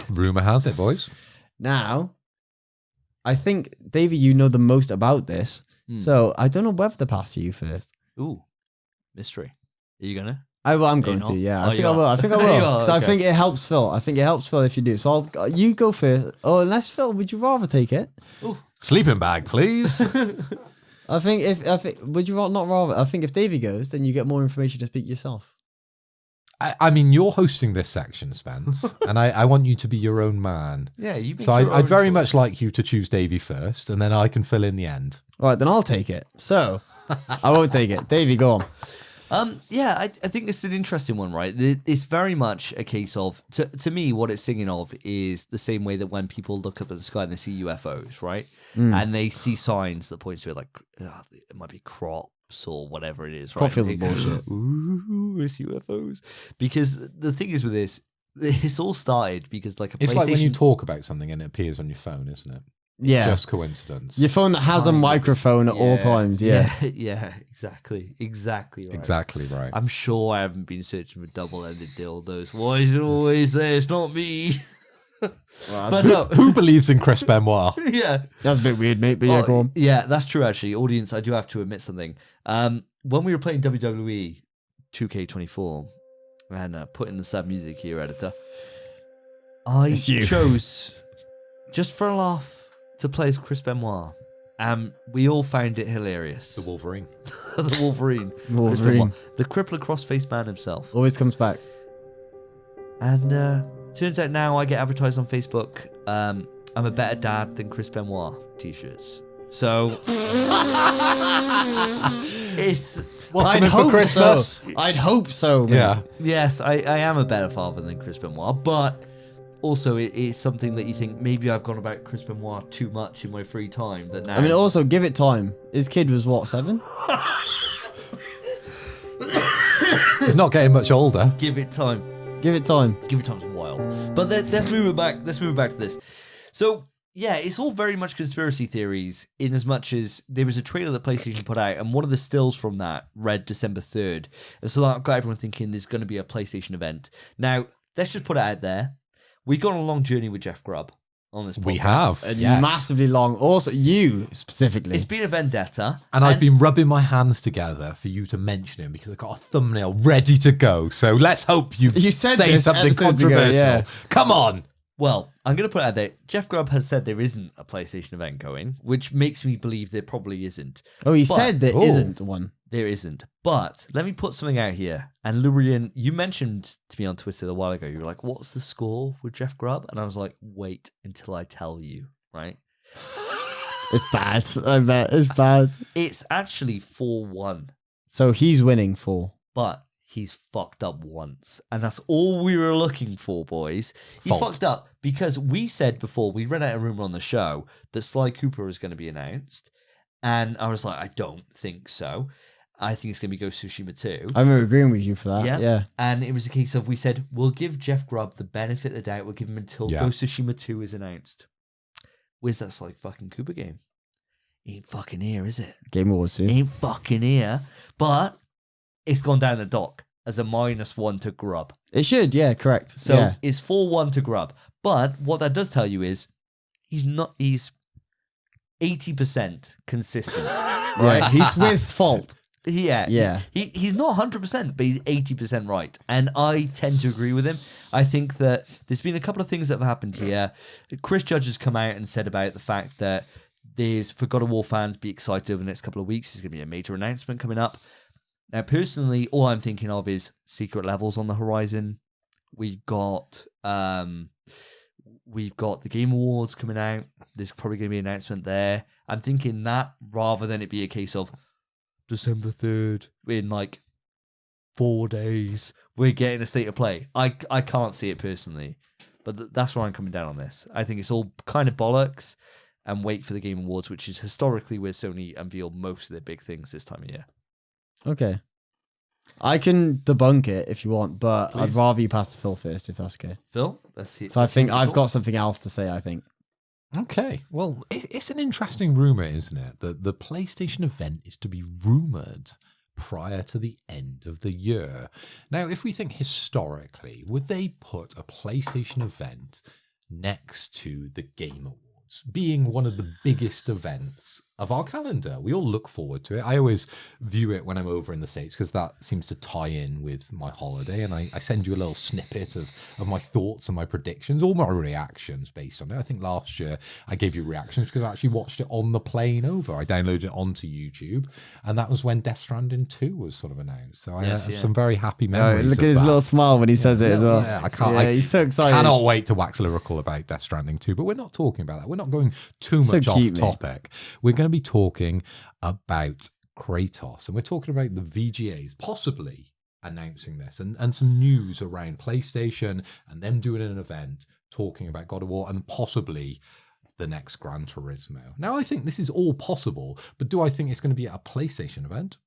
Rumor has it, boys. Now, I think, Davey, you know the most about this. So I don't know whether to pass to you first. Ooh, mystery. Are you gonna? I'm going to. Yeah, I think I will. I think I will. Because I think it helps Phil. If you do. So you go first. Oh, unless Phil, would you rather take it? Sleeping bag, please. I think would you not rather? I think if Davey goes, then you get more information to speak yourself. I mean, you're hosting this section, Spence, and I want you to be your own man. Yeah, you. So I'd very much like you to choose Davey first, and then I can fill in the end. All right, then I'll take it. So I won't take it. Davey, go on. Yeah, I think it's an interesting one, right? It's very much a case of, to me, what it's singing of is the same way that when people look up at the sky and they see UFOs, right? And they see signs that point to it, like, it might be crops or whatever it is, right? Crop fields are bullshit. Ooh, it's UFOs. Because the thing is with this, it's all started because like it's like when you talk about something and it appears on your phone, isn't it? Yeah. Just coincidence. Your phone that has a microphone at all times. Yeah. Yeah, exactly right. Exactly right. I'm sure I haven't been searching for double-ended dildos. Why is it always there? It's not me. But no. Who believes in Chris Benoit? Yeah. That's a bit weird, mate, but yeah, go on. Yeah, that's true, actually. Audience, I do have to admit something. When we were playing WWE 2K24 and putting the sad music here, editor, I chose, just for a laugh, to play as Chris Benoit. We all found it hilarious. The Wolverine. The Wolverine. Wolverine. Chris Benoit, the crippler cross-faced man himself. Always comes back. And turns out now I get advertised on Facebook. I'm a better dad than Chris Benoit t-shirts. So it's... I'd hope Christmas. So. I'd hope so. Man. Yeah. Yes, I am a better father than Chris Benoit, but also it's something that you think maybe I've gone about Chris Benoit too much in my free time. That now, I mean, also give it time. His kid was what, 7? He's not getting much older. Give it time. Give it time. Give it time's wild. But let's move it back. Let's move it back to this. So yeah, it's all very much conspiracy theories in as much as there was a trailer that PlayStation put out, and one of the stills from that read December 3rd. And so that got everyone thinking there's going to be a PlayStation event. Now, let's just put it out there. We've gone on a long journey with Jeff Grubb on this podcast. We have. Massively long. Also, you specifically. It's been a vendetta. And I've been rubbing my hands together for you to mention him because I've got a thumbnail ready to go. So let's hope you said say this something episodes ago, controversial. yeah. Come on. Well, I'm going to put it out there. Jeff Grubb has said there isn't a PlayStation event going, which makes me believe there probably isn't. Oh, he said there isn't one. There isn't. But let me put something out here. And Lurian, you mentioned to me on Twitter a while ago, you were like, what's the score with Jeff Grubb? And I was like, wait until I tell you, right? It's bad. I bet. It's bad. It's actually 4-1. So he's winning 4. But he's fucked up once. And that's all we were looking for, boys. He fucked up because we said before, we read out a rumor on the show that Sly Cooper is going to be announced. And I was like, I don't think so. I think it's going to be Ghost of Tsushima 2. I remember agreeing with you for that. Yeah. And it was a case of, we said, we'll give Jeff Grubb the benefit of the doubt. We'll give him until Ghost of Tsushima 2 is announced. Where's that Sly fucking Cooper game? Ain't fucking here, is it? Game Awards soon. Ain't fucking here. But it's gone down the dock as a -1 to Grubb. It should, yeah, correct. So it's 4-1 to Grubb. But what that does tell you is he's 80% consistent. Right? He's with fault. Yeah. He's not 100%, but he's 80% right. And I tend to agree with him. I think that there's been a couple of things that have happened here. Chris Judge has come out and said about the fact that for God of War fans, be excited over the next couple of weeks. There's going to be a major announcement coming up. Now, personally, all I'm thinking of is secret levels on the horizon. We've got the Game Awards coming out. There's probably going to be an announcement there. I'm thinking that rather than it be a case of December 3rd in like 4 days, we're getting a state of play. I can't see it personally, but that's where I'm coming down on this. I think it's all kind of bollocks, and wait for the Game Awards, which is historically where Sony unveil most of their big things this time of year. Okay. I can debunk it if you want, but Please. I'd rather you pass to Phil first, if that's okay. Phil, let's see. So I think I've got something else to say, I think. Okay. Well, it's an interesting rumor, isn't it? That the PlayStation event is to be rumored prior to the end of the year. Now, if we think historically, would they put a PlayStation event next to the Game Awards, being one of the biggest events of our calendar. We all look forward to it. I always view it when I'm over in the States because that seems to tie in with my holiday. And I send you a little snippet of my thoughts and my predictions, all my reactions based on it. I think last year I gave you reactions because I actually watched it on the plane over. I downloaded it onto YouTube, and that was when Death Stranding 2 was sort of announced. So I have some very happy memories. Look at his little smile when he says it as well. Yeah, I can't. He's so excited. Cannot wait to wax lyrical about Death Stranding 2, but we're not talking about that. We're not going too much off topic. We're going to be talking about Kratos, and we're talking about the VGAs possibly announcing this, and some news around PlayStation and them doing an event talking about God of War and possibly the next Gran Turismo. Now, I think this is all possible, but do I think it's going to be at a PlayStation event?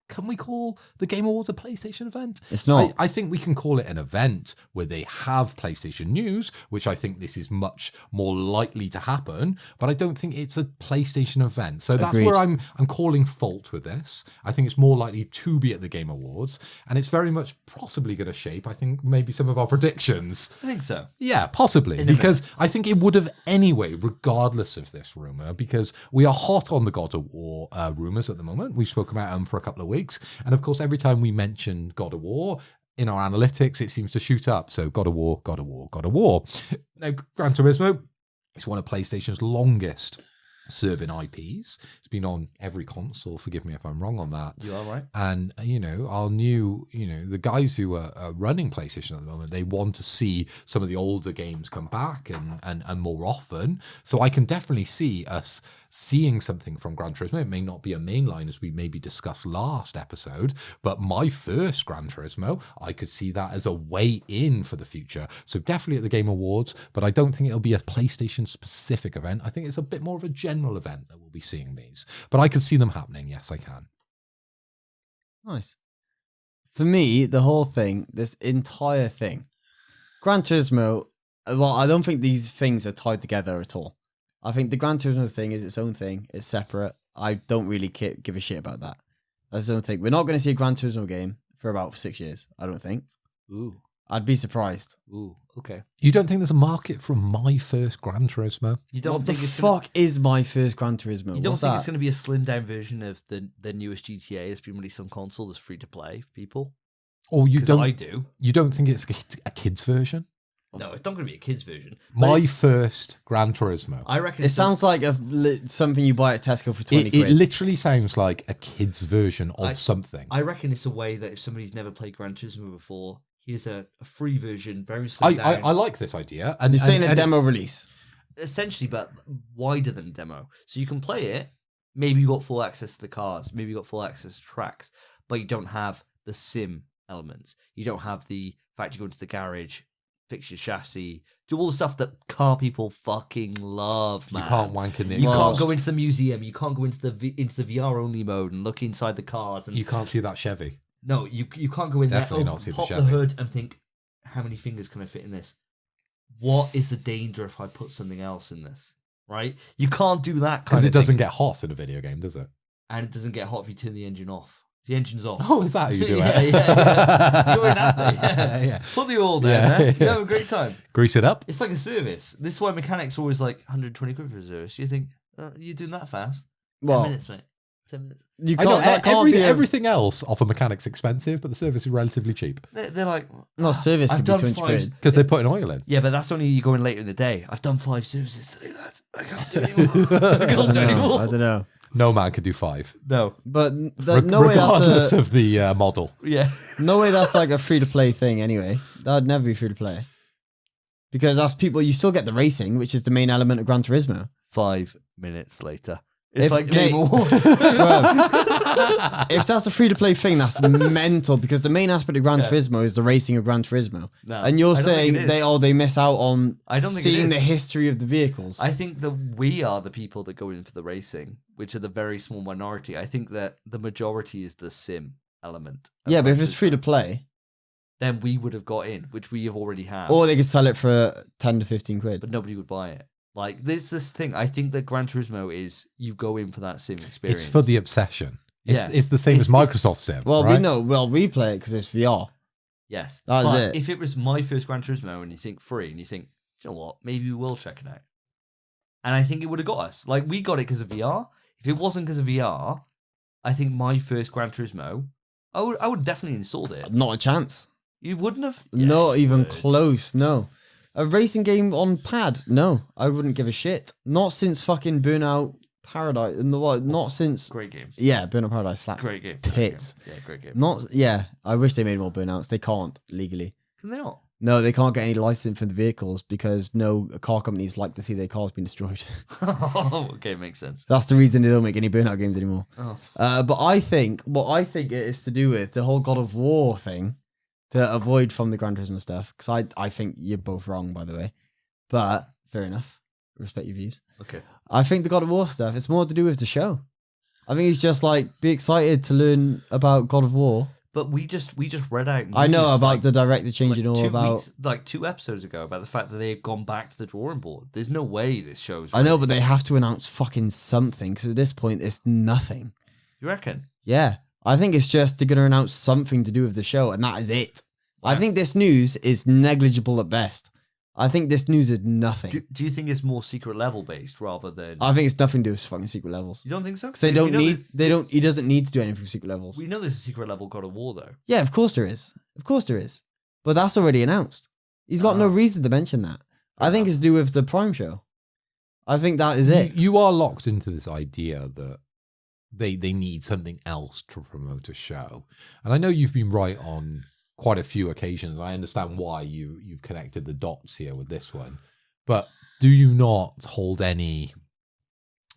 Can we call the Game Awards a PlayStation event? It's not. I think we can call it an event where they have PlayStation news, which I think this is much more likely to happen, but I don't think it's a PlayStation event. So that's where I'm calling fault with this. I think it's more likely to be at the Game Awards, and it's very much possibly going to shape, I think, maybe some of our predictions. I think so. Yeah, possibly, because I think it would have anyway, regardless of this rumor, because we are hot on the God of War rumors at the moment. We've spoken about them for a couple of weeks. And of course, every time we mention God of War in our analytics, it seems to shoot up. So God of War, God of War, God of War. Now, Gran Turismo is one of PlayStation's longest serving IPs. It's been on every console. Forgive me if I'm wrong on that. You are right. And, our new, the guys who are running PlayStation at the moment, they want to see some of the older games come back and more often. So I can definitely see us seeing something from Gran Turismo. It may not be a mainline as we maybe discussed last episode, but my first Gran Turismo, I could see that as a way in for the future. So definitely at the Game Awards, but I don't think it'll be a PlayStation specific event. I think it's a bit more of a general event that we'll be seeing these, but I could see them happening. Yes, I can. Nice. For me, the whole thing, this entire thing, Gran Turismo, well, I don't think these things are tied together at all. I think the Gran Turismo thing is its own thing. It's separate. I don't really give a shit about that. That's the own thing. We're not going to see a Gran Turismo game for about 6 years, I don't think. Ooh. I'd be surprised. Ooh, okay. You don't think there's a market for my first Gran Turismo? You don't what think the it's fuck is my first Gran Turismo? You don't What's think that? it's going to be a slimmed down version of the newest GTA that's been released on console that's free to play for people? Or you don't? I do. You don't think it's a kids version? No, it's not going to be a kids version. My first Gran Turismo. I reckon It sounds like something you buy at Tesco for 20 It quid. literally sounds like a kid's version of something. I reckon it's a way that if somebody's never played Gran Turismo before, here's a free version, very slimmed down. I like this idea. And You're saying a demo release? Essentially, but wider than demo. So you can play it. Maybe you got full access to the cars. Maybe you got full access to tracks. But you don't have the sim elements. You don't have the fact you go into the garage, fix your chassis, do all the stuff that car people fucking love, man. You can't wank in it. You can't go into the museum. You can't go into the VR only mode and look inside the cars. And you can't see that Chevy. no, you can't go in Definitely there. not see the Pop the Chevy. hood and think, how many fingers can I fit in this? What is the danger if I put something else in this? Right? You can't do that kind of Because thing. it doesn't get hot in a video game, does it? And it doesn't get hot if you turn the engine off. The engine's off. Oh, is that how you do yeah, it? yeah. You're in Apple. Yeah. Yeah. Put the oil down, Yeah, man. You yeah. have a great time. Grease it up. It's like a service. This is why mechanics are always like 120 quid for a service. You think, you're doing that fast? 10 minutes, mate. 10 minutes. You I know, can't, that can't be everything else off a mechanic's expensive, but the service is relatively cheap. They're like, No, service I've could be done 20 five. quid. Because they're putting oil in. Yeah, but that's only you going later in the day. I've done 5 services today, lads. I can't do anymore. I can't do anymore. I don't know. No man could do 5. No. But no way Regardless that's of the model. Yeah. no way that's like a free to play thing anyway. That'd never be free to play. Because that's people, you still get the racing, which is the main element of Gran Turismo. 5 minutes later. It's If- like Game mate- Awards. If that's a free to play thing, that's mental because the main aspect of Gran Turismo is the racing of Gran Turismo. No, And you're I don't saying think it is. they miss out on I don't think it seeing is. the history of the vehicles. I think that we are the people that go in for the racing, which are the very small minority. I think that the majority is the sim element. of yeah, but if Gran it's free to Turismo. play, Then we would have got in, which we have already had. or they could sell it for 10 to 15 quid. But nobody would buy it. Like, there's this thing. I think that Gran Turismo is you go in for that sim experience. It's for the obsession. Yeah. It's the same as Microsoft Sim. Well, right? we know. Well, we play it because it's VR. Yes. That's but it. if it was my first Gran Turismo and you think free and you think, you know what, maybe we will check it out. And I think it would have got us. Like, we got it because of VR. If it wasn't because of VR, I think my first Gran Turismo, I would definitely installed it. Not a chance. You wouldn't have? Not you even would. close, no. A racing game on pad? No, I wouldn't give a shit. Not since fucking Burnout Paradise. Not since... Great game. Yeah, Burnout Paradise slaps Great game. tits. Yeah, great game. I wish they made more Burnouts. They can't, legally. Can they not? No, they can't get any license for the vehicles because no car companies like to see their cars being destroyed. Okay, makes sense. That's the reason they don't make any Burnout games anymore. Oh. But I think it is to do with the whole God of War thing to avoid from the Gran Turismo stuff. Because I think you're both wrong, by the way. But fair enough. Respect your views. Okay. I think the God of War stuff, it's more to do with the show. I think it's just like, be excited to learn about God of War. But we just read out. I know about like, the director changing all about... like 2 episodes ago about the fact that they've gone back to the drawing board. There's no way this show's... I know, but they have to announce fucking something because at this point, it's nothing. You reckon? Yeah. I think it's just they're going to announce something to do with the show, and that is it. Wow. I think this news is negligible at best. I think this news is nothing. Do you think it's more secret level based rather than... I think it's nothing to do with fucking secret levels. You don't think so? Because he doesn't need to do anything for secret levels. We know there's a secret level God of War, though. Yeah, of course there is. Of course there is. But that's already announced. He's got no reason to mention that. I think it's to do with the Prime show. I think that is it. You are locked into this idea that they need something else to promote a show. And I know you've been right on quite a few occasions. I understand why you've connected the dots here with this one. But do you not hold any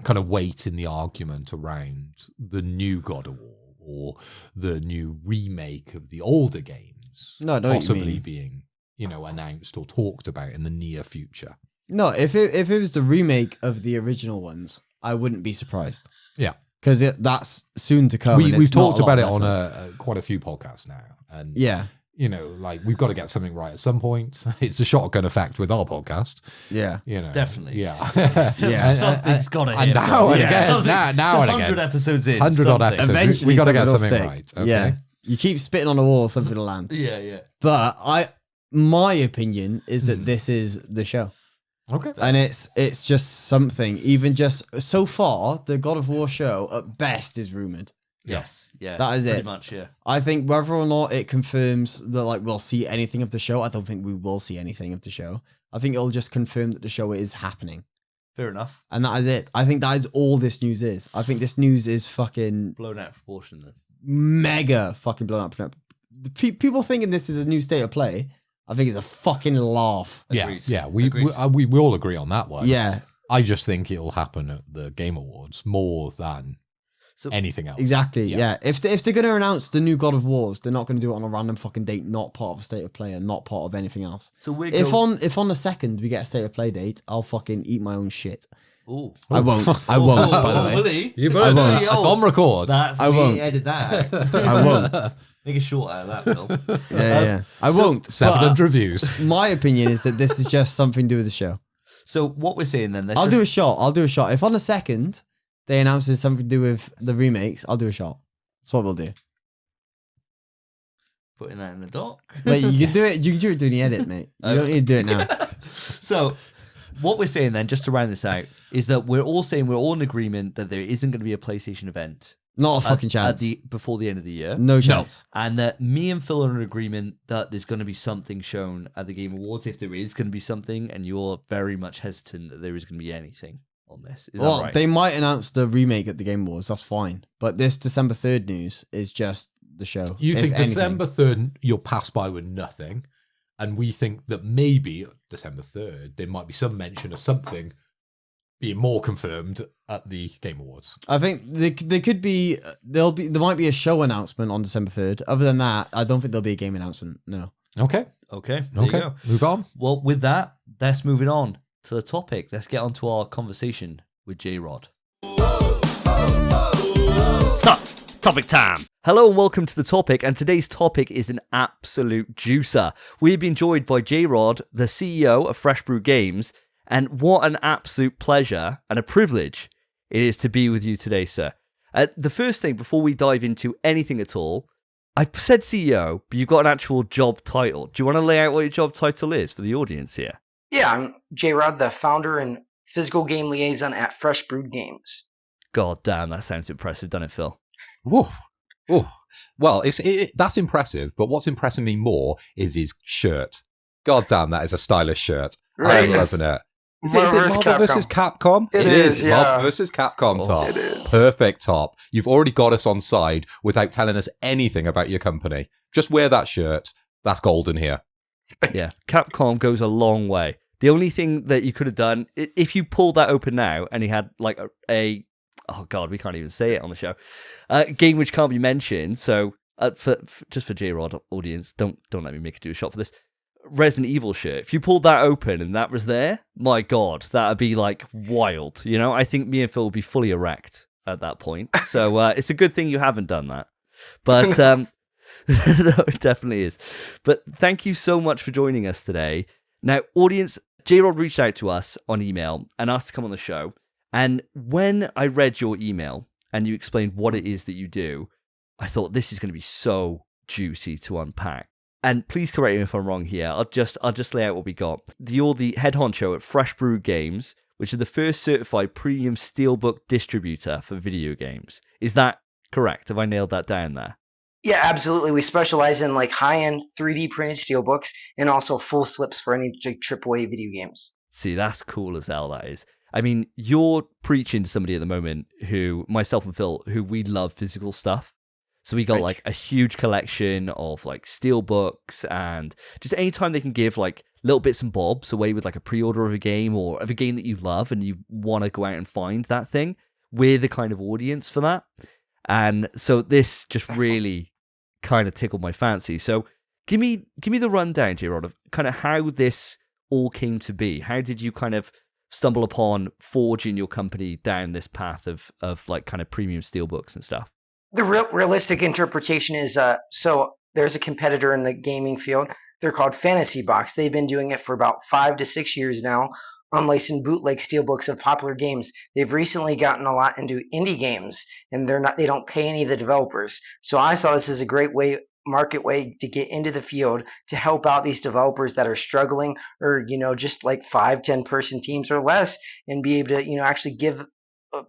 kind of weight in the argument around the new God of War or the new remake of the older games? No, I know what you possibly mean. being, announced or talked about in the near future. No, if it was the remake of the original ones, I wouldn't be surprised. Yeah. Because that's soon to come. We've talked about it on quite a few podcasts now. And yeah. We've got to get something right at some point. It's a shotgun effect with our podcast. Yeah. Definitely. Yeah. Something's got to hit. And now and again. Now and again. 100 episodes in. 100 odd episodes. Eventually, we got to get something something will right. stick. Okay? Yeah. You keep spitting on a wall, something will land. Yeah. But my opinion is that this is the show. Okay. And it's just something. Even just so far, the God of War show at best is rumored. Yes. Yeah. That is pretty it. much, yeah. I think whether or not it confirms that we'll see anything of the show, I don't think we will see anything of the show. I think it'll just confirm that the show is happening. Fair enough. And that is it. I think that is all this news is. I think this news is fucking blown out of proportion then. Mega fucking blown out. People thinking this is a new state of play, I think it's a fucking laugh. Agreed. Yeah. We all agree on that one. Yeah. I just think it'll happen at the Game Awards more than anything else. Exactly. Yeah. If they're going to announce the new God of Wars, they're not going to do it on a random fucking date, not part of a state of play and not part of anything else. So if on the 2nd we get a state of play date, I'll fucking eat my own shit. Ooh. I won't. By the way. Will he? You won't. won't. It's on record. That's I me. won't. Edit that out. I won't. Make a short out of that, Phil. Yeah. I won't. 700 views. My opinion is that this is just something to do with the show. So what we're saying then? I'll do a shot. If on the 2nd they announce there's something to do with the remakes, I'll do a shot. That's what we'll do. Putting that in the doc. Wait, you can do it. You can do it during the edit, mate. You don't need to do it now. So what we're saying then, just to round this out, is that we're all in agreement that there isn't going to be a PlayStation event. Not a fucking chance. Before the end of the year. No chance. And that me and Phil are in agreement that there's going to be something shown at the Game Awards, if there is going to be something, and you're very much hesitant that there is going to be anything on this. Is that right? They might announce the remake at the Game Awards. That's fine. But this December 3rd news is just the show. You think anything. December 3rd you'll pass by with nothing, and we think that maybe December 3rd there might be some mention of something being more confirmed at the Game Awards. I think there could be there might be a show announcement on December 3rd. Other than that, I don't think there'll be a game announcement. No. Okay. There you go. Move on. Well, with that, let's move it on to the topic. Let's get on to our conversation with Jrod. Stop! Topic time! Hello and welcome to the topic, and today's topic is an absolute juicer. We've been joined by Jrod, the CEO of Brewed Games, and what an absolute pleasure and a privilege it is to be with you today, sir. The first thing, before we dive into anything at all, I said CEO, but you've got an actual job title. Do you want to lay out what your job title is for the audience here? Yeah, I'm Jrod, the founder and physical game liaison at Fresh Brewed Games. God damn, that sounds impressive, doesn't it, Phil? Whoa. Oh. Well, that's impressive, but what's impressing me more is his shirt. God damn, that is a stylish shirt. Right. I'm loving it. Is it Marvel Marvel versus Capcom? It is, yeah. Marvel versus Capcom top. It is. Perfect top. You've already got us on side without telling us anything about your company. Just wear that shirt. That's golden here. Yeah, Capcom goes a long way. The only thing that you could have done, if you pulled that open now and he had like a oh god, we can't even say it on the show, game which can't be mentioned. So for Jrod audience, don't let me make it do a shot for this. Resident Evil shirt. If you pulled that open and that was there, my god, that'd be like wild. You know, I think me and Phil would be fully erect at that point. So it's a good thing you haven't done that. But no, it definitely is. But thank you so much for joining us today. Now, audience, Jrod reached out to us on email and asked to come on the show. And when I read your email and you explained what it is that you do, I thought this is going to be so juicy to unpack. And please correct me if I'm wrong here. I'll just lay out what we got. You're the head honcho at Fresh Brewed Games, which is the first certified premium steelbook distributor for video games. Is that correct? Have I nailed that down there? Yeah, absolutely. We specialize in like high-end 3D printed steelbooks and also full slips for any AAA video games. See, that's cool as hell, that is. I mean, you're preaching to somebody at the moment who, myself and Phil, who we love physical stuff. So we got like a huge collection of like steel books, and just anytime they can give like little bits and bobs away with like a pre-order of a game or of a game that you love and you want to go out and find that thing, we're the kind of audience for that. And so this just really kind of tickled my fancy. So give me the rundown, Jrod, of kind of how this all came to be. How did you kind of stumble upon forging your company down this path of like kind of premium steelbooks and stuff? The realistic interpretation is so there's a competitor in the gaming field. They're called Fantasy Box. They've been doing it for about 5 to 6 years now, unlicensed bootleg steelbooks of popular games. They've recently gotten a lot into indie games, and they don't pay any of the developers. So I saw this as a great market way to get into the field to help out these developers that are struggling, or just like 5-10 person teams or less, and be able to actually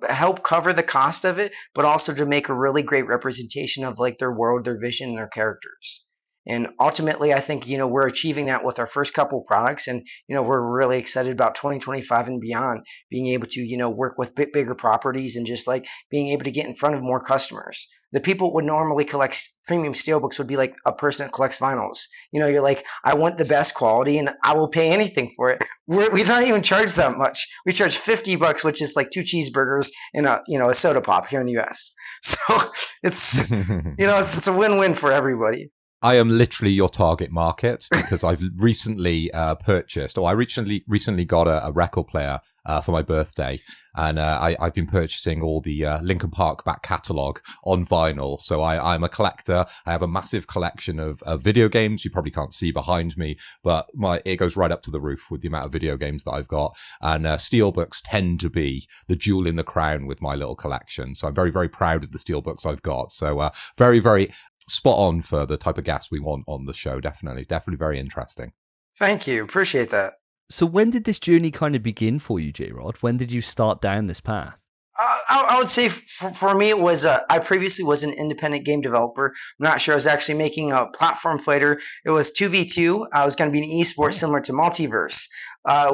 help cover the cost of it, but also to make a really great representation of like their world, their vision, and their characters. And ultimately, I think, we're achieving that with our first couple products. And, we're really excited about 2025 and beyond, being able to, work with bigger properties and just like being able to get in front of more customers. The people who would normally collect premium steelbooks would be like a person that collects vinyls. You're like, I want the best quality and I will pay anything for it. We don't even charge that much. We charge $50, which is like 2 cheeseburgers and a soda pop here in the US. So it's, it's a win-win for everybody. I am literally your target market because I've recently purchased, or I recently got a record player for my birthday, and I've been purchasing all the Linkin Park back catalogue on vinyl. So I'm a collector. I have a massive collection of video games. You probably can't see behind me, but it goes right up to the roof with the amount of video games that I've got. And steelbooks tend to be the jewel in the crown with my little collection. So I'm very, very proud of the steelbooks I've got. So very, very spot on for the type of guests we want on the show. Definitely very interesting. Thank you. Appreciate that. So when did this journey kind of begin for you, Jrod? When did you start down this path? I would say for me, it was I previously was an independent game developer. I'm not sure. I was actually making a platform fighter. It was 2v2. I was going to be an esport similar to Multiverse.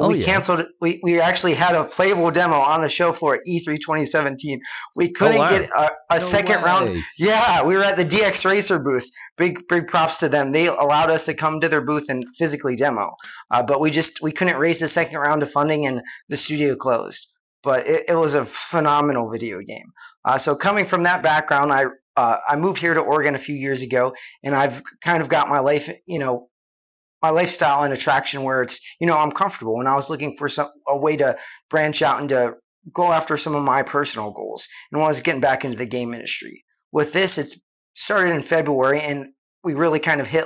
We canceled. We actually had a playable demo on the show floor at E3 2017. We couldn't get a second round. Yeah, we were at the DX Racer booth. Big props to them. They allowed us to come to their booth and physically demo. But we couldn't raise the second round of funding, and the studio closed. But it was a phenomenal video game. So coming from that background, I moved here to Oregon a few years ago, and I've kind of got my life, my lifestyle and attraction where it's, I'm comfortable. And I was looking for a way to branch out and to go after some of my personal goals. And I was getting back into the game industry. With this, it's started in February, and we really kind of hit,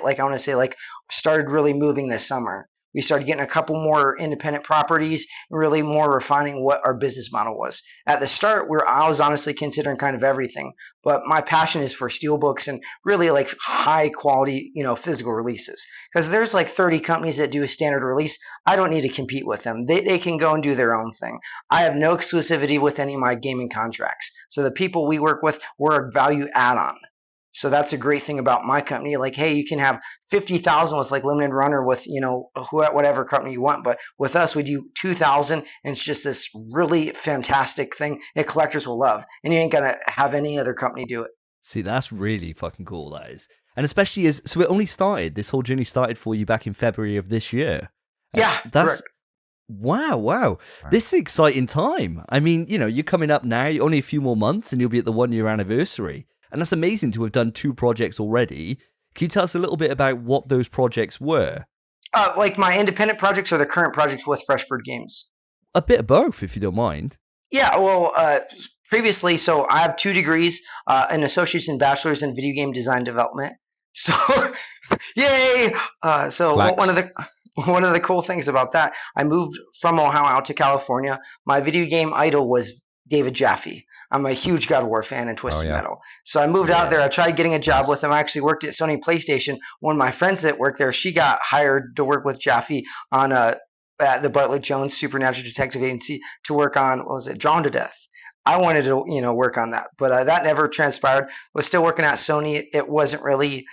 started really moving this summer. We started getting a couple more independent properties, really more refining what our business model was. At the start, I was honestly considering kind of everything, but my passion is for steelbooks and really like high quality, physical releases. Because there's like 30 companies that do a standard release. I don't need to compete with them. They can go and do their own thing. I have no exclusivity with any of my gaming contracts. So the people we work with, we're a value add-on. So that's a great thing about my company. Like, hey, you can have 50,000 with like limited run or with, whatever company you want. But with us, we do 2,000 and it's just this really fantastic thing that collectors will love. And you ain't going to have any other company do it. See, that's really fucking cool, that is. And especially so it only started, this whole journey started for you back in February of this year. Yeah, that's correct. Wow. Right. This is an exciting time. I mean, you're coming up now, only a few more months and you'll be at the 1-year anniversary. And that's amazing to have done 2 projects already. Can you tell us a little bit about what those projects were? Like my independent projects or the current projects with Brewed Games? A bit of both, if you don't mind. Yeah, well, previously, so I have 2 degrees, an associate's and bachelor's in video game design development. So, yay! So one of the cool things about that, I moved from Ohio out to California. My video game idol was David Jaffe. I'm a huge God of War fan and Twisted Metal. So I moved out there. I tried getting a job with him. I actually worked at Sony PlayStation. One of my friends that worked there, she got hired to work with Jaffe on at the Bartlett Jones Supernatural Detective Agency to work on, Drawn to Death. I wanted to, work on that, but that never transpired. Was still working at Sony. It wasn't really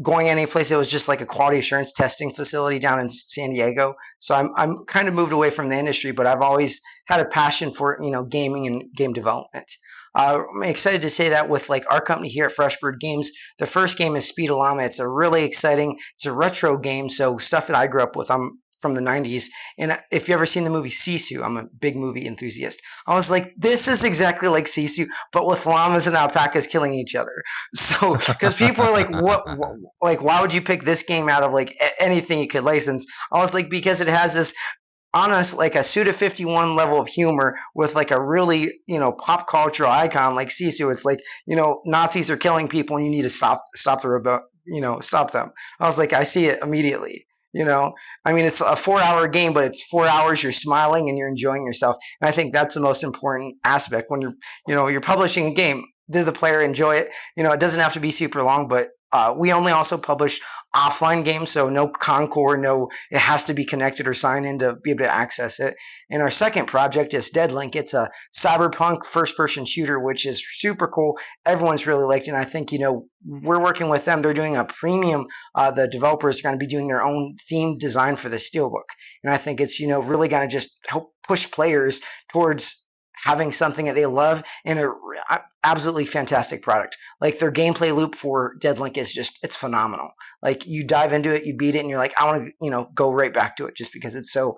going any place. It was just like a quality assurance testing facility down in San Diego. So I'm kind of moved away from the industry, but I've always had a passion for, gaming and game development. I'm excited to say that with like our company here at Brewed Games, the first game is Speed of Llama. It's a really exciting, it's a retro game. So stuff that I grew up with. I'm from the 90s. And if you ever seen the movie Sisu, I'm a big movie enthusiast. I was like, this is exactly like Sisu, but with llamas and alpacas killing each other. So, because people are like, why would you pick this game out of like anything you could license? I was like, because it has this honest, like a Suda 51 level of humor with like a really, pop cultural icon like Sisu. It's like, Nazis are killing people and you need to stop them. I was like, I see it immediately. I mean, it's a 4-hour game, but it's 4 hours you're smiling and you're enjoying yourself. And I think that's the most important aspect when you're publishing a game. Did the player enjoy it? It doesn't have to be super long, but we only also publish offline games, so no Concord, it has to be connected or sign in to be able to access it. And our second project is Deadlink. It's a cyberpunk first-person shooter, which is super cool. Everyone's really liked it, and I think, we're working with them. They're doing a premium. The developers are going to be doing their own theme design for the Steelbook. And I think it's, really going to just help push players towards having something that they love and an absolutely fantastic product. Like their gameplay loop for Deadlink is it's phenomenal. Like you dive into it, you beat it, and you're like, I want to, go right back to it just because it's so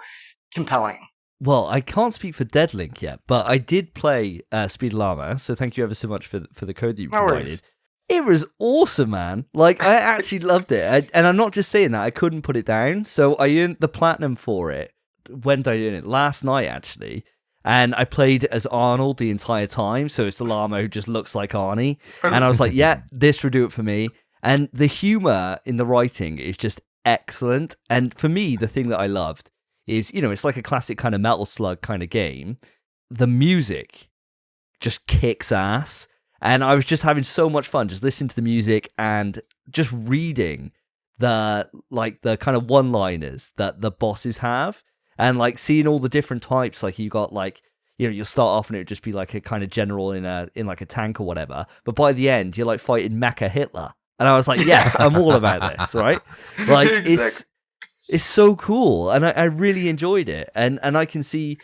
compelling. Well, I can't speak for Deadlink yet, but I did play Speed Llama, so thank you ever so much for the code that you provided. It was awesome, man. Like, I actually loved it. And I'm not just saying that. I couldn't put it down. So I earned the platinum for it. When did I earn it? Last night, actually. And I played as Arnold the entire time, so it's the llama who just looks like Arnie. And I was like, yeah, this would do it for me. And the humor in the writing is just excellent. And for me, the thing that I loved is, it's like a classic kind of Metal Slug kind of game. The music just kicks ass. And I was just having so much fun just listening to the music and just reading the kind of one-liners that the bosses have. And like seeing all the different types, like you got like, you'll start off and it would just be like a kind of general in like a tank or whatever. But by the end, you're like fighting Mecha Hitler. And I was like, yes, I'm all about this, right? Like exactly. It's so cool. And I really enjoyed it. And I can see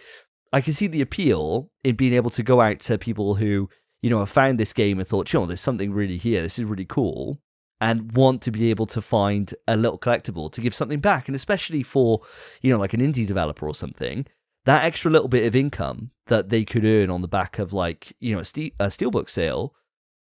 the appeal in being able to go out to people who, have found this game and thought, there's something really here. This is really cool. And want to be able to find a little collectible to give something back. And especially for, like an indie developer or something, that extra little bit of income that they could earn on the back of like, a Steelbook sale,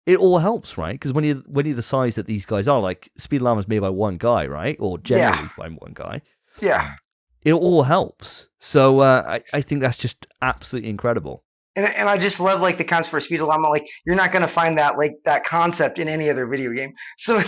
it all helps, right? Because when you're the size that these guys are, like Speed Llama's made by one guy, right? Or generally by one guy. Yeah. It all helps. So I think that's just absolutely incredible. And I just love like the concept for Speed Llama. Like you're not going to find that concept in any other video game. So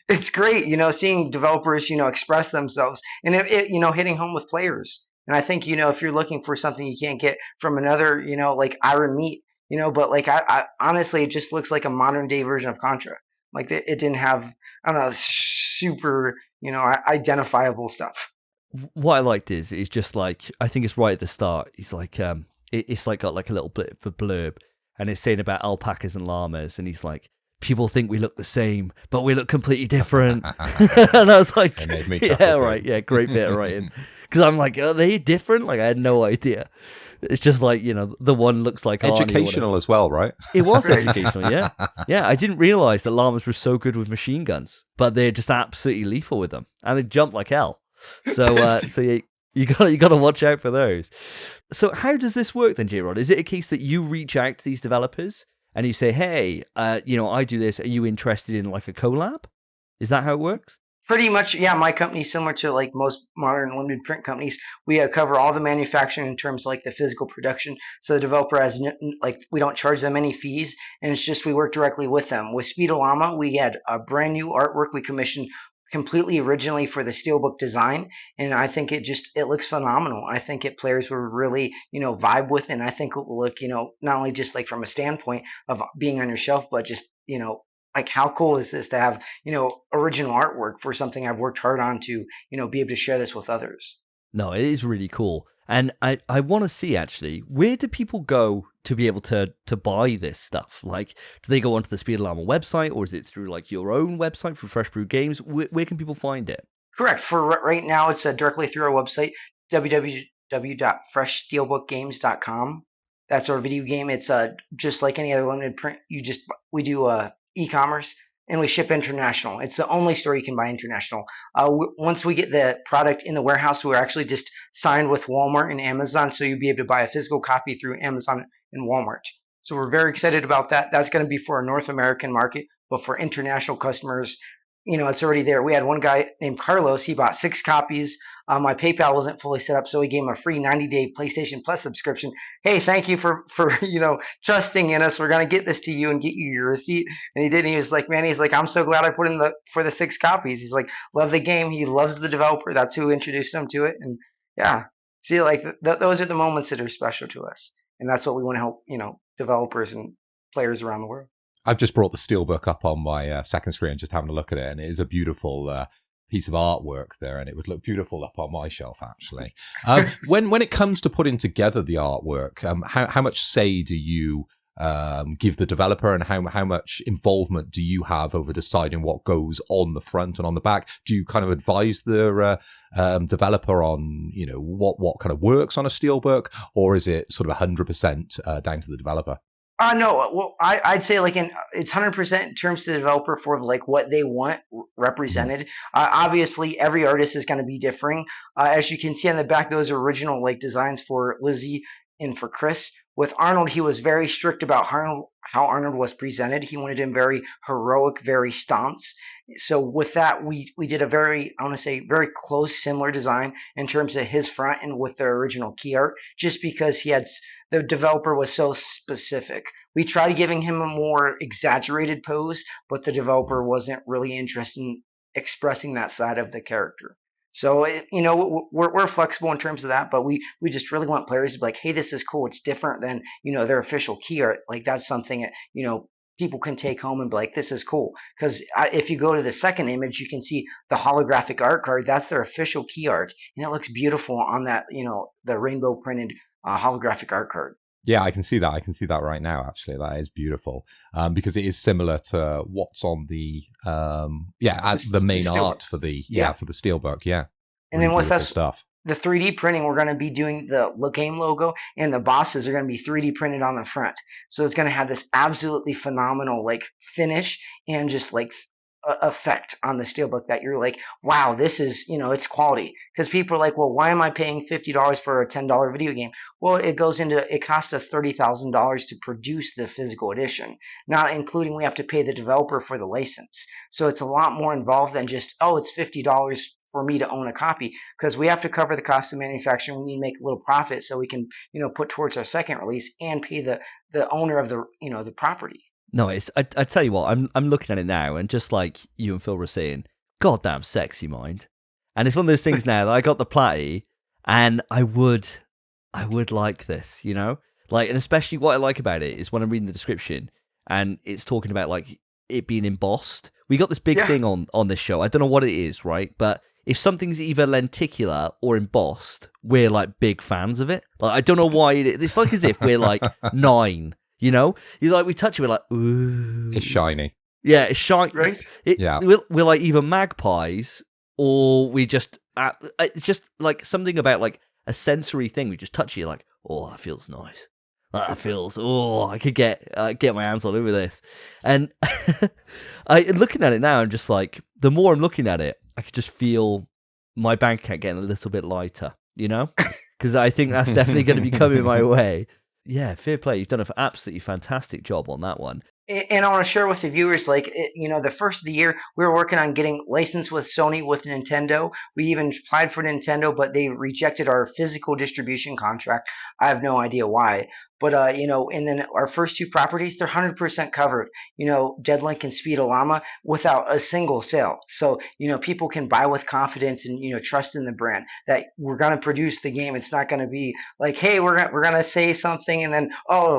it's great, seeing developers, express themselves and it hitting home with players. And I think, if you're looking for something you can't get from another, like Iron Meat, but like I honestly, it just looks like a modern day version of Contra. Like it didn't have, I don't know, super, identifiable stuff. What I liked is just like, I think it's right at the start. He's like, it's like got like a little bit of a blurb and it's saying about alpacas and llamas. And he's like, people think we look the same, but we look completely different. And I was like, yeah, right. Yeah. Great bit of writing. Cause I'm like, are they different? Like I had no idea. It's just like, the one looks like educational as well, right? It was educational. Yeah. Yeah. I didn't realize that llamas were so good with machine guns, but they're just absolutely lethal with them and they jump like hell. So, you got to watch out for those. So how does this work then, Jrod? Is it a case that you reach out to these developers and you say, hey, I do this. Are you interested in like a collab? Is that how it works? Pretty much, yeah. My company, similar to like most modern limited print companies, we cover all the manufacturing in terms of like the physical production. So the developer has we don't charge them any fees, and it's just we work directly with them. With Speed Llama, we had a brand new artwork we commissioned completely originally for the steelbook design, and I think it looks phenomenal. I think players will really vibe with, and I think it will look not only just like from a standpoint of being on your shelf, but just like how cool is this to have original artwork for something I've worked hard on to be able to share this with others. No, it is really cool. And I want to see, actually, where do people go to be able to buy this stuff? Like, do they go onto the Speed Llama website, or is it through like your own website for Fresh Brewed Games? Where can people find it? Correct. For right now, it's directly through our website, www.freshsteelbookgames.com. That's our video game. It's just like any other limited print. We do e-commerce. And we ship international. It's the only store you can buy international. Once we get the product in the warehouse, we're actually just signed with Walmart and Amazon, so you'll be able to buy a physical copy through Amazon and Walmart. So we're very excited about that. That's going to be for a North American market, but for international customers, it's already there. We had one guy named Carlos. He bought 6 copies. My PayPal wasn't fully set up, so we gave him a free 90-day PlayStation Plus subscription. Hey, thank you for trusting in us. We're gonna get this to you and get you your receipt. And he did. And he was like, man, I'm so glad I put in for the 6 copies. He's like, love the game. He loves the developer. That's who introduced him to it. And yeah, see, like those are the moments that are special to us, and that's what we want to help developers and players around the world. I've just brought the steelbook up on my second screen, just having a look at it, and it is a beautiful piece of artwork there, and it would look beautiful up on my shelf, actually. When it comes to putting together the artwork, how much say do you give the developer, and how much involvement do you have over deciding what goes on the front and on the back? Do you kind of advise the developer on what kind of works on a steelbook, or is it sort of 100% down to the developer? No, well, I'd say it's 100% in terms to the developer for like what they want represented. Obviously, every artist is going to be differing. As you can see on the back, those are original like designs for Lizzie and for Chris. With Arnold, he was very strict about how Arnold was presented. He wanted him very heroic, very stance. So with that, we did a very close, similar design in terms of his front and with the original key art, just because the developer was so specific. We tried giving him a more exaggerated pose, but the developer wasn't really interested in expressing that side of the character. So, we're flexible in terms of that, but we just really want players to be like, hey, this is cool. It's different than, their official key art. Like that's something that, people can take home and be like, this is cool. Because if you go to the second image, you can see the holographic art card. That's their official key art. And it looks beautiful on that, the rainbow printed holographic art card. Yeah, I can see that. I can see that right now, actually. That is beautiful because it is similar to what's on the, as the main art for the steelbook. Yeah. And really then with us, stuff. The 3D printing, we're going to be doing the game logo, and the bosses are going to be 3D printed on the front. So it's going to have this absolutely phenomenal like finish and just like effect on the steelbook that you're like, wow, this is, it's quality. Because people are like, well, why am I paying $50 for a $10 video game? Well, it cost us $30,000 to produce the physical edition, not including we have to pay the developer for the license. So it's a lot more involved than just, it's $50 for me to own a copy, because we have to cover the cost of manufacturing. We need to make a little profit so we can, put towards our second release and pay the owner of the property. No, I tell you what, I'm looking at it now, and just like you and Phil were saying, goddamn sexy mind. And it's one of those things now that I got the Platty, and I would like this, like, and especially what I like about it is when I'm reading the description and it's talking about like it being embossed. We got this big thing on this show. I don't know what it is, right? But if something's either lenticular or embossed, we're like big fans of it. Like, I don't know why it's like as if we're like 9, You like, we touch it, we're like, ooh, it's shiny. Yeah, it's shiny. Right? We're like either magpies or we just it's just like something about like a sensory thing. We just touch it, like, oh, that feels nice. That feels, I could get my hands all over this. And looking at it now, I'm just like, the more I'm looking at it, I could just feel my bank account getting a little bit lighter, because I think that's definitely going to be coming my way. Yeah, fair play. You've done an absolutely fantastic job on that one. And I want to share with the viewers, like, the first of the year, we were working on getting licensed with Sony, with Nintendo. We even applied for Nintendo, but they rejected our physical distribution contract. I have no idea why. But, and then our first 2 properties, they're 100% covered, Deadlink and Speed of Llama, without a single sale. So, people can buy with confidence and, trust in the brand that we're going to produce the game. It's not going to be like, hey, we're going to say something and then,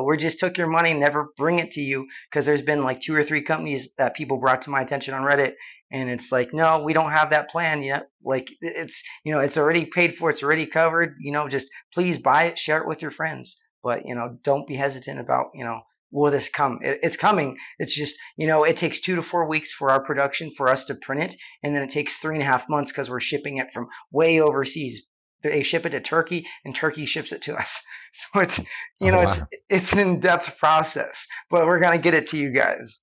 we just took your money and never bring it to you. Because there's been like 2 or 3 companies that people brought to my attention on Reddit. And it's like, no, we don't have that plan. Like it's, it's already paid for. It's already covered. Just please buy it, share it with your friends. But, don't be hesitant about, will this come? It's coming. It's just, it takes 2 to 4 weeks for our production for us to print it. And then it takes 3.5 months because we're shipping it from way overseas. They ship it to Turkey and Turkey ships it to us. So it's, it's an in-depth process, but we're going to get it to you guys.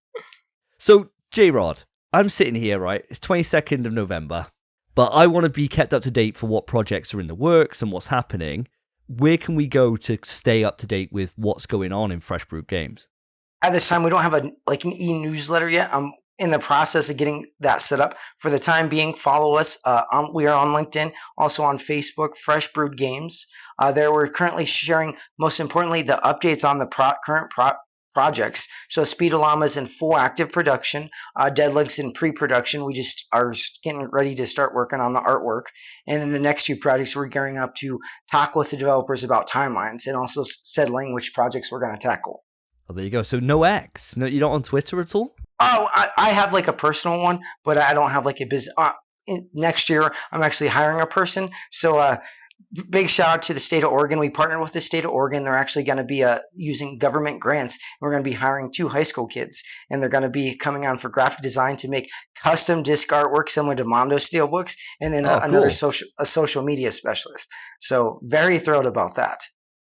So Jrod, I'm sitting here, right? It's 22nd of November, but I want to be kept up to date for what projects are in the works and what's happening. Where can we go to stay up to date with what's going on in Fresh Brewed Games? At this time, we don't have an e-newsletter yet. I'm in the process of getting that set up. For the time being, follow us. We are on LinkedIn, also on Facebook, Fresh Brewed Games. There we're currently sharing, most importantly, the updates on the current projects. So Speed of Llama's in full active production. Deadlink's in pre-production. We just are getting ready to start working on the artwork. And then the next 2 projects, we're gearing up to talk with the developers about timelines and also settling which projects we're going to tackle. Oh, there you go. So no X. No, you're not on Twitter at all? Oh, I have like a personal one, but I don't have like a business. Next year, I'm actually hiring a person. So big shout out to the state of Oregon. We partnered with the state of Oregon. They're actually going to be using government grants. We're going to be hiring 2 high school kids, and they're going to be coming on for graphic design to make custom disc artwork similar to Mondo Steelbooks, and then another social media specialist. So very thrilled about that.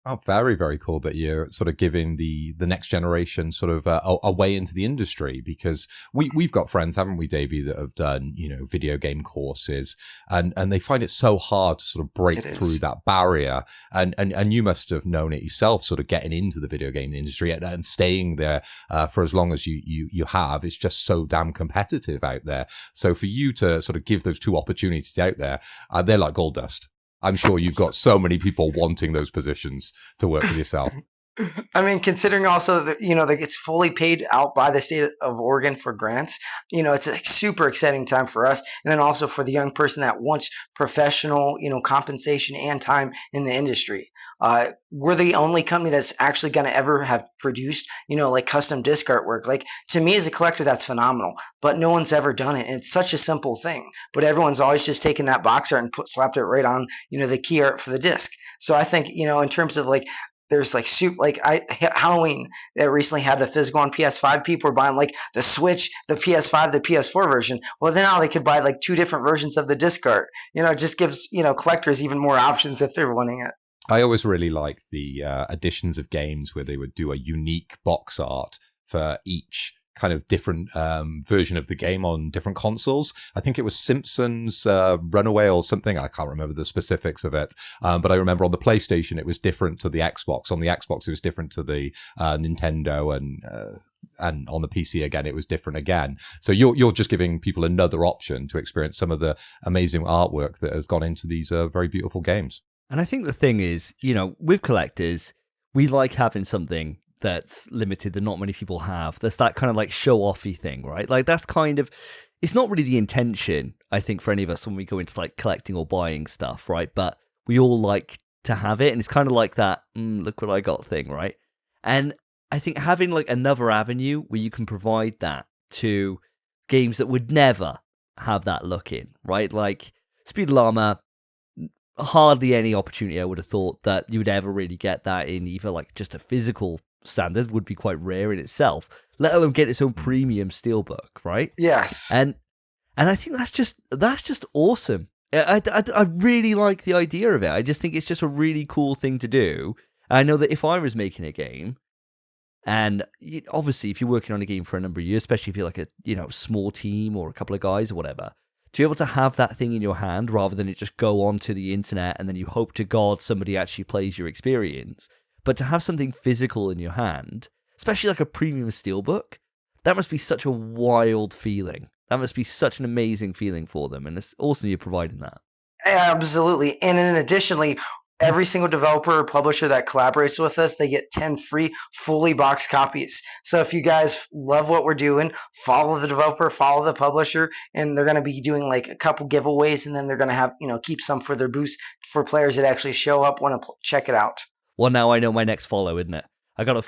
Oh, very, very cool that you're sort of giving the next generation sort of a way into the industry, because we've got friends, haven't we, Davey, that have done, video game courses, and they find it so hard to sort of break through that barrier. And you must have known it yourself, sort of getting into the video game industry and staying there for as long as you have. It's just so damn competitive out there. So for you to sort of give those 2 opportunities out there, they're like gold dust. I'm sure you've got so many people wanting those positions to work with yourself. I mean, considering also that, that it's fully paid out by the state of Oregon for grants, it's a super exciting time for us. And then also for the young person that wants professional, compensation and time in the industry. We're the only company that's actually going to ever have produced, like custom disc artwork. Like, to me as a collector, that's phenomenal, but no one's ever done it. And it's such a simple thing, but everyone's always just taken that box art and slapped it right on, the key art for the disc. So I think, in terms of like, there's like Halloween that recently had the physical on PS5. People were buying like the Switch, the PS5, the PS4 version. Well, then now they could buy like 2 different versions of the disc art. It just gives, collectors even more options if they're wanting it. I always really like the editions of games where they would do a unique box art for each kind of different version of the game on different consoles. I think it was Simpsons Runaway or something. I can't remember the specifics of it. But I remember on the PlayStation, it was different to the Xbox. On the Xbox, it was different to the Nintendo. And and on the PC again, it was different again. So you're just giving people another option to experience some of the amazing artwork that has gone into these very beautiful games. And I think the thing is, with collectors, we like having something that's limited that not many people have. That's that kind of like show-offy thing, right? Like that's kind of, it's not really the intention, I think, for any of us when we go into like collecting or buying stuff, right? But we all like to have it, and it's kind of like that, look what I got thing, right? And I think having like another avenue where you can provide that to games that would never have that look in, right? Like Speed Llama, hardly any opportunity I would have thought that you would ever really get that in either like just a physical standard, would be quite rare in itself, let alone get its own premium steelbook, right? Yes. And I think that's just awesome. I really like the idea of it. I just think it's just a really cool thing to do. I know that if I was making a game, and obviously if you're working on a game for a number of years, especially if you're like a small team or a couple of guys or whatever, to be able to have that thing in your hand rather than it just go onto the internet and then you hope to God somebody actually plays your experience, but to have something physical in your hand, especially like a premium steelbook, that must be such a wild feeling. That must be such an amazing feeling for them, and it's awesome you're providing that. Absolutely. And then additionally, every single developer or publisher that collaborates with us, they get 10 free fully boxed copies. So if you guys love what we're doing, follow the developer, follow the publisher, and they're going to be doing like a couple giveaways, and then they're going to have, keep some for their boost for players that actually show up, want to check it out. Well, now I know my next follow, isn't it? I got to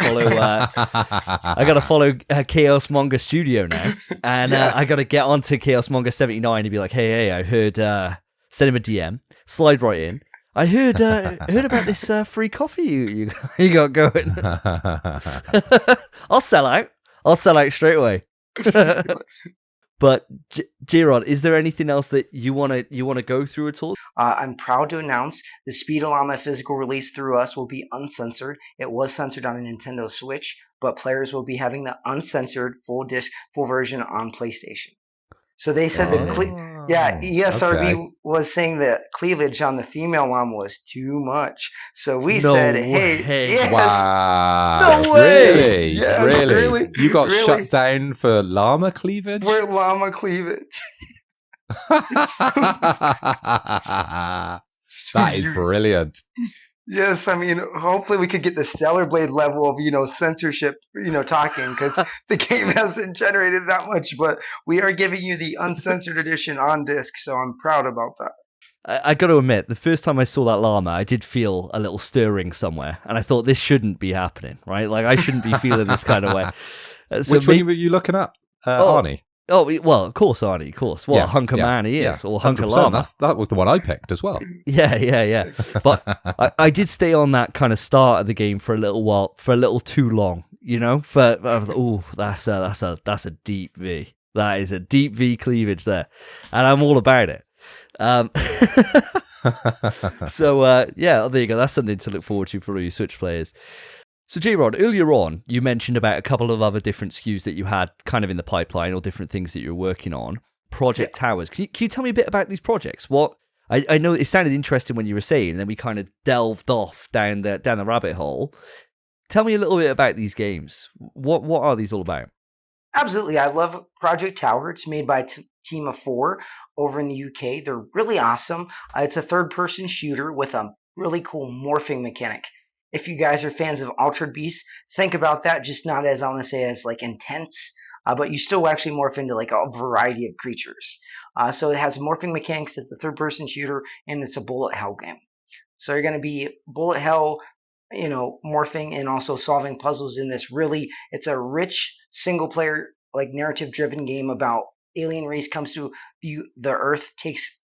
follow Chaos Monger Studio now, and Yes. I got to get onto Chaos Monger 79 and be like, hey, I heard, send him a DM, slide right in. I heard about this free coffee you got going. I'll sell out straight away. But Jrod, is there anything else that you wanna go through at all? I'm proud to announce the Speed Llama physical release through us will be uncensored. It was censored on a Nintendo Switch, but players will be having the uncensored full version on PlayStation. So they said ESRB was saying the cleavage on the female llama was too much. So we said, hey, yes. Wow. No way. Really? Yes, really? You got really. shut down for llama cleavage? For llama cleavage. That is brilliant. Yes, I mean, hopefully we could get the Stellar Blade level of, censorship, talking, because the game hasn't generated that much, but we are giving you the uncensored edition on disc, so I'm proud about that. I got to admit, the first time I saw that llama, I did feel a little stirring somewhere, and I thought this shouldn't be happening, right? Like, I shouldn't be feeling this kind of way. Which one were you looking at, Arnie? Oh, well, of course, Arnie, of course. What hunker man he is, or hunker llama. That was the one I picked as well. Yeah. But I did stay on that kind of start of the game for a little while, for a little too long, I was like, ooh, that's a deep V. That is a deep V cleavage there, and I'm all about it. So there you go. That's something to look forward to for all you Switch players. So, Jrod, earlier on, you mentioned about a couple of other different SKUs that you had kind of in the pipeline or different things that you're working on. Project Towers. Can you tell me a bit about these projects? What I know it sounded interesting when you were saying, and then we kind of delved off down the rabbit hole. Tell me a little bit about these games. What are these all about? Absolutely. I love Project Tower. It's made by a team of 4 over in the UK. They're really awesome. It's a third-person shooter with a really cool morphing mechanic. If you guys are fans of Altered Beast, think about that, just not as, I want to say, as like intense, but you still actually morph into like a variety of creatures. So it has morphing mechanics. It's a third-person shooter, and it's a bullet hell game. So you're going to be bullet hell, morphing and also solving puzzles in this it's a rich single-player, like narrative-driven game about alien race comes to the Earth, takes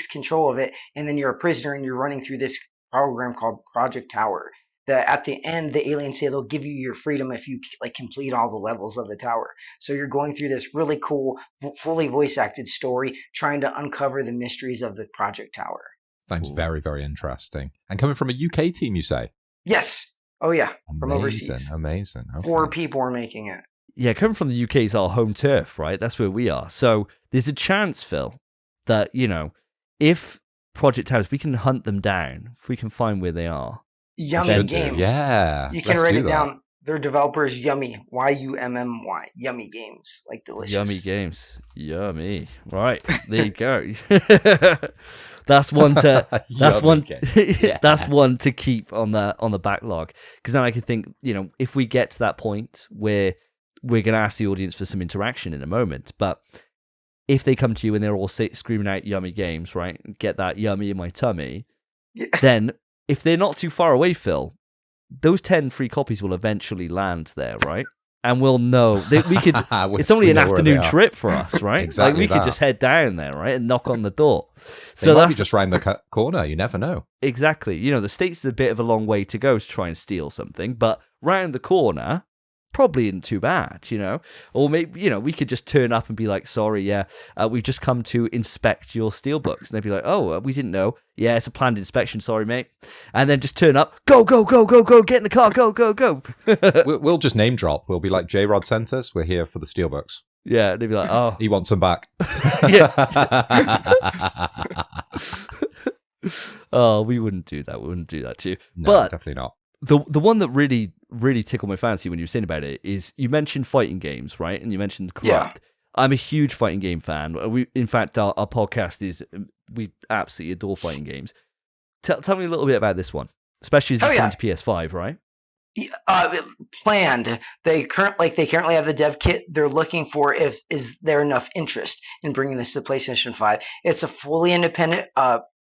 control of it, and then you're a prisoner and you're running through this program called Project Tower. That at the end, the aliens say they'll give you your freedom if you complete all the levels of the tower. So you're going through this really cool, fully voice-acted story, trying to uncover the mysteries of the Project Tower. Sounds very, very interesting. And coming from a UK team, you say? Yes. Oh yeah, from overseas. Amazing. Okay. 4 people are making it. Yeah, coming from the UK is our home turf, right? That's where we are. So there's a chance, Phil, that, if Project Towers, we can hunt them down, if we can find where they are. Yummy Games. Yeah. You can write it down. Their developer is Yummy, Y-U-M-M-Y, Yummy Games, like delicious. Yummy Games, yummy. Right, there you go. That's one to that's one to keep on the backlog, because then I can think, if we get to that point where we're going to ask the audience for some interaction in a moment, but if they come to you and they're all screaming out Yummy Games, right, get that yummy in my tummy, then if they're not too far away, Phil, those 10 free copies will eventually land there, right? And we'll know that we could. It's only an afternoon trip for us, right? Exactly. Like we could just head down there, right, and knock on the door. So might be just round the corner. You never know. Exactly. The States is a bit of a long way to go to try and steal something, but round the corner probably isn't too bad, Or maybe, we could just turn up and be like, sorry, we've just come to inspect your steelbooks. And they'd be like, oh, we didn't know. Yeah, it's a planned inspection, sorry, mate. And then just turn up, go, get in the car, go. We'll just name drop. We'll be like, Jrod sent us, we're here for the steelbooks. Yeah, they'd be like, oh. He wants them back. Oh, we wouldn't do that. We wouldn't do that to you. No, but definitely not. The one that really, really tickled my fancy when you were saying about it is you mentioned fighting games, right? And you mentioned Corrupt. Yeah. I'm a huge fighting game fan. In fact, our podcast is, we absolutely adore fighting games. Tell me a little bit about this one, especially as it's coming to PS5, right? Planned. They currently have the dev kit. They're looking for is there enough interest in bringing this to PlayStation 5. It's a fully independent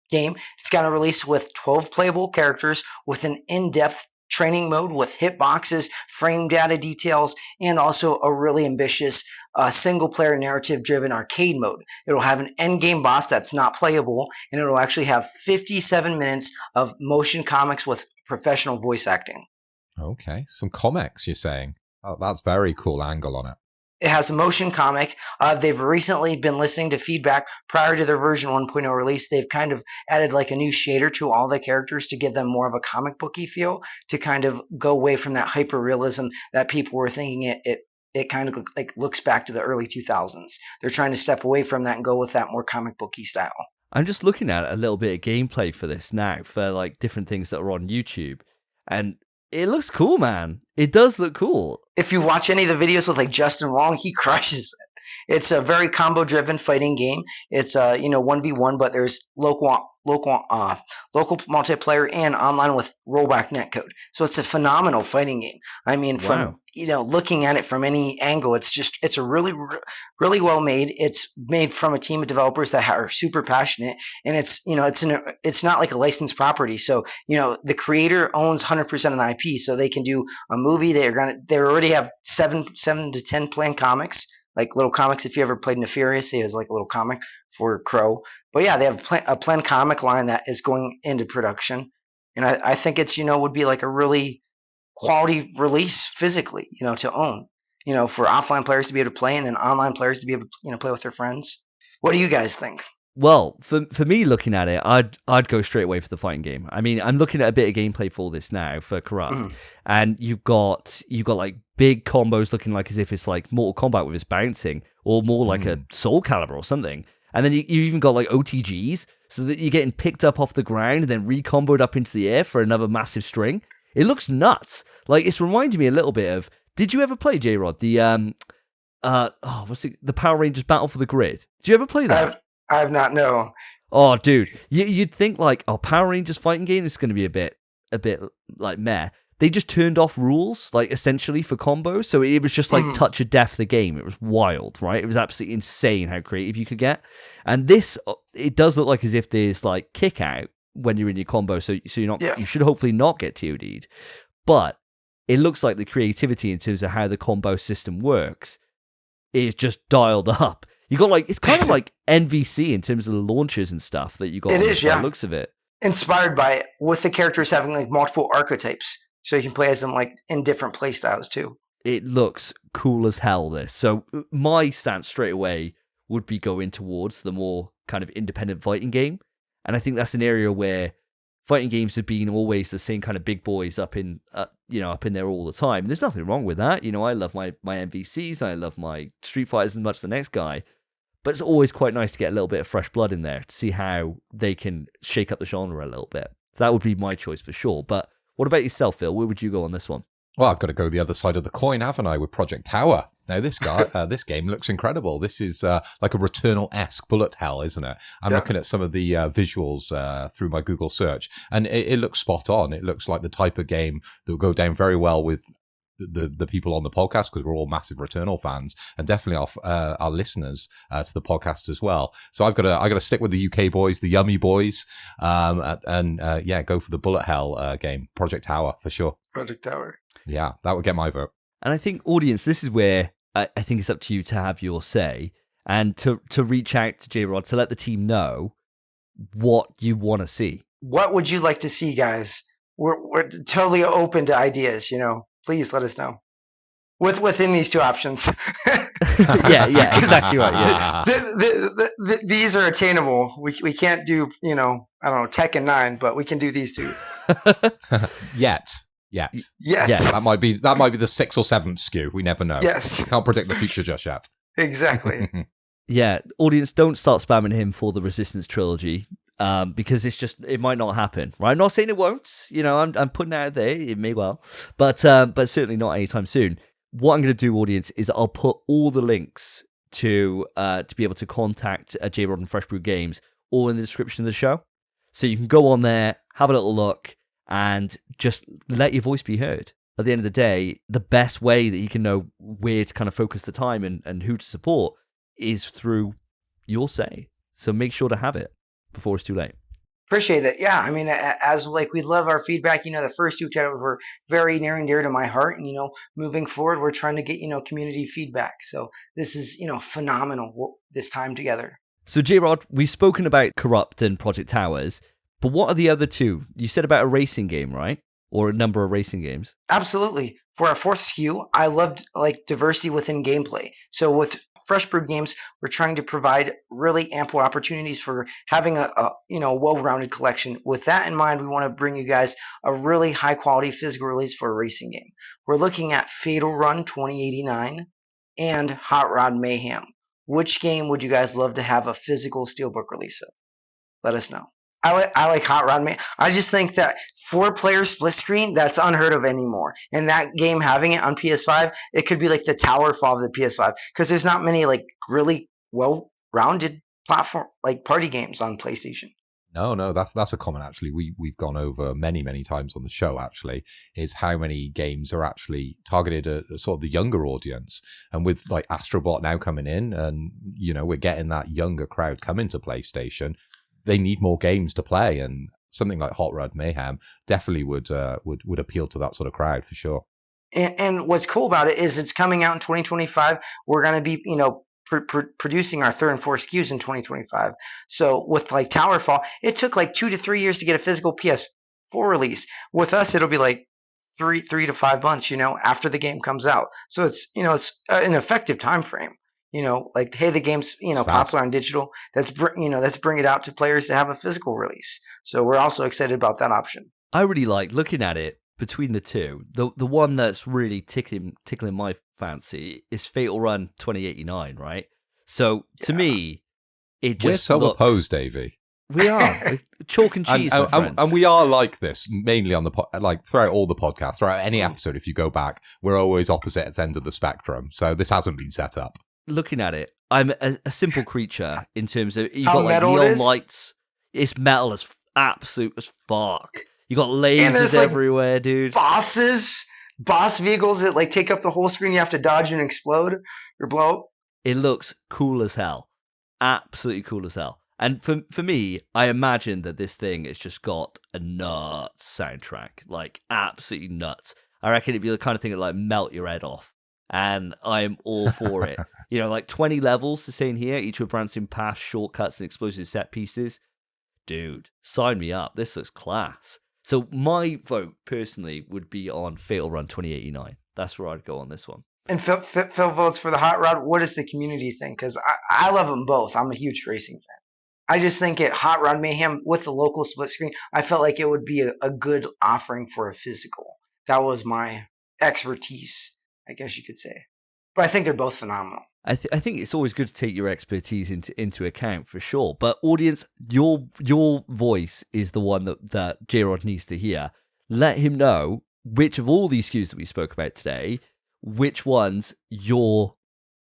game. It's going to release with 12 playable characters with an in-depth training mode with hitboxes, frame data details, and also a really ambitious single-player narrative-driven arcade mode. It'll have an endgame boss that's not playable, and it'll actually have 57 minutes of motion comics with professional voice acting. Okay, some comics, you're saying? Oh, that's very cool angle on it. It has a motion comic. They've recently been listening to feedback prior to their version 1.0 release. They've kind of added like a new shader to all the characters to give them more of a comic booky feel, to kind of go away from that hyper realism that people were thinking it kind of looks back to the early 2000s. They're trying to step away from that and go with that more comic booky style. I'm just looking at a little bit of gameplay for this now, for like different things that are on YouTube, and it looks cool, man. It does look cool. If you watch any of the videos with like Justin Wong, he crushes it. It's a very combo-driven fighting game. It's 1v1, but there's local multiplayer and online with rollback netcode. So it's a phenomenal fighting game. I mean, from looking at it from any angle, it's a really, really well made. It's made from a team of developers that are super passionate, and it's not like a licensed property. So the creator owns 100% of an IP, so they can do a movie. They already have 7 to 10 planned comics. Like little comics, if you ever played Nefarious, it was like a little comic for Crow. But yeah, they have a planned comic line that is going into production. And I think it's, would be like a really quality release physically, to own, for offline players to be able to play and then online players to be able to, play with their friends. What do you guys think? Well, for me looking at it, I'd go straight away for the fighting game. I mean, I'm looking at a bit of gameplay for this now for Corrupt, and you've got like big combos looking like as if it's like Mortal Kombat with its bouncing, or more like a Soul Calibur or something. And then you even got like OTGs, so that you're getting picked up off the ground and then recomboed up into the air for another massive string. It looks nuts. Like, it's reminding me a little bit of. Did you ever play, Jrod, the Power Rangers Battle for the Grid? Did you ever play that? I have not, no. Oh, dude, you'd think like, Power Rangers fighting game is going to be a bit like meh. They just turned off rules, like essentially for combos, so it was just like touch of death the game. It was wild, right? It was absolutely insane how creative you could get. And this, it does look like as if there's like kick out when you're in your combo, so you're not. Yeah. You should hopefully not get TOD'd, but it looks like the creativity in terms of how the combo system works is just dialed up. You got like, it's kind of like NVC in terms of the launchers and stuff that you got. It is, yeah. Looks of it. Inspired by it, with the characters having like multiple archetypes, so you can play as them like in different play styles too. It looks cool as hell, this. So my stance straight away would be going towards the more kind of independent fighting game, and I think that's an area where fighting games have been always the same kind of big boys up in there all the time. There's nothing wrong with that. I love my MVCs, and I love my Street Fighters as much as the next guy. But it's always quite nice to get a little bit of fresh blood in there to see how they can shake up the genre a little bit. So that would be my choice for sure. But what about yourself, Phil? Where would you go on this one? Well, I've got to go the other side of the coin, haven't I, with Project Tower? Now, this this game looks incredible. This is like a Returnal-esque bullet hell, isn't it? I'm looking at some of the visuals through my Google search, and it looks spot on. It looks like the type of game that will go down very well with the people on the podcast, because we're all massive Returnal fans, and definitely our listeners to the podcast as well. So I got to stick with the UK boys, the Yummy boys, and go for the bullet hell game, Project Tower for sure. Project Tower. Yeah, that would get my vote. And I think, audience, this is where I think it's up to you to have your say and to reach out to Jrod to let the team know what you want to see. What would you like to see, guys? We're totally open to ideas, Please let us know. Within these two options. yeah, exactly right. Yeah. These are attainable. We can't do, I don't know, Tekken 9, but we can do these two. Yet. Yes. That might be the 6th or 7th SKU. We never know. Yes. Can't predict the future just yet. Exactly. Yeah, audience, don't start spamming him for the Resistance trilogy. Because it might not happen, right? I'm not saying it won't. I'm putting it out there. It may well, but certainly not anytime soon. What I'm going to do, audience, is I'll put all the links to be able to contact Jrod and Fresh Brewed Games all in the description of the show, so you can go on there, have a little look, and just let your voice be heard. At the end of the day, the best way that you can know where to kind of focus the time and who to support is through your say. So make sure to have it before it's too late. Appreciate that. Yeah, I mean, as we love our feedback. The first two titles were very near and dear to my heart, and moving forward, we're trying to get community feedback. So this is phenomenal this time together. So Jrod, we've spoken about Corrupt and Project Towers, but what are the other two? You said about a racing game, right? Or a number of racing games. Absolutely. For our fourth SKU, I loved diversity within gameplay. So with Fresh Brewed Games, we're trying to provide really ample opportunities for having a well-rounded collection. With that in mind, we want to bring you guys a really high-quality physical release for a racing game. We're looking at Fatal Run 2089 and Hot Rod Mayhem. Which game would you guys love to have a physical steelbook release of? Let us know. I like Hot Rod Mayhem. I just think that 4-player split screen, that's unheard of anymore. And that game, having it on PS5, it could be like the Tower Fall of the PS5, because there's not many really well-rounded platform party games on PlayStation. No, that's a comment actually we've gone over many times on the show. Actually, is how many games are actually targeted at sort of the younger audience, and with Astrobot now coming in, and we're getting that younger crowd coming to PlayStation. They need more games to play, and something like Hot Rod Mayhem definitely would appeal to that sort of crowd for sure. And what's cool about it is it's coming out in 2025. We're going to be producing our 3rd and 4th SKUs in 2025. So with Towerfall, it took 2 to 3 years to get a physical PS4 release. With us, it'll be 3 to 5 months, after the game comes out. So it's it's an effective time frame. Hey, the game's popular on digital. Let's bring it out to players to have a physical release. So we're also excited about that option. I really like looking at it between the two. The one that's really tickling my fancy is Fatal Run 2089, right? So to me, it just we're opposed, Davey. We are chalk and cheese, and we are like this mainly on the throughout all the podcasts, throughout any episode. If you go back, we're always opposite ends of the spectrum. So this hasn't been set up. Looking at it, I'm a simple creature in terms of you've got neon lights. It's metal as absolute as fuck. You got lasers everywhere, dude. Boss vehicles that take up the whole screen. You have to dodge and explode or blow up. It looks cool as hell, absolutely cool as hell. And for me, I imagine that this thing has just got a nuts soundtrack, absolutely nuts. I reckon it'd be the kind of thing that melt your head off. And I'm all for it. 20 levels to say in here, each with branching paths, shortcuts, and explosive set pieces. Dude, sign me up. This looks class. So my vote, personally, would be on Fatal Run 2089. That's where I'd go on this one. And Phil votes for the Hot Rod. What does the community think? Because I love them both. I'm a huge racing fan. I just think Hot Rod Mayhem with the local split screen, I felt like it would be a good offering for a physical. That was my expertise, I guess you could say. But I think they're both phenomenal. I think it's always good to take your expertise into account for sure. But audience, your voice is the one that Jrod needs to hear. Let him know which of all these SKUs that we spoke about today, which ones you're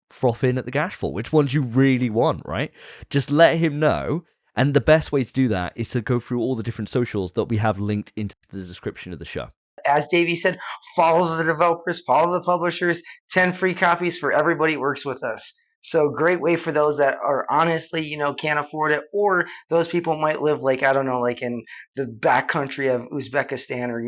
frothing at the gash for, which ones you really want, right? Just let him know. And the best way to do that is to go through all the different socials that we have linked into the description of the show. As Davey said, follow the developers, follow the publishers, 10 free copies for everybody who works with us. So great way for those that are honestly, can't afford it, or those people might live in the backcountry of Uzbekistan or,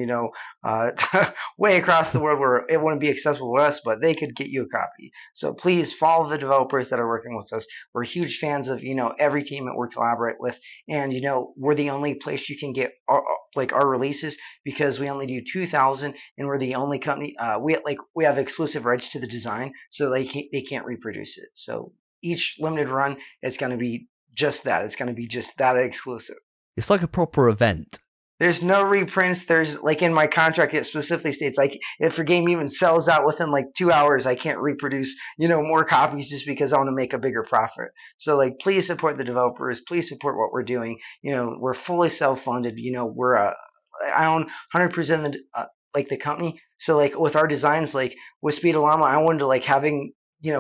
way across the world where it wouldn't be accessible to us, but they could get you a copy. So please follow the developers that are working with us. We're huge fans of, every team that we collaborate with. And, we're the only place you can get our releases because we only do 2,000 and we're the only company, we have exclusive rights to the design, so they can't reproduce it. So each limited run, it's going to be just that. It's going to be just that exclusive. It's like a proper event. There's no reprints. There's in my contract, it specifically states if your game even sells out within 2 hours, I can't reproduce, more copies just because I want to make a bigger profit. So please support the developers. Please support what we're doing. We're fully self-funded. I own 100% of the company. So with our designs, with Speed of Llama, I wanted to having,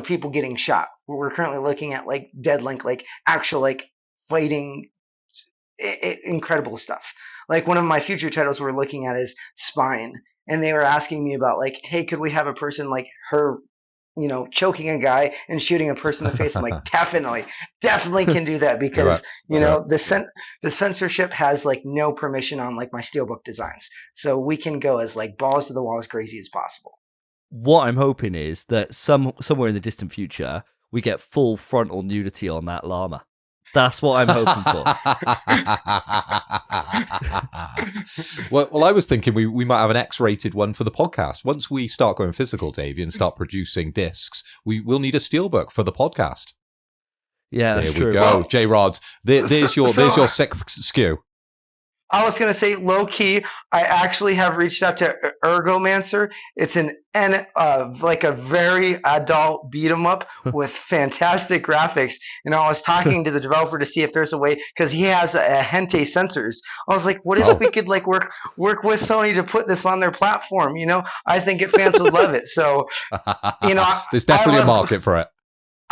people getting shot. We're currently looking at Dead Link, actual fighting, incredible stuff. One of my future titles we're looking at is Spine, and they were asking me about hey, could we have a person her, choking a guy and shooting a person in the face? I'm definitely can do that because the censorship has no permission on my steelbook designs, so we can go as balls to the wall as crazy as possible. What I'm hoping is that somewhere in the distant future we get full frontal nudity on that llama. That's what I'm hoping for. well, I was thinking we might have an X-rated one for the podcast. Once we start going physical, Davey, and start producing discs, we will need a steelbook for the podcast. Yeah, that's there we true. go, Jrod. There's your sixth SKU. I was going to say, low key, I actually have reached out to Ergomancer. It's a very adult beat 'em up with fantastic graphics. And I was talking to the developer to see if there's a way, because he has a hentai sensors. I was like, what if we could work with Sony to put this on their platform? I think fans would love it. So, there's definitely a market for it.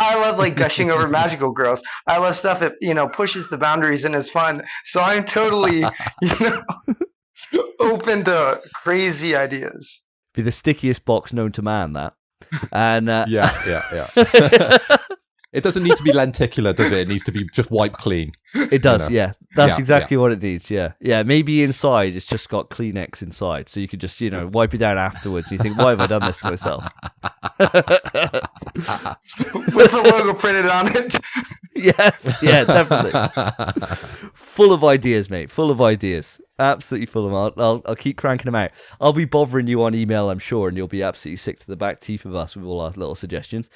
I love gushing over magical girls. I love stuff that pushes the boundaries and is fun. So I'm totally open to crazy ideas. Be the stickiest box known to man, that. And yeah. It doesn't need to be lenticular, does it? It needs to be just wiped clean. It does, yeah. That's exactly what it needs, yeah. Yeah, maybe inside it's just got Kleenex inside, so you could just, wipe it down afterwards. You think, why have I done this to myself? With the logo printed on it. Yes, yeah, definitely. Full of ideas, mate. Full of ideas. Absolutely full of them. I'll keep cranking them out. I'll be bothering you on email, I'm sure, and you'll be absolutely sick to the back teeth of us with all our little suggestions.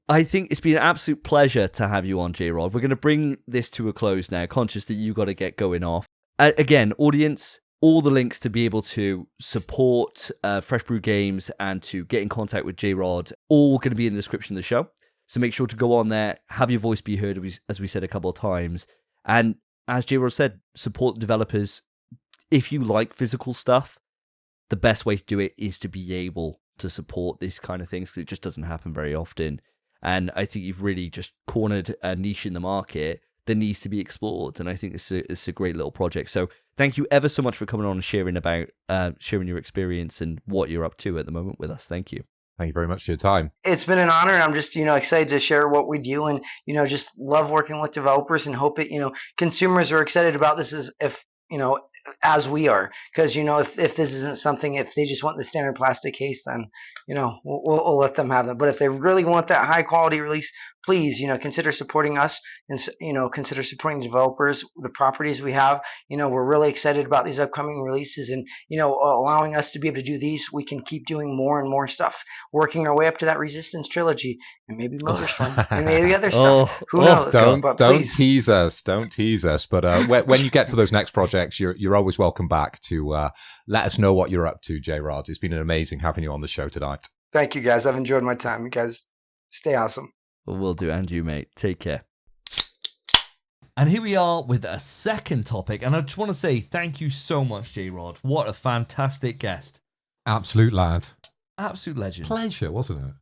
I think it's been an absolute pleasure to have you on, Jrod. We're going to bring this to a close now, conscious that you got to get going off. Again, audience, all the links to be able to support Fresh Brewed Games and to get in contact with Jrod, all going to be in the description of the show. So make sure to go on there, have your voice be heard, as we said a couple of times. And as Jrod said, support the developers. If you like physical stuff, the best way to do it is to be able to support this kind of things, because it just doesn't happen very often. And I think you've really just cornered a niche in the market that needs to be explored. And I think it's a great little project. So thank you ever so much for coming on and sharing your experience and what you're up to at the moment with us. Thank you. Thank you very much for your time. It's been an honor. I'm just, excited to share what we do, and, just love working with developers, and hope it, consumers are excited about this as we are, because if this isn't something, if they just want the standard plastic case, then we'll let them have it. But if they really want that high quality release, please consider supporting us, and consider supporting the developers, the properties we have. We're really excited about these upcoming releases, and allowing us to be able to do these, we can keep doing more and more stuff, working our way up to that Resistance trilogy, and maybe Motorstorm, and maybe other stuff. Who knows? Don't tease us. Don't tease us. But when you get to those next projects, you're always welcome back to let us know what you're up to, Jrod. It's been amazing having you on the show tonight. Thank you, guys. I've enjoyed my time. You guys stay awesome. Well, will do. And you, mate. Take care. And here we are with a second topic. And I just want to say thank you so much, Jrod. What a fantastic guest. Absolute lad. Absolute legend. Pleasure, wasn't it?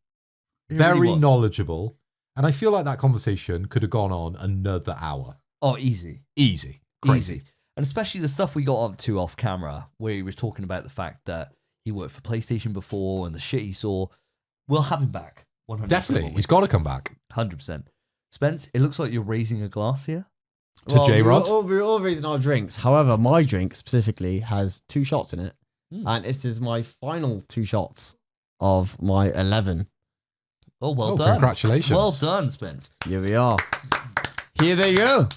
It Very really was. knowledgeable. And I feel like that conversation could have gone on another hour. Oh, easy. Easy. Crazy. Easy. And especially the stuff we got up to off camera, where he was talking about the fact that he worked for PlayStation before and the shit he saw. We'll have him back. 100%. Definitely. He's got to come back. 100%. Spence, it looks like you're raising a glass here. To Jrod. We're all raising our drinks. However, my drink specifically has 2 shots in it. And it is my final 2 shots of my 11. Oh, well done. Congratulations. Well done, Spence. Here we are. Here they go.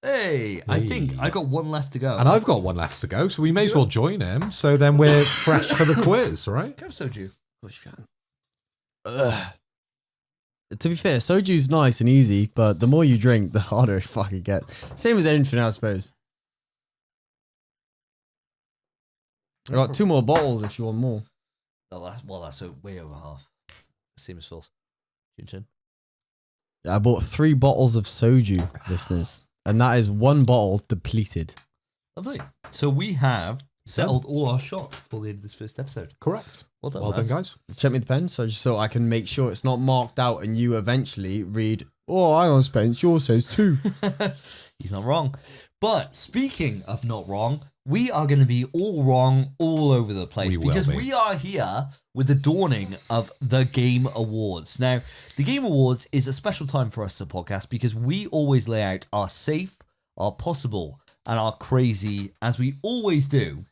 Hey, I think I got 1 left to go. And I've got 1 left to go, so we may as well join him. So then we're fresh for the quiz, right? Can I have soju? Of course you can. To be fair, soju's nice and easy, but the more you drink, the harder it fucking gets. Same as anything, I suppose. I got 2 more bottles if you want more. Oh, that's way over half. Same as Phil's. Chin. I bought 3 bottles of soju, listeners. And that is 1 bottle depleted. Lovely. So we have settled all our shots for the end of this first episode. Correct. Well done, Well done, guys. Check me the pen so I can make sure it's not marked out and you eventually read, oh, hang on, Spence, yours says 2. He's not wrong. But speaking of not wrong, we are going to be all wrong all over the place because we are here with the dawning of the Game Awards. Now, the Game Awards is a special time for us as a podcast because we always lay out our safe, our possible, and our crazy, as we always do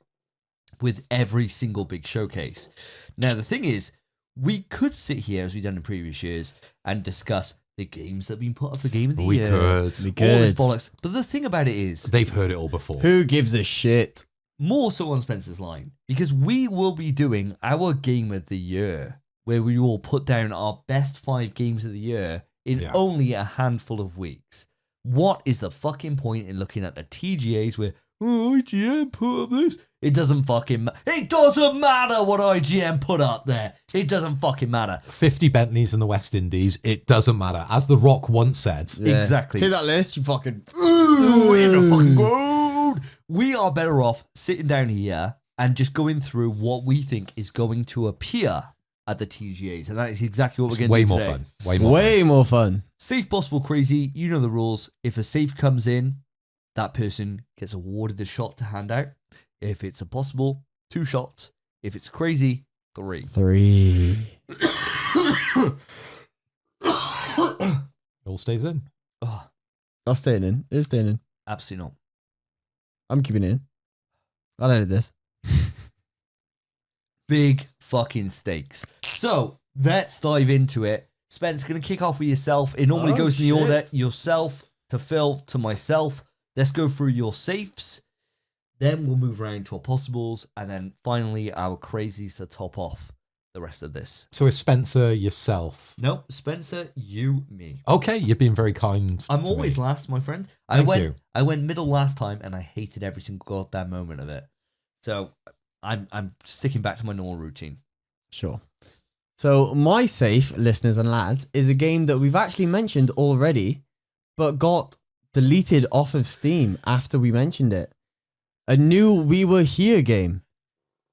with every single big showcase. Now, the thing is, we could sit here, as we've done in previous years, and discuss the games that have been put up for Game of the Year. We could. All this bollocks. But the thing about it is, They've heard it all before. Who gives a shit? more so on Spencer's line, because we will be doing our Game of the Year, where we will put down our best 5 games of the year in only a handful of weeks. What is the fucking point in looking at the TGAs where, oh, IGN put up this? It doesn't fucking It doesn't matter what IGN put up there. It doesn't fucking matter. 50 Bentleys in the West Indies. It doesn't matter. As The Rock once said. Yeah. Exactly. See that list? You fucking... Ooh, in the fucking gold. We are better off sitting down here and just going through what we think is going to appear at the TGAs. And that is exactly what we're going to do today. Way more fun. Safe, possible, crazy. You know the rules. If a safe comes in, that person gets awarded a shot to hand out. If it's a possible, 2 shots. If it's crazy, 3. 3. All stays in. Oh, That's staying in. It's staying in. absolutely not. I'm keeping it in. I'll edit this. Big fucking stakes. So let's dive into it. Spence, going to kick off with yourself. It normally goes in the order yourself to Phil to myself. Let's go through your safes. Then we'll move around to our possibles. And then finally our crazies to top off the rest of this. So it's Spencer, yourself. Nope. Spencer, you, me. Okay, you're being very kind. I'm to always me. last, my friend. Thank you. I went middle last time and I hated every single goddamn moment of it. So I'm sticking back to my normal routine. Sure. So my safe, listeners and lads, is a game that we've actually mentioned already, but got deleted off of Steam after we mentioned it. A new We Were Here game.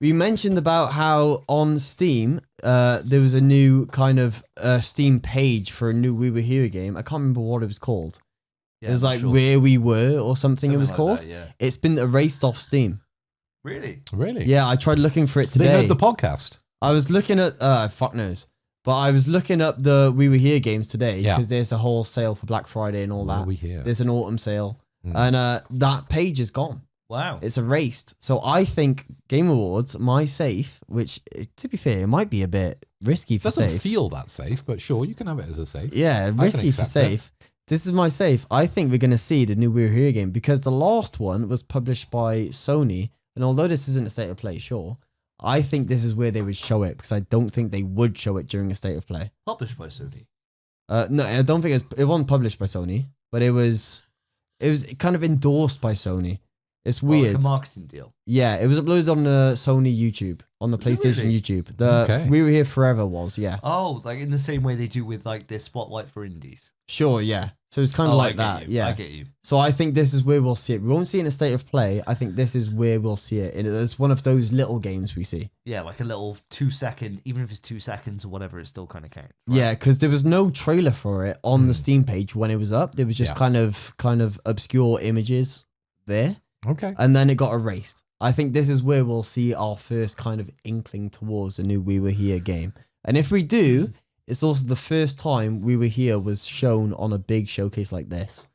We mentioned about how on Steam, there was a new kind of Steam page for a new We Were Here game. I can't remember what it was called. Yeah, it was like sure. Where We Were or something it was like called. that, yeah. It's been erased off Steam. Really? Really? Yeah, I tried looking for it today. They heard the podcast. I was looking at, fuck knows. But I was looking up the We Were Here games today because there's a whole sale for Black Friday and all that. We here. There's an autumn sale. And that page is gone. Wow. It's erased. So I think Game Awards, my safe, which to be fair, it might be a bit risky for Doesn't safe. feel that safe, but sure, you can have it as a safe. Yeah, risky for accept safe. This is my safe. I think we're going to see the new We Were Here game because the last one was published by Sony. And although this isn't a state of play, sure, I think this is where they would show it because I don't think they would show it during a state of play. Published by Sony. No, I don't think it wasn't published by Sony, but it was kind of endorsed by Sony. It's weird. Like a marketing deal. Yeah, it was uploaded on the Sony YouTube, on the Was it PlayStation really? YouTube. The We Were Here Forever was, yeah. Oh, like in the same way they do with like their spotlight for indies. Sure, yeah. So it's kind of like that. You. Yeah. I get you. So I think this is where we'll see it. We won't see it in a state of play. I think this is where we'll see it. And it's one of those little games we see. Yeah, like a little 2 second, even if it's 2 seconds or whatever, it still kind of counts. Right? Yeah, because there was no trailer for it on the Steam page when it was up. There was just kind of obscure images there. Okay. And then it got erased. I think this is where we'll see our first kind of inkling towards the new We Were Here game. And if we do, it's also the first time We Were Here was shown on a big showcase like this.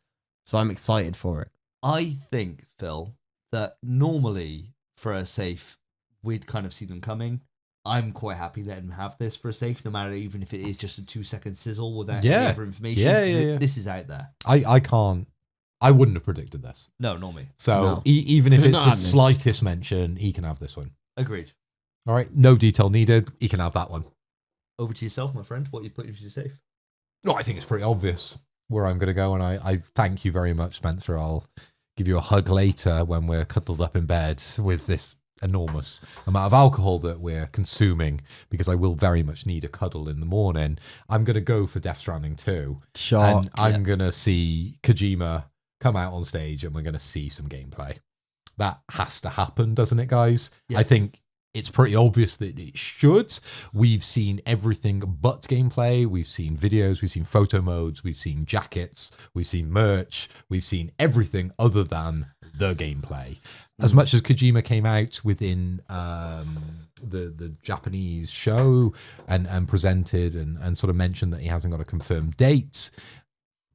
So I'm excited for it. I think, Phil, that normally for a safe, we'd kind of see them coming. I'm quite happy letting them have this for a safe, no matter even if it is just a 2 second sizzle without any other information. Yeah. This is out there. I wouldn't have predicted this. No, not me. So No. even if It's it's not the happening. slightest mention, he can have this one. Agreed. All right. No detail needed. He can have that one. Over to yourself, my friend. What you put into your safe? No, I think it's pretty obvious where I'm going to go. And I thank you very much, Spencer. I'll give you a hug later when we're cuddled up in bed with this enormous amount of alcohol that we're consuming, because I will very much need a cuddle in the morning. I'm going to go for Death Stranding 2. Shark. And I'm going to see Kojima come out on stage and we're going to see some gameplay. That has to happen, doesn't it, guys? Yeah. I think it's pretty obvious that it should. We've seen everything but gameplay. We've seen videos, we've seen photo modes, we've seen jackets, we've seen merch, we've seen everything other than the gameplay. As much as Kojima came out within the Japanese show and presented and sort of mentioned that he hasn't got a confirmed date,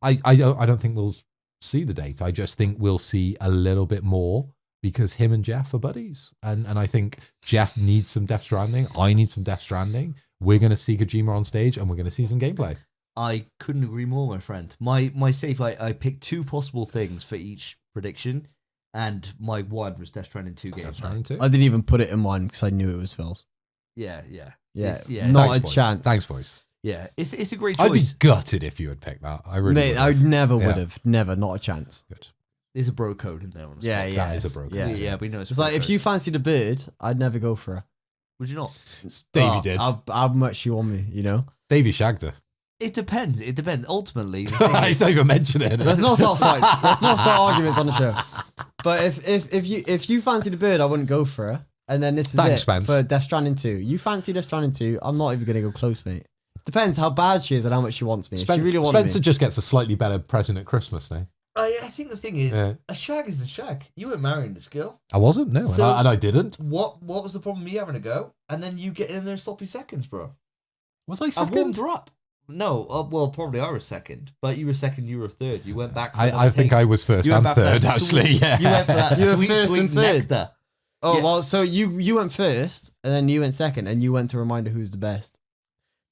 I don't think we'll see the date. I just think we'll see a little bit more, because him and Jeff are buddies. And I think Jeff needs some Death Stranding. I need some Death Stranding. We're going to see Kojima on stage and we're going to see some gameplay. I couldn't agree more, my friend. My safe, I picked 2 possible things for each prediction, and my one was Death Stranding 2 Death gameplay. Stranding 2. I didn't even put it in mine because I knew it was Phil's. Yeah. Yeah. Yeah. Not Thanks, a boys. chance. Thanks, boys. Yeah, it's a great I'd be choice. gutted if you had picked that. I really Mate, would I have. never Yeah. would have. Never. Not a chance. Good. There's a bro code in there on the Yeah, spot. yeah. That is a broken. Yeah. Yeah, we know it's It's like if you fancied a bird, I'd never go for her. Would you not? Davey Oh, did. How much you want me, you know? Davey shagged her. It depends. It depends. Ultimately, the thing I is- don't even mention it. Let's not start fights. Let's not start arguments on the show. But if you fancied a bird, I wouldn't go for her. And then this is Thanks, it Spence. for Death Stranding 2. You fancy Death Stranding 2, I'm not even going to go close, mate. Depends how bad she is and how much she wants me. If she really wants Spencer me. just gets a slightly better present at Christmas now. I think the thing is, Yeah. a shag is a shag. You weren't marrying this girl. I wasn't, no, So- and I didn't. What was the problem? Me having a go, and then you getting in there sloppy seconds, bro. Was I I warmed second? her up. No, well, probably I was second, but you were second. You were third. You went back. For I another think taste. I was first You went and back for that third, actually. sweet- Yeah. You went for that You were sweet, first sweet and third. nectar. Oh, Yeah. well, so you went first, and then you went second, and you went to remind her who's the best.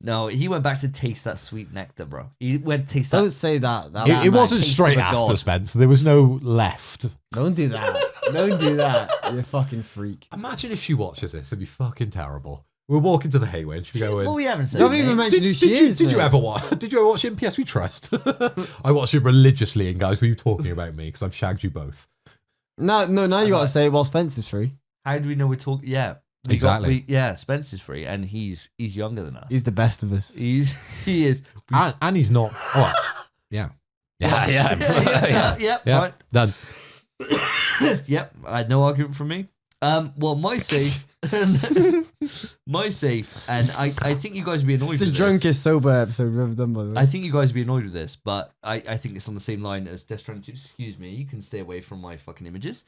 No, he went back to taste that sweet nectar, bro. He went to taste that. Don't say that. That It wasn't taste straight of a after god. Spence. There was no left. Don't do that. Don't do that. You're a fucking freak. Imagine if she watches this. It'd be fucking terrible. We're walking to the Hayway and she'd be going, Well, we haven't said. Don't his even name. mention who she is. did you mate. ever watch? Did you ever watch MPS We Trust? I watched it religiously, and guys, were you talking about me? Because I've shagged you both. No. Now you got to say, well, Spence is free. How do we know we're talking? Yeah, Exactly. Spence is free, and he's younger than us. He's the best of us. he is. And he's not. Oh, yeah. Yeah. Yeah. Yeah. Right. Done. Yep. I had no argument from me. Well, my safe, my safe, and I think you guys would be annoyed It's the with this. drunkest sober episode we've ever done, by the way. I think you guys would be annoyed with this, but I think it's on the same line as Death Stranding 2. Excuse me, you can stay away from my fucking images.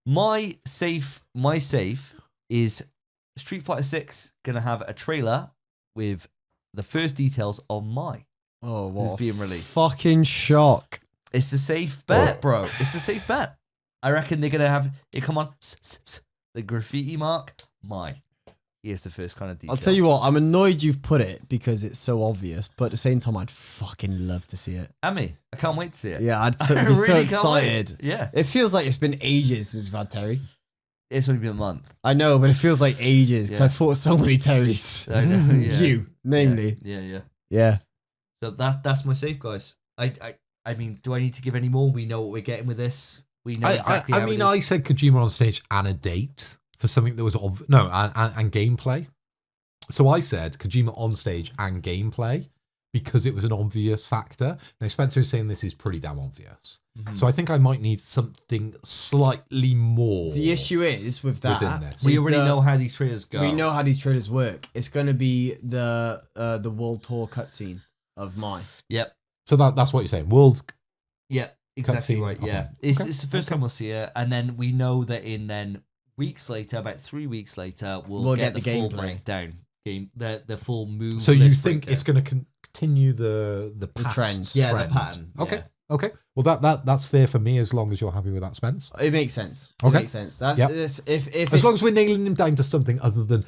My safe is Street Fighter 6 gonna have a trailer with the first details on Mai. Oh, Who's what a being released. fucking shock. It's a safe bet, bro. It's a safe bet. I reckon they're gonna have it come on the graffiti mark. Mai. Here's the first kind of I'll details. tell you what, I'm annoyed you've put it because it's so obvious, but at the same time, I'd fucking love to see it. And me. I can't wait to see it. Yeah, I'd I be so really can't wait. excited. Yeah. It feels like it's been ages since we've had Terry. It's only been a month. I know, but it feels like ages because Yeah. I fought so many Terrys. I know, yeah. You, namely. Yeah. Yeah. So that's my safe, guys. I mean, do I need to give any more? We know what we're getting with this. We know exactly how I mean, it I is. said Kojima on stage and a date for something that was and gameplay. So I said Kojima on stage and gameplay because it was an obvious factor. Now, Spencer is saying this is pretty damn obvious. So I think I might need something slightly more. The issue is with that. We already know how these trailers go. We know how these trailers work. It's going to be the World Tour cutscene of Mai. Yep. So that's what you're saying. World. Yep. Exactly cutscene. right. Yeah. Okay. It's the first time we'll see it, and then we know that in then weeks later, about 3 weeks later, we'll get the full gameplay. breakdown game, the full move. So you list think breakdown. it's going to continue the past trend. Yeah, trend. the pattern. Okay. Yeah. Okay. Well, that's fair for me as long as you're happy with that, Spence. It makes sense. It Okay. makes sense. That's Yep. if As long as we're nailing him down to something other than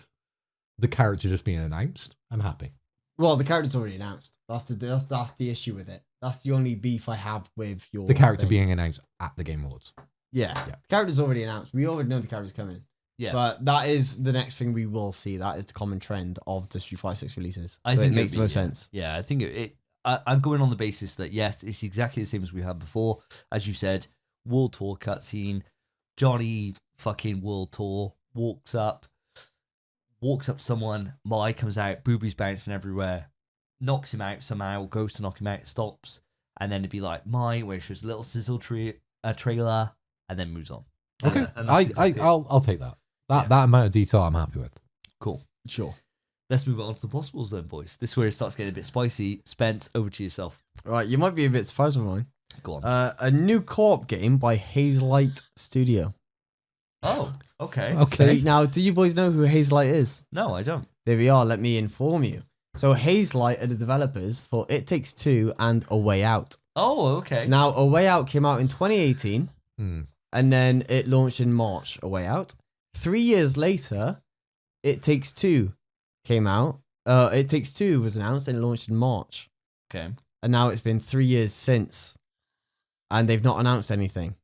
the character just being announced, I'm happy. well, the character's already announced. That's the issue with it. That's the only beef I have with your The character thing. being announced at the Game Awards. Yeah. The character's already announced. We already know the character's coming. Yeah. But that is the next thing we will see. That is the common trend of the Street Fighter 6 releases. I So think it makes it'd most be, sense. Yeah, I think I'm going on the basis that yes, it's exactly the same as we had before. As you said, World Tour cutscene. Johnny fucking World Tour walks up someone. Mai comes out, boobies bouncing everywhere, knocks him out somehow, goes to knock him out, stops, and then it'd be like Mai, where she shows a little sizzle trailer, and then moves on. Okay. And that's exactly it. I'll take that. That amount of detail I'm happy with. Cool. Sure. Let's move on to the possibles then, boys. This is where it starts getting a bit spicy. Spence, over to yourself. Right, you might be a bit surprised with mine. Go on. A new co-op game by Hazelight Studio. Oh, okay. Okay. So now, do you boys know who Hazelight is? No, I don't. There we are. Let me inform you. So Hazelight are the developers for It Takes Two and A Way Out. Oh, okay. Now, A Way Out came out in 2018, Hmm. and then it launched in March. A Way Out. 3 years later, It Takes Two came out. It Takes Two was announced and it launched in March. Okay. And now it's been 3 years since, and they've not announced anything.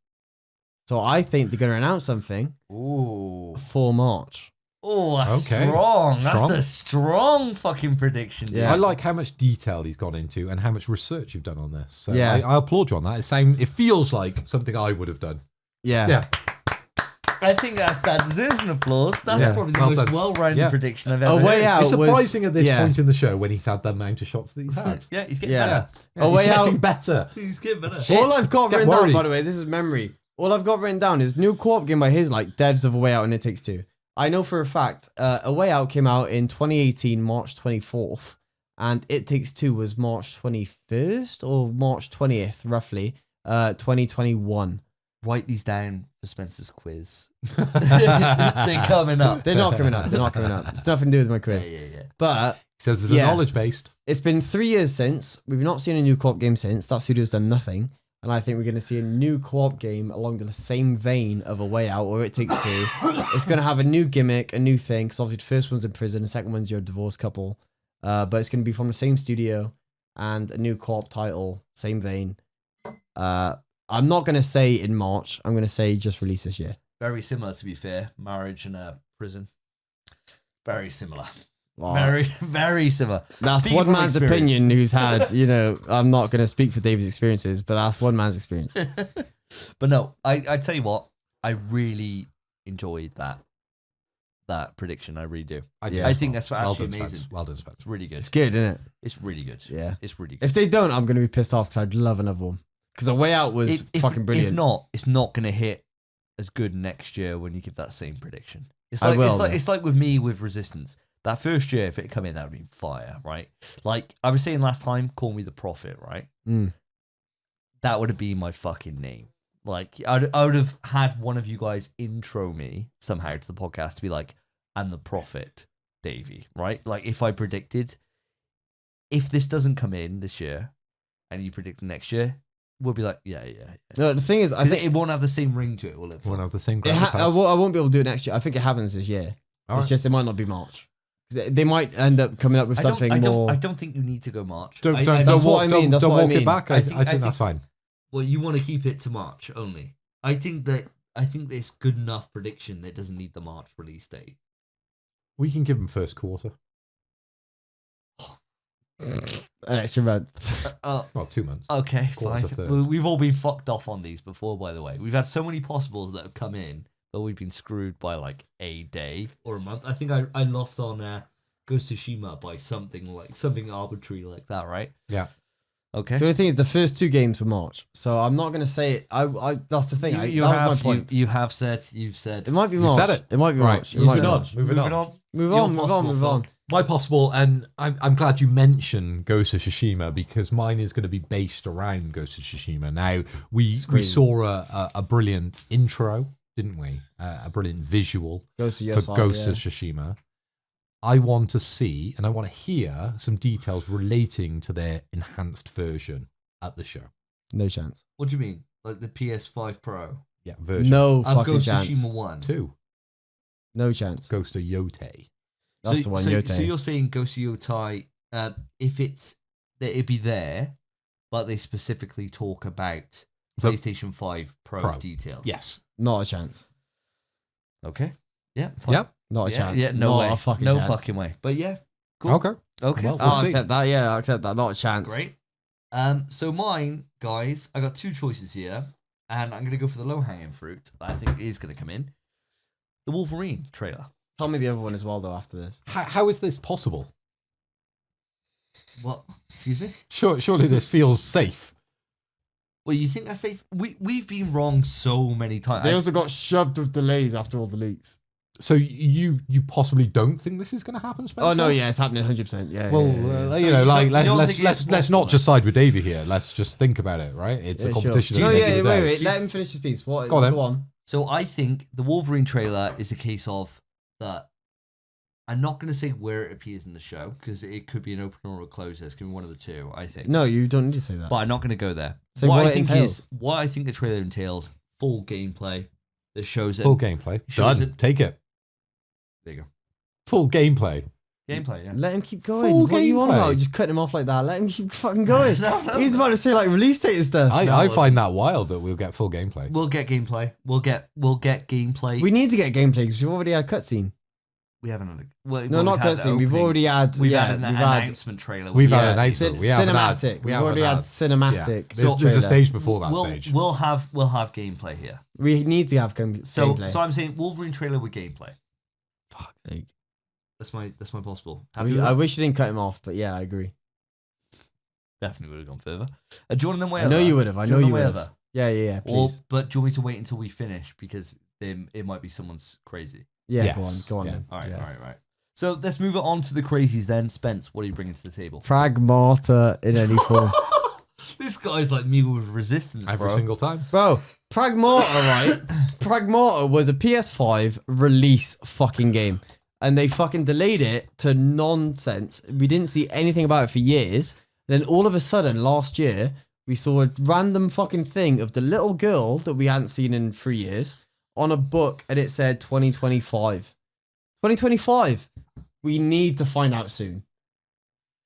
So I think they're going to announce something Ooh. for March. Oh, that's Okay. strong. That's Strong. a strong fucking prediction. Yeah. I like how much detail he's gone into and how much research you've done on this. So Yeah. I applaud you on that. It feels like something I would have done. Yeah. Yeah. I think that deserves an applause. That's Yeah. probably the Well most done. well-rounded Yeah. prediction I've A ever Way heard. Out It's was- surprising at this yeah. point in the show when he's had the amount of shots that he's had. Yeah, he's getting Yeah. better. A Way he's getting Out- better. He's getting better. Shit. All I've got Get written down, worried. by the way, this is memory. All I've got written down is new co-op game by his, like devs of A Way Out and It Takes Two. I know for a fact, A Way Out came out in 2018, March 24th, and It Takes Two was March 21st or March 20th, roughly, 2021. Write these down for Spencer's quiz. They're coming up. They're not coming up. They're not coming up. It's nothing to do with my quiz. Yeah. But He says it's Yeah. knowledge based. it's been 3 years since. We've not seen a new co-op game since. That studio's done nothing. And I think we're going to see a new co-op game along the same vein of A Way Out or It Takes Two. It's going to have a new gimmick, a new thing. Because obviously the first one's in prison. The second one's your divorced couple. But it's going to be from the same studio. And a new co-op title. Same vein. I'm not going to say in March. I'm going to say just release this year. Very similar, to be fair. Marriage and a prison. Very similar. Wow. Very, very similar. That's Speaking one from man's experience. opinion who's had, I'm not going to speak for David's experiences, but that's one man's experience. But no, I tell you what, I really enjoyed that prediction. I really do. Yeah. I think that's actually done, amazing. Spence. Well done, Spence. It's really good. It's good, isn't it? It's really good. Yeah. It's really good. If they don't, I'm going to be pissed off because I'd love another one. Because A Way Out was fucking brilliant. If not, it's not going to hit as good next year when you give that same prediction. It's I like will, it's like with me with Resistance. That first year, if it come in, that would be fire, right? Like I was saying last time, Call Me the Prophet, right? Mm. That would have been my fucking name. Like I would have had one of you guys intro me somehow to the podcast to be like, and the Prophet, Davey, right? Like if I predicted, if this doesn't come in this year, and you predict next year, we'll be like, yeah. No, the thing is, I think it won't have the same ring to it, will it? Won't have the same I gravitas. won't be able to do it next year. I think it happens this year. All It's right. just it might not be March. 'Cause they might end up coming up with something more. I don't think you need to go March. Don't That's what I mean, that's don't what I walk it mean. back. I I think- think that's fine. Well, you want to keep it to March only. I think it's good enough prediction that it doesn't need the March release date. We can give him first quarter. An extra month. Well, 2 months. Okay, Quarter's a fine. third. We've all been fucked off on these before, by the way. We've had so many possibles that have come in, but we've been screwed by like a day or a month. I think I lost on Ghost of Tsushima by something arbitrary like that, right? Yeah. Okay. The only thing is the first 2 games were March, so I'm not gonna say it. I that's the thing. You that have, was my point. You've said. It might be You've March. said it. It might be Right, March. It moving might be on. March. Moving on. Move Your on. Move on. possible Move film. on. My possible, and I'm glad you mentioned Ghost of Tsushima because mine is going to be based around Ghost of Tsushima. Now we saw a brilliant intro, didn't we? A brilliant visual Ghost of for Yosai, Ghost yeah. of Tsushima. I want to see and I want to hear some details relating to their enhanced version at the show. No chance. What do you mean? Like the PS5 Pro? Yeah, version No Of fucking Ghost of chance. Tsushima 1. 2. No chance. Ghost of Yote. That's the one. Yote. So you're saying Ghost of Yotai, if it's that it'd be there, but they specifically talk about The- PlayStation 5 Pro details. Yes. Not a chance. Okay. Yeah. Fine. Yep. Not a Yeah, chance. yeah, no Not way. a fucking no chance. fucking way. But yeah. Cool. Okay. Okay. Well, I'll see. accept that. Yeah, I'll accept that. Not a chance. Great. So mine, guys, I got 2 choices here, and I'm gonna go for the low-hanging fruit that I think is gonna come in. The Wolverine trailer. Tell me the other one as well, though. After this, How is this possible? What? Excuse me? Surely this feels safe. Well, you think that's safe? We've been wrong so many times. they also got shoved with delays after all the leaks. So you possibly don't think this is going to happen, Spencer? Oh no, yeah, it's happening 100%. Yeah. Well, yeah. you know, like you don't let's think it's let's not possible? just side with Davey here. Let's just think about it, right? It's a Yeah, sure. competition. No, at the yeah, end of the wait, day. wait. Let him finish his piece. What? Go on then. Go on. So I think the Wolverine trailer is a case of that. I'm not going to say where it appears in the show because it could be an opener or a closer. It's going to be one of the two, I think. No, you don't need to say that. But I'm not going to go there. Say what what I it think entails. is what I think the trailer entails: full gameplay that shows it. Full gameplay. Shows Done. it- Take it. There you go. Full gameplay. Gameplay, yeah. Let him keep going. Full What are you on gameplay. about? Just cutting him off like that. Let him keep fucking going. No, He's about to say like release date and stuff. I find that wild that we'll get full gameplay. We'll get gameplay. We'll get gameplay. We need to get gameplay because we've already had cutscene. We haven't had a, well, No, not cutscene. We've already had. We've yeah, had an we've had announcement trailer. We've yeah, had an announcement. We haven't had- cinematic. we We've already haven't had had- cinematic. There's a trailer. stage before that we'll, stage. We'll have gameplay here. We need to have So gameplay. so I'm saying Wolverine trailer with gameplay. Fuck's sake. That's my possible. I wish you didn't cut him off, but yeah, I agree. Definitely would have gone further. Do you want them way I know over? you would have. I Do know want you them way would have. over? Yeah, Or, please. but do you want me to wait until we finish because then it might be someone's crazy. Yeah, Yes. go on Yeah. then. All right, Yeah. all right. So let's move it on to the crazies then. Spence, what are you bringing to the table? Pragmata in any form. This guy's like me with resistance, Every bro. single time. Bro, Pragmata, right? Pragmata was a PS5 release fucking game. And they fucking delayed it to nonsense. We didn't see anything about it for years. Then all of a sudden, last year, we saw a random fucking thing of the little girl that we hadn't seen in 3 years on a book, and it said 2025. 2025. We need to find out soon.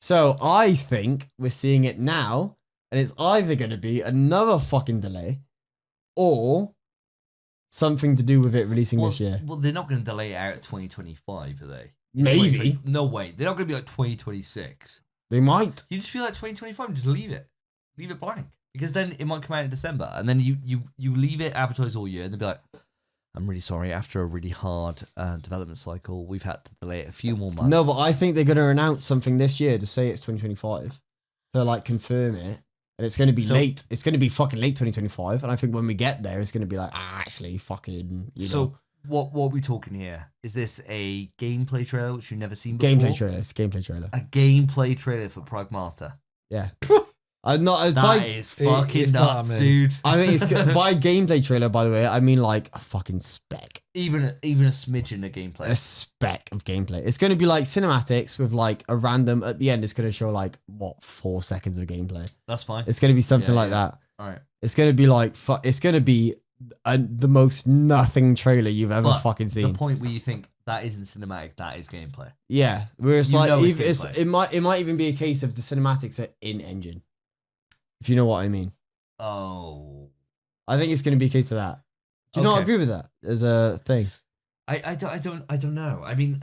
So I think we're seeing it now, and it's either going to be another fucking delay or something to do with it releasing this year. Well, they're not going to delay it out at 2025, are they? Maybe. 2020 No way. They're not going to be like 2026. They might. You just feel like 2025 and just leave it. Leave it blank. Because then it might come out in December. And then you leave it advertised all year and they'll be like, I'm really sorry. After a really hard development cycle, we've had to delay it a few more months. No, but I think they're going to announce something this year to say it's 2025 to like confirm it. And it's going to be late. It's going to be fucking late 2025. And I think when we get there, it's going to be like, actually, fucking, you know. So what are we talking here? Is this a gameplay trailer which you've never seen before? Gameplay trailer. It's a gameplay trailer. A gameplay trailer for Pragmata. Yeah. Not That is fucking it's not, nuts, man. dude. I think it's by gameplay trailer, by the way, I mean like a fucking speck. Even a smidgen of gameplay. A speck of gameplay. It's going to be like cinematics with like a random, at the end, it's going to show like, 4 seconds of gameplay. That's fine. It's going to be something Yeah, like yeah. that. All right. It's going to be like, it's going to be the most nothing trailer you've ever But fucking seen. the point where you think that isn't cinematic, that is gameplay. Yeah. Where it's You like, know it's it might even be a case of the cinematics are in engine. If you know what I mean. Oh. I think it's going to be a case of that. Do you not Okay. agree with that as a thing? I don't know. I mean,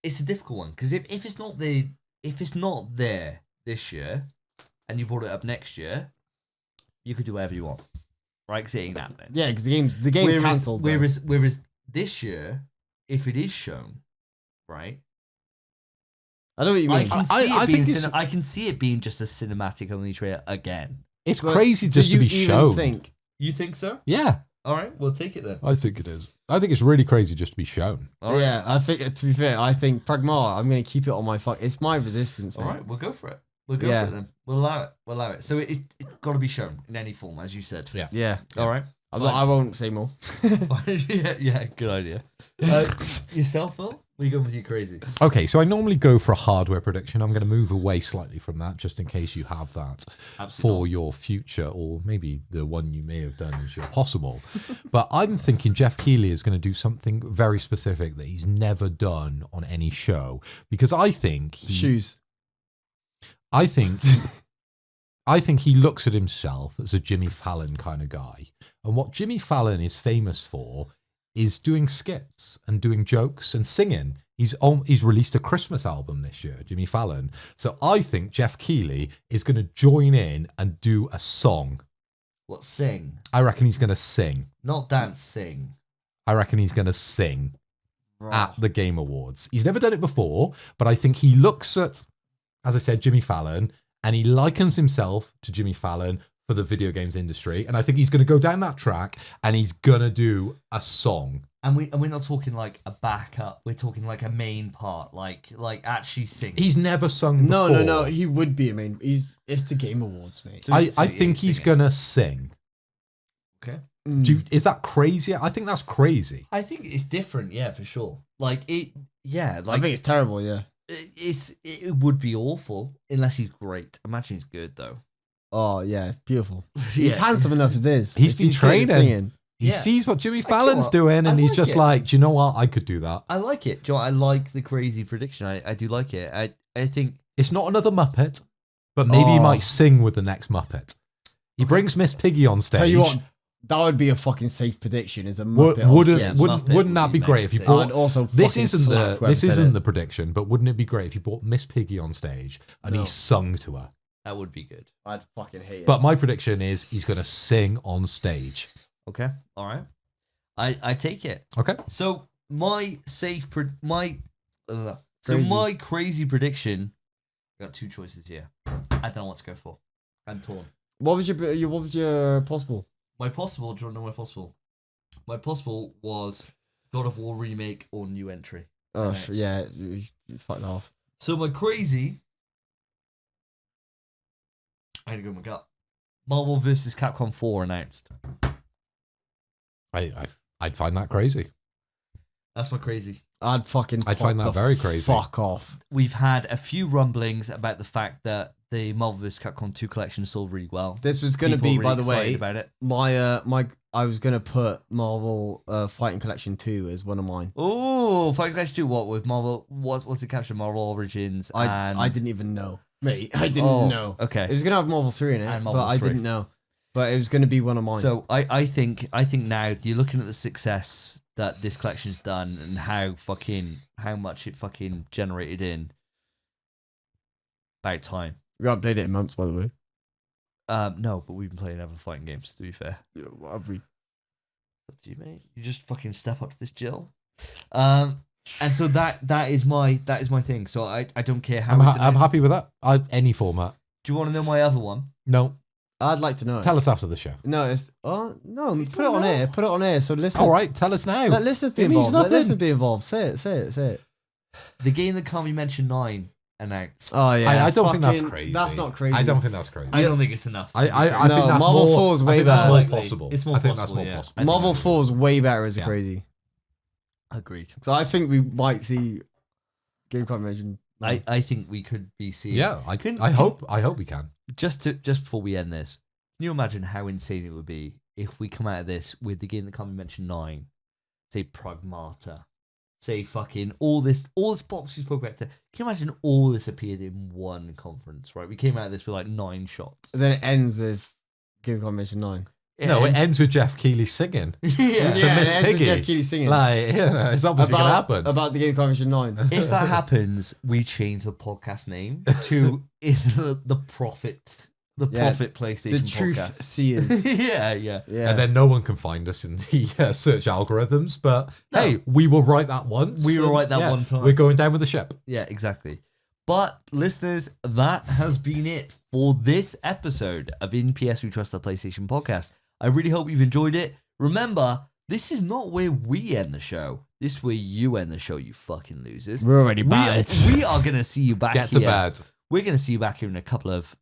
it's a difficult one because if it's not there this year, and you brought it up next year, you could do whatever you want, right? Because it ain't happening. Yeah, because the game's cancelled. Whereas this year, if it is shown, right, I know what you mean. I can see it being just a cinematic only trailer again. It's crazy just to be shown. You think so? Yeah. All right, we'll take it then. I think it is. I think it's really crazy just to be shown. Yeah, I think, to be fair, I think Pragmata, I'm going to keep it on my it's my resistance, man. All right, we'll go for it. We'll go for it then. We'll allow it. So it's got to be shown in any form, as you said. Yeah. All right. I won't say more. yeah, good idea. Yourself, Phil? What are you going with your crazy? Okay, so I normally go for a hardware prediction. I'm going to move away slightly from that just in case you have that for your future, or maybe the one you may have done as your possible. But I'm thinking Jeff Keighley is going to do something very specific that he's never done on any show, because I think shoes. I think he looks at himself as a Jimmy Fallon kind of guy. And what Jimmy Fallon is famous for is doing skits and doing jokes and singing. He's released a Christmas album this year, Jimmy Fallon. So I think Jeff Keighley is going to join in and do a song. What, sing? I reckon he's going to sing. Not dance, sing. I reckon he's going to sing at the Game Awards. He's never done it before, but I think he looks at, as I said, Jimmy Fallon, and he likens himself to Jimmy Fallon for the video games industry. And I think he's going to go down that track and he's going to do a song. And we're not talking like a backup. We're talking like a main part, like actually singing. He's never sung before. No. He would be a main. It's the Game Awards, mate. So I think he's going to sing. Okay. Is that crazy? I think that's crazy. I think it's different, yeah, for sure. Like it, yeah. Like I think it's terrible, yeah. It would be awful unless he's great. Imagine he's good though. Oh yeah, beautiful. He's handsome enough as is. He's been training. He sees what Jimmy Fallon's doing, and he's just like, do you know what? I could do that. I like it. Do you know what? I like the crazy prediction. I do like it. I think it's not another Muppet, but maybe he might sing with the next Muppet. He brings Miss Piggy on stage. Tell you what, that would be a fucking safe prediction. As a Muppet, wouldn't that be great if you brought? Also, this isn't the prediction, but wouldn't it be great if you brought Miss Piggy on stage and he sung to her? That would be good. I'd fucking hate it. But my prediction is he's going to sing on stage. Okay, all right. I take it. Okay. So my my crazy prediction. I got two choices here. I don't know what to go for. I'm torn. What was your possible? My possible. Do you want to know my possible? My possible was God of War remake or new entry. Oh yeah, you fucked off. So my crazy. I had to go with my gut. Marvel vs. Capcom 4 announced. I'd find that crazy. That's my crazy. I'd find that very crazy. Fuck off. We've had a few rumblings about the fact that the Marvel vs. Capcom 2 collection sold really well. This was going to be, by the way, about it. I was going to put Marvel Fighting Collection 2 as one of mine. Oh, Fighting Collection 2, what with Marvel? What's the caption? Marvel Origins. I didn't even know. Mate, I didn't know. Okay. It was going to have Marvel 3 in it, but I didn't know. But it was going to be one of mine. So I think now you're looking at the success that this collection's done and how much it fucking generated in. About time. We haven't played it in months, by the way. No, but we've been playing other fighting games, to be fair. Yeah, what have we? Up to you, mate. You just fucking step up to this Jill. And so that is my thing. So I don't care how I'm happy with that. Any format. Do you want to know my other one? No. I'd like to know it. Tell us after the show. No, no, put it on air. Put it on air so listeners. All right, tell us now. Let listeners be involved. Let listeners be involved. Say it. The game that can't be mentioned 9 announced. Oh yeah. I don't think that's crazy. That's not crazy. I don't think that's crazy. I don't think it's enough. I think No, that's Marvel more, 4 is way I think that's better. more possible. It's more I think possible, that's more yeah. possible. Marvel 4 is way better as a crazy. Agreed. So I think we might see Game Convention. I think we could be seeing. Yeah, I hope we can. Just before we end this, can you imagine how insane it would be if we come out of this with the game that can't be mentioned 9, say Pragmata, say fucking all this box we spoke about. Can you imagine all this appeared in one conference? Right, we came out of this with like 9 shots. And then it ends with Game Convention 9. It ends with Jeff Keighley singing. Yeah, To Miss it ends with Piggy. Jeff Keighley singing. Like, it's obviously going to happen. About the Game Convention 9. If that happens, we change the podcast name to the Prophet. The Prophet PlayStation The podcast. Truth Seers. yeah. And then no one can find us in the search algorithms. But hey, we will write that once. We will write that one time. We're going down with the ship. Yeah, exactly. But listeners, that has been it for this episode of In PS We Trust, the PlayStation podcast. I really hope you've enjoyed it. Remember, this is not where we end the show. This is where you end the show, you fucking losers. We're already bad. We are going to see you back Get here. to bed. We're going to see you back here in a couple of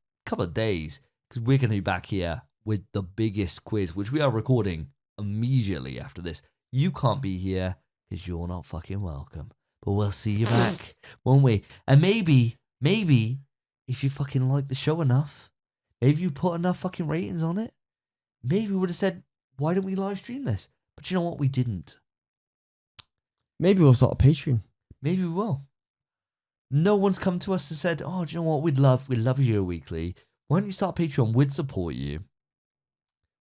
days, because we're going to be back here with the biggest quiz, which we are recording immediately after this. You can't be here because you're not fucking welcome. But we'll see you back, won't we? And maybe, if you fucking like the show enough, maybe you put enough fucking ratings on it, maybe we would have said, why don't we live stream this? But you know what? We didn't. Maybe we'll start a Patreon. Maybe we will. No one's come to us and said, oh, do you know what? We'd love you weekly. Why don't you start Patreon? We'd support you.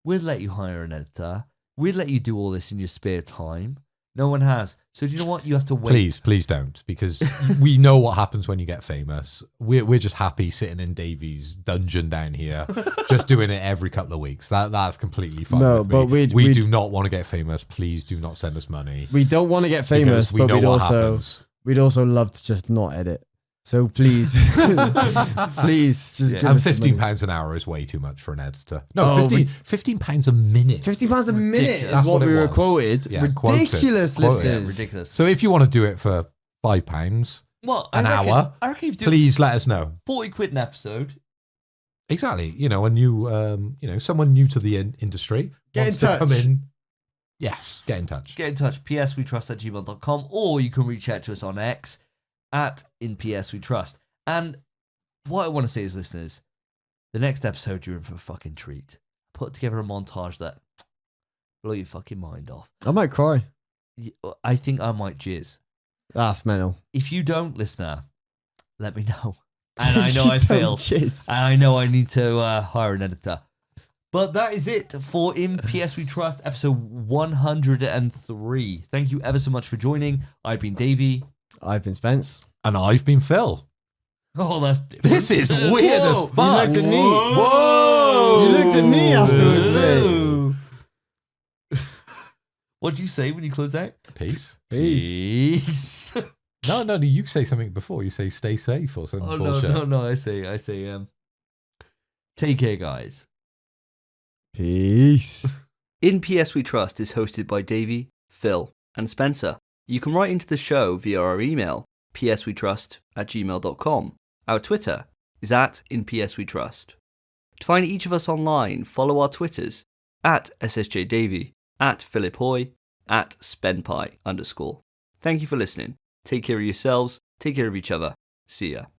We'd let you hire an editor. We'd let you do all this in your spare time. No one has. So do you know what? You have to wait. Please don't, because we know what happens when you get famous. We're just happy sitting in Davey's dungeon down here, just doing it every couple of weeks. That's completely fine. No, with but me. we we do not want to get famous. Please do not send us money. We don't want to get famous, because we but know what happens. we'd also love to just not edit. So please, please just give And us the money. £15 an hour is way too much for an editor. No, £15 a minute. £50 a minute Ridiculous. is That's what what we it were was. quoted. Yeah, quoted. Ridiculous, Quoted. listeners. Yeah, ridiculous. So if you want to do it for £5 Well, an hour, I reckon if you do please let us know. 40 quid an episode. Exactly. You know, a new, someone new to the industry Get wants in to come touch. in. Yes, get in touch. Get in touch, pswetrust@gmail.com, or you can reach out to us on X at InPSWeTrust. And what I want to say is, listeners, the next episode you're in for a fucking treat. Put together a montage that blow your fucking mind off. I might cry. I think I might jizz. That's mental. If you don't, listener, let me know. And I know I failed. Jizz. And I know I need to hire an editor. But that is it for In PS We Trust, episode 103. Thank you ever so much for joining. I've been Davey. I've been Spence. And I've been Phil. Oh, that's different. This is weird as fuck. You looked at me. Whoa. You looked at me afterwards, mate. What did you say when you closed out? Peace. Peace. No, you say something before. You say stay safe or some bullshit. No. I say, take care, guys. Peace. In PS We Trust is hosted by Davey, Phil, and Spencer. You can write into the show via our email, pswetrust@gmail.com. Our Twitter is @InPSWeTrust. To find each of us online, follow our Twitters, @SSJDavey, @PhilipHoy, @SpenPie_. Thank you for listening. Take care of yourselves, take care of each other. See ya.